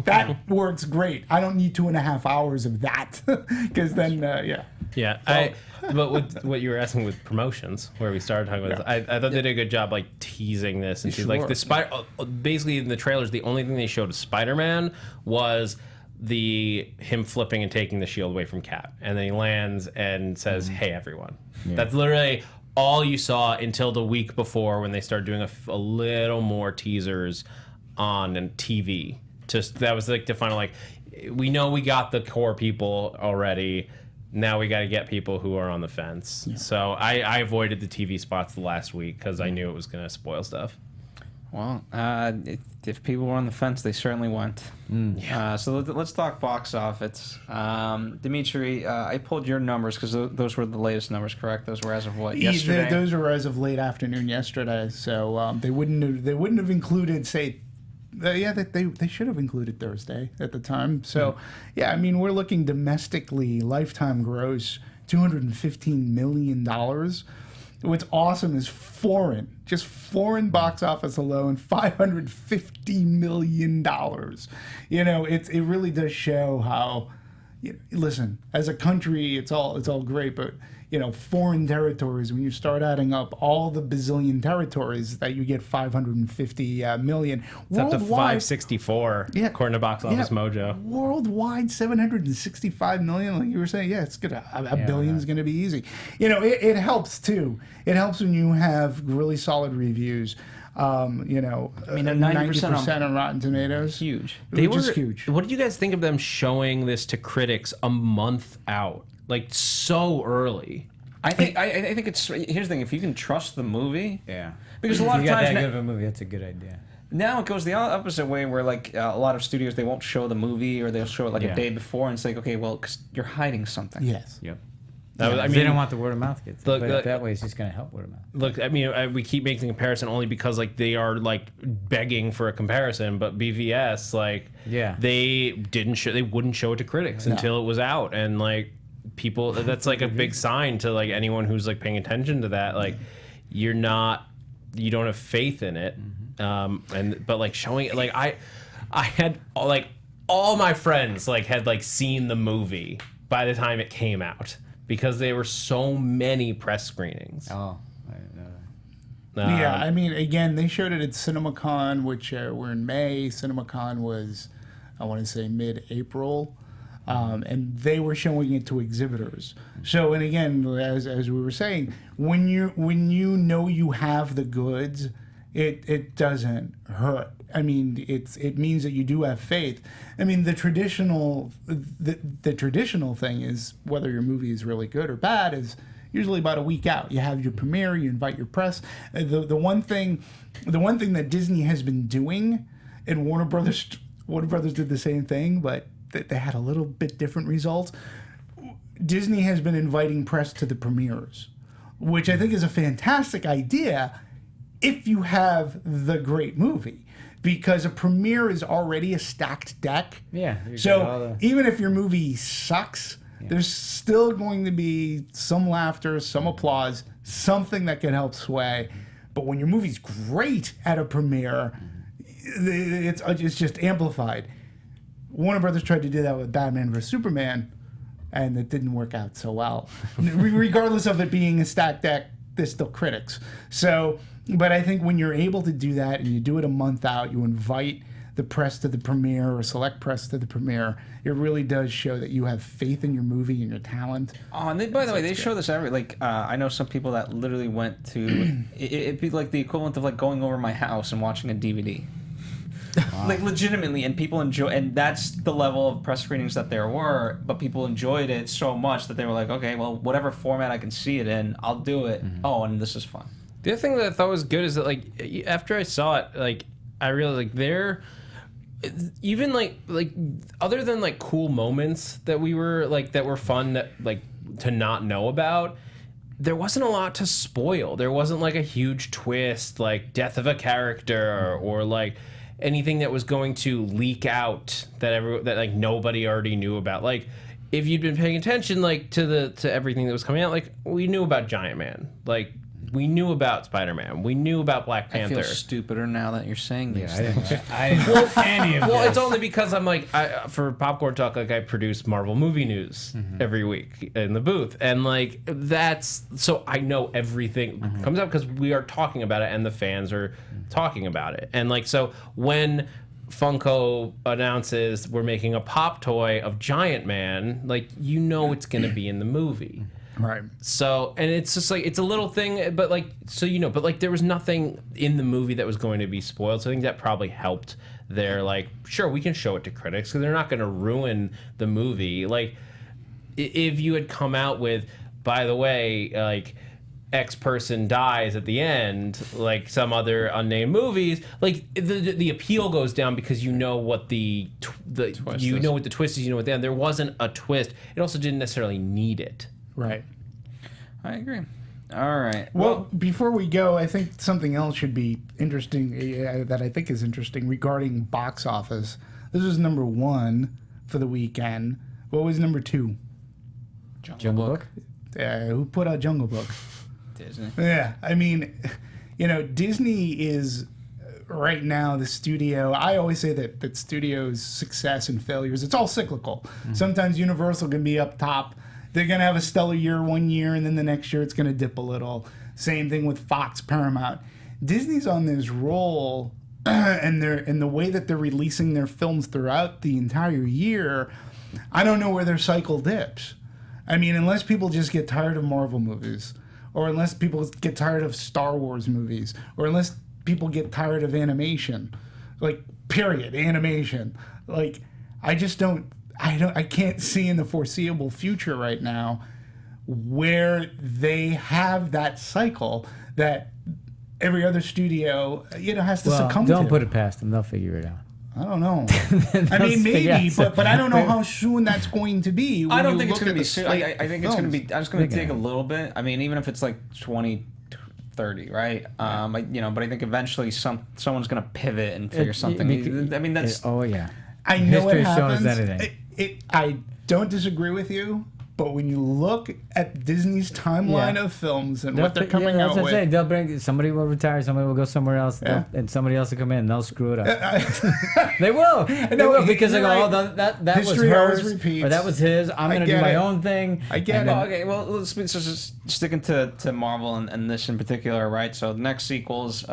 that works great. I don't need 2.5 hours of that because then, Yeah, but with what you were asking with promotions, where we started talking about this, I thought they did a good job teasing this and like the spider. Basically, in the trailers, the only thing they showed of Spider-Man was him flipping and taking the shield away from Cap, and then he lands and says, "Hey, everyone." Yeah. That's literally all you saw until the week before when they started doing a little more teasers on TV. That was the final we know we got the core people already. Now we got to get people who are on the fence. Yeah. So I avoided the TV spots the last week because I knew it was going to spoil stuff. Well, if people were on the fence, they certainly went. So let's talk box office. Demetri, I pulled your numbers because those were the latest numbers, correct? Those were as of what, yesterday? Those were as of late afternoon yesterday. So they wouldn't have included, say, they should have included Thursday at the time. So, I mean, we're looking domestically, lifetime gross, $215 million. What's awesome is just foreign box office alone, $550 million. It really does show how, listen, as a country, it's all great, but foreign territories, when you start adding up all the bazillion territories that you get 550 million. It's up to 564, according to Box Office Mojo. Worldwide, 765 million, like you were saying. Yeah, it's gonna, a billion's going to be easy. It helps, too. It helps when you have really solid reviews. I mean, 90% on Rotten Tomatoes. Huge. Just huge. What did you guys think of them showing this to critics a month out? So early. I think it's, here's the thing, if you can trust the movie, because a lot If of you got times that good of a movie, that's a good idea. now it goes the opposite way, where a lot of studios, they won't show the movie, or they'll show it a day before, and it's like, okay, well, because you're hiding something. Yes. Yep. They don't want the word of mouth kids. Look, But that way, it's just going to help word of mouth. Look, I mean, we keep making the comparison only because they are begging for a comparison, but BVS they wouldn't show it to critics until it was out, and people, that's a big sign to anyone who's paying attention to that, you don't have faith in it. But showing it, I had all my friends had seen the movie by the time it came out, because there were so many press screenings. Oh, I didn't know that. I mean, again, they showed it at CinemaCon, which we're in May. CinemaCon was, I want to say, mid-April. And they were showing it to exhibitors. So, and again, as we were saying, when you know you have the goods, it doesn't hurt. I mean, it means that you do have faith. I mean, the traditional thing is, whether your movie is really good or bad, is usually about a week out. You have your premiere, you invite your press. The one thing that Disney has been doing, and Warner Brothers did the same thing, but they had a little bit different results. Disney has been inviting press to the premieres, which I think is a fantastic idea if you have the great movie, because a premiere is already a stacked deck. Yeah. So even if your movie sucks, there's still going to be some laughter, some applause, something that can help sway. But when your movie's great at a premiere, it's just amplified. Warner Brothers tried to do that with Batman vs. Superman, and it didn't work out so well. Regardless of it being a stacked deck they're still critics. So, but I think when you're able to do that and you do it a month out, you invite the press to the premiere or select press to the premiere, it really does show that you have faith in your movie and your talent. Oh, and by the way, they show this I know some people that literally went to it'd be like the equivalent of like going over my house and watching a DVD. Like legitimately, and people enjoy, and that's the level of press screenings that there were. But people enjoyed it so much that they were like, okay, well, whatever format I can see it in, I'll do it. Oh, and this is fun. The other thing that I thought was good is that like after I saw it, like I realized like they're even like other than like cool moments that we were like that were fun that, like to not know about. There wasn't a lot to spoil. There wasn't like a huge twist, like death of a character or like anything that was going to leak out that like nobody already knew about. Like if you'd been paying attention like to everything that was coming out, like we knew about Giant Man, like we knew about Spider-Man, we knew about Black Panther. I feel stupider now that you're saying these I things. didn't know any of Well, this. it's only because I'm like for Popcorn Talk, like I produce Marvel movie news every week in the booth, and like that's so I know everything comes out because we are talking about it and the fans are talking about it, and like so when Funko announces we're making a pop toy of Giant Man, like you know it's gonna be in the movie. Right. So, and it's just like, it's a little thing, but like, so you know, but like there was nothing in the movie that was going to be spoiled. So I think that probably helped their like, sure, we can show it to critics because they're not going to ruin the movie. Like, if you had come out with, by the way, like, X person dies at the end, like some other unnamed movies, like the appeal goes down because you know what the you know what the twist is, you know what the end. There wasn't a twist. It also didn't necessarily need it. Right. I agree. All right. Well, before we go, I think something else should be interesting that I think is interesting regarding box office. This was number 1 for the weekend. What was number 2? Jungle Book. Who put out Jungle Book? Disney. Yeah, I mean, you know, Disney is right now the studio. I always say that studios' success and failures, it's all cyclical. Sometimes Universal can be up top. They're going to have a stellar year one year, and then the next year it's going to dip a little. Same thing with Fox, Paramount. Disney's on this roll, and the way that they're releasing their films throughout the entire year, I don't know where their cycle dips. I mean, unless people just get tired of Marvel movies, or unless people get tired of Star Wars movies, or unless people get tired of animation, like period, animation. Like I can't see in the foreseeable future right now where they have that cycle that every other studio, has to succumb to. Don't put it past them; they'll figure it out. I don't know. I mean, maybe, but I don't know how soon that's going to be. I don't think it's going to be soon. I think it's going to be. I'm just going to take a little bit. I mean, even if it's like 2030, right? But I think eventually someone's going to pivot and figure something. I mean, that's. Oh yeah. I know History it happens. shows anything. I don't disagree with you, but when you look at Disney's timeline of films and what they're coming out with, they'll bring somebody will retire, somebody will go somewhere else, and somebody else will come in and they'll screw it up. They will. They will because they go, that was History always hers, repeats. or that was his. I'm going to do my own thing. I get it. Okay, well, let's just sticking to Marvel and this in particular, right? So the next sequels,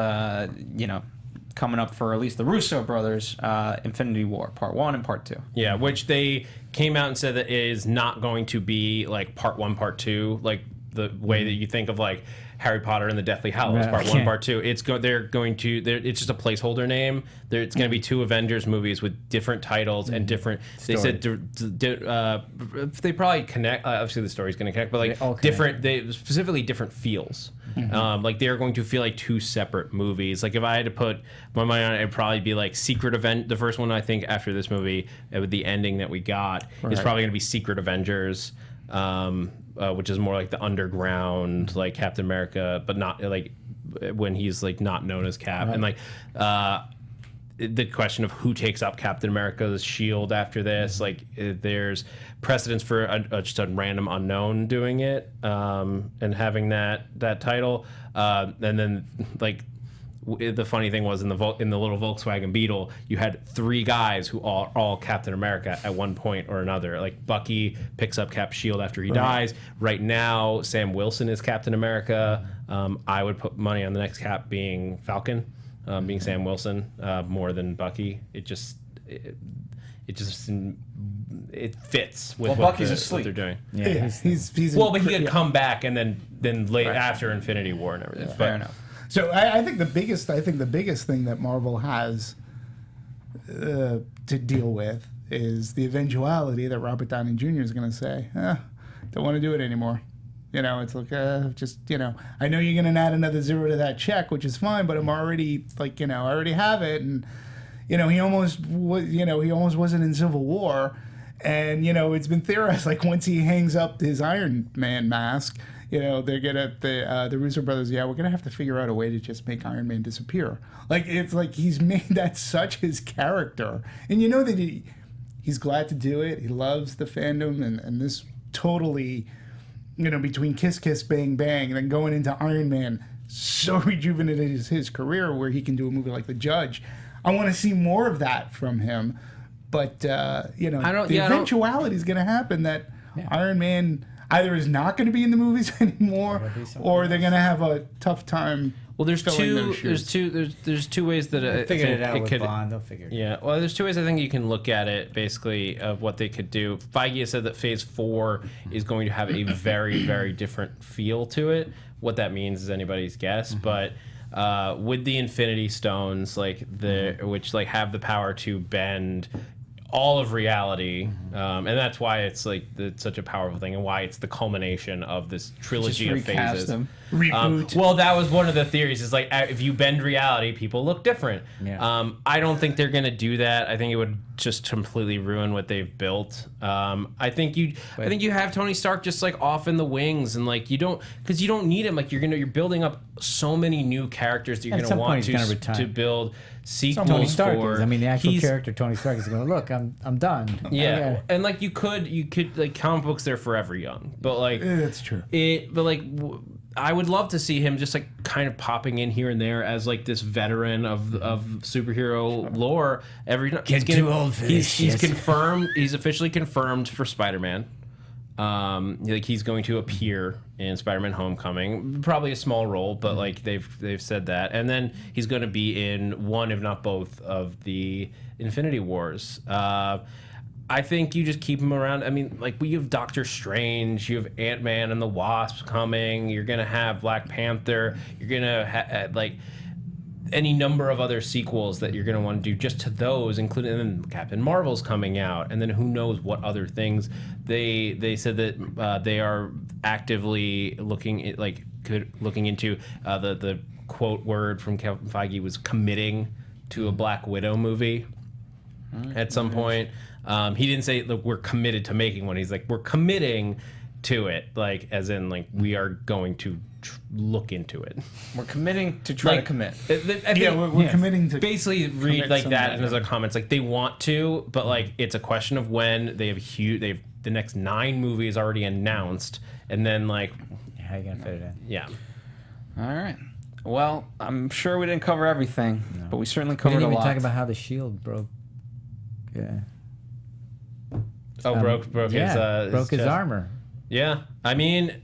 coming up for at least the Russo brothers, Infinity War, Part 1 and Part 2. Yeah, which they came out and said that it is not going to be like Part 1, Part 2, like the way that you think of like Harry Potter and the Deathly Hallows, Part 1, Part 2. It's it's just a placeholder name. It's going to be 2 Avengers movies with different titles and different. They said they probably connect. Obviously, the story's going to connect, but like different. They specifically different feels. Like they're going to feel like 2 separate movies. Like if I had to put my mind on it, it'd probably be like Secret Event. The first one I think after this movie, with the ending that we got, is probably going to be Secret Avengers. Which is more like the underground, like Captain America, but not like when he's like not known as Cap, and like the question of who takes up Captain America's shield after this. Like there's precedence for just a random unknown doing it, and having that title, and then like the funny thing was in the little Volkswagen Beetle, you had 3 guys who are all Captain America at one point or another. Like Bucky picks up Cap's shield after he dies. Right now, Sam Wilson is Captain America. I would put money on the next Cap being Falcon, being Sam Wilson, more than Bucky. It fits with Bucky's what asleep. they're doing. Yeah, he's Well, but he could come back and then late after Infinity War and everything. Yeah, fair enough. So I think the biggest thing that Marvel has to deal with is the eventuality that Robert Downey Jr. is going to say, don't want to do it anymore. You know, it's like just, you know, I know you're going to add another 0 to that check, which is fine, but I'm already like, you know, I already have it. And you know, he almost wasn't in Civil War, and you know, it's been theorized like once he hangs up his Iron Man mask, you know, they're gonna the Russo brothers, we're gonna have to figure out a way to just make Iron Man disappear. Like it's like he's made that such his character, and you know that he's glad to do it. He loves the fandom, and this totally, you know, between Kiss Kiss Bang Bang and then going into Iron Man, so rejuvenated his career where he can do a movie like The Judge. I want to see more of that from him, but you know, the eventuality is going to happen that Iron Man either is not going to be in the movies anymore, or they're going to have a tough time. Well, there's filling those shoes. there's two ways that They'll figure it out with Bond. They'll figure it out. Yeah, well, there's 2 ways I think you can look at it, basically, of what they could do. Feige has said that Phase 4 is going to have a very, very different feel to it. What that means is anybody's guess, but with the Infinity Stones, which have the power to bend all of reality, and that's why it's such a powerful thing, and why it's the culmination of this trilogy of phases. Reboot. Well, that was one of the theories. Is like if you bend reality, people look different. Yeah. I don't think they're gonna do that. I think it would just completely ruin what they've built. I think you have Tony Stark just off in the wings, and you don't need him. You're building up so many new characters that you're gonna want to build sequels Tony Stark for. is. I mean, the actual character Tony Stark is going to look. I'm done. Yeah, and you could comic books, they're forever young, but that's true. I would love to see him just kind of popping in here and there as this veteran of superhero lore. He's too old for this He's shit. confirmed. He's officially confirmed for Spider-Man. He's going to appear in Spider-Man: Homecoming, probably a small role, but they've said that, and then he's going to be in one, if not both, of the Infinity Wars. I think you just keep him around. I mean, we have Doctor Strange, you have Ant-Man and the Wasp coming. You're gonna have Black Panther. You're gonna have any number of other sequels that you're gonna want to do just to those, including, and then Captain Marvel's coming out, and then who knows what other things. They said that they are actively looking into the quote word from Kevin Feige was committing to a Black Widow movie at some point. He didn't say, look, we're committed to making one. He's like, we're committing to it, as in we are going to look into it. We're committing to try to commit. We're committing to basically read that in other comments. They want to, but it's a question of when. They have the next 9 movies already announced, and then how are you gonna fit it in? Yeah. All right. Well, I'm sure we didn't cover everything, but we certainly We covered didn't a even lot. talk about how the shield broke. Yeah. Oh, broke broke his chest. armor. Yeah, I mean,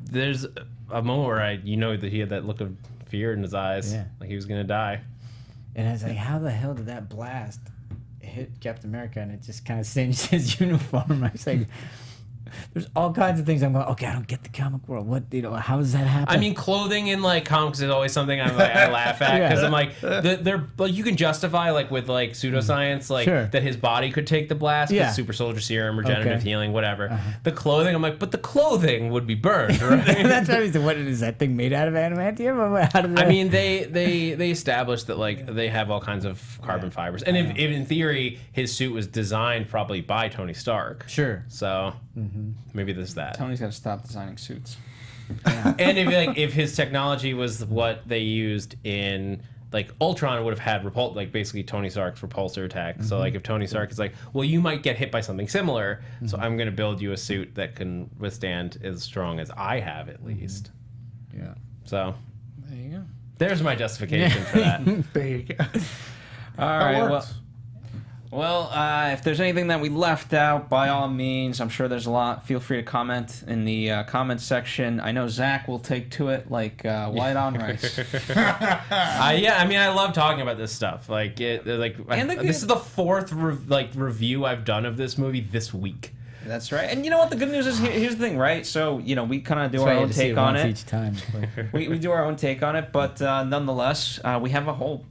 there's a moment where that he had that look of fear in his eyes, like he was gonna die. And I was like, how the hell did that blast hit Captain America and it just kind of singed his uniform? I was like, there's all kinds of things I'm going, okay, I don't get the comic world. What, how does that happen? I mean, clothing in comics is always something I laugh at, because I'm they're you can justify with pseudoscience that his body could take the blast, super soldier serum, regenerative healing, whatever. The clothing, I'm but the clothing would be burned, right? That's what I was. What is that thing made out of adamantium? How did that... I mean, they established that they have all kinds of carbon fibers, and if in theory his suit was designed probably by Tony Stark. Sure. So maybe there's that. Tony's got to stop designing suits. And if his technology was what they used in Ultron, would have had basically Tony Stark's repulsor attack. So if Tony Stark is well, you might get hit by something similar, so I'm going to build you a suit that can withstand as strong as I have, at least. Yeah. So There you go. There's my justification for that. There you go. All That right. works. Well, if there's anything that we left out, by all means, I'm sure there's a lot. Feel free to comment in the comment section. I know Zach will take to it like white on rice. Yeah, I mean, I love talking about this stuff. Like, this is the fourth review I've done of this movie this week. That's right. And you know what? The good news is, here's the thing, right? So, we kind of do That's why our you own had to see take on once it. each time. We do our own take on it, but nonetheless, we have a whole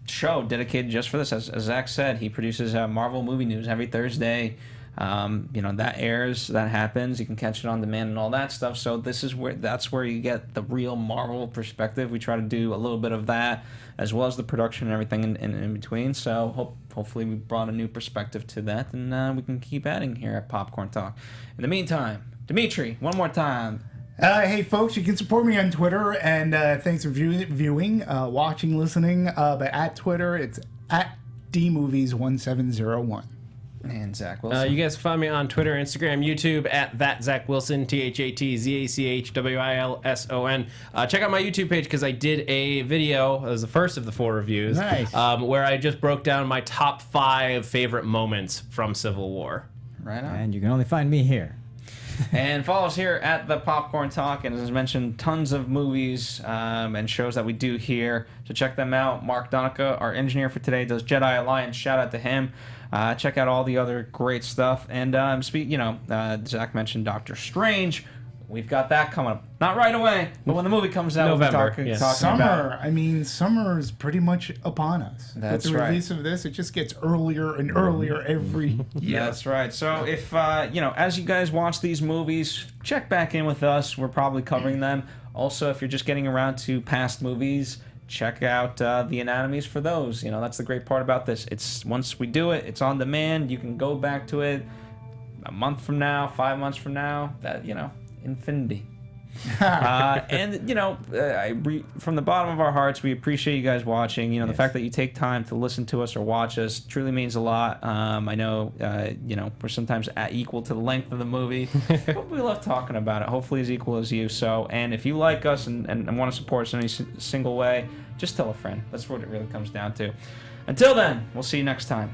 show dedicated just for this. As Zach said, he produces Marvel movie news every Thursday. That airs, that happens. You can catch it on demand and all that stuff. So that's where you get the real Marvel perspective. We try to do a little bit of that, as well as the production and everything in between. So hopefully we brought a new perspective to that, and we can keep adding here at Popcorn Talk. In the meantime, Demetri, one more time. Hey, folks, you can support me on Twitter, and thanks for viewing, watching, listening. But at Twitter, it's at dmovies1701. And Zach Wilson. You guys can find me on Twitter, Instagram, YouTube at that Zach Wilson, ThatZachWilson. Check out my YouTube page because I did a video. It was the first of the 4 reviews. Nice. Where I just broke down my top 5 favorite moments from Civil War. Right on. And you can only find me here. And follow us here at the Popcorn Talk, and as mentioned, tons of movies and shows that we do here, so check them out. Mark Donica, our engineer for today, does Jedi Alliance. Shout out to him. Check out all the other great stuff. And Zach mentioned Doctor Strange. We've got that coming up. Not right away, but when the movie comes out, November, we'll be yes. talking about it. Summer. I mean, summer is pretty much upon us. That's With the right. release of this, it just gets earlier and earlier every year. That's right. So if, as you guys watch these movies, check back in with us. We're probably covering them. Also, if you're just getting around to past movies, check out the anatomies for those. That's the great part about this. It's once we do it, it's on demand. You can go back to it a month from now, 5 months from now. That, infinity. From the bottom of our hearts, we appreciate you guys watching. The fact that you take time to listen to us or watch us truly means a lot. I know, we're sometimes equal to the length of the movie, but we love talking about it. Hopefully as equal as you. So, and if you like us and want to support us in any single way, just tell a friend. That's what it really comes down to. Until then, we'll see you next time.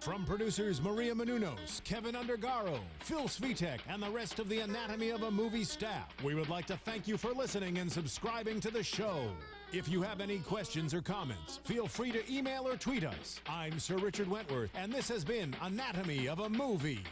From producers Maria Menounos, Kevin Undergaro, Phil Svitek, and the rest of the Anatomy of a Movie staff, we would like to thank you for listening and subscribing to the show. If you have any questions or comments, feel free to email or tweet us. I'm Sir Richard Wentworth, and this has been Anatomy of a Movie.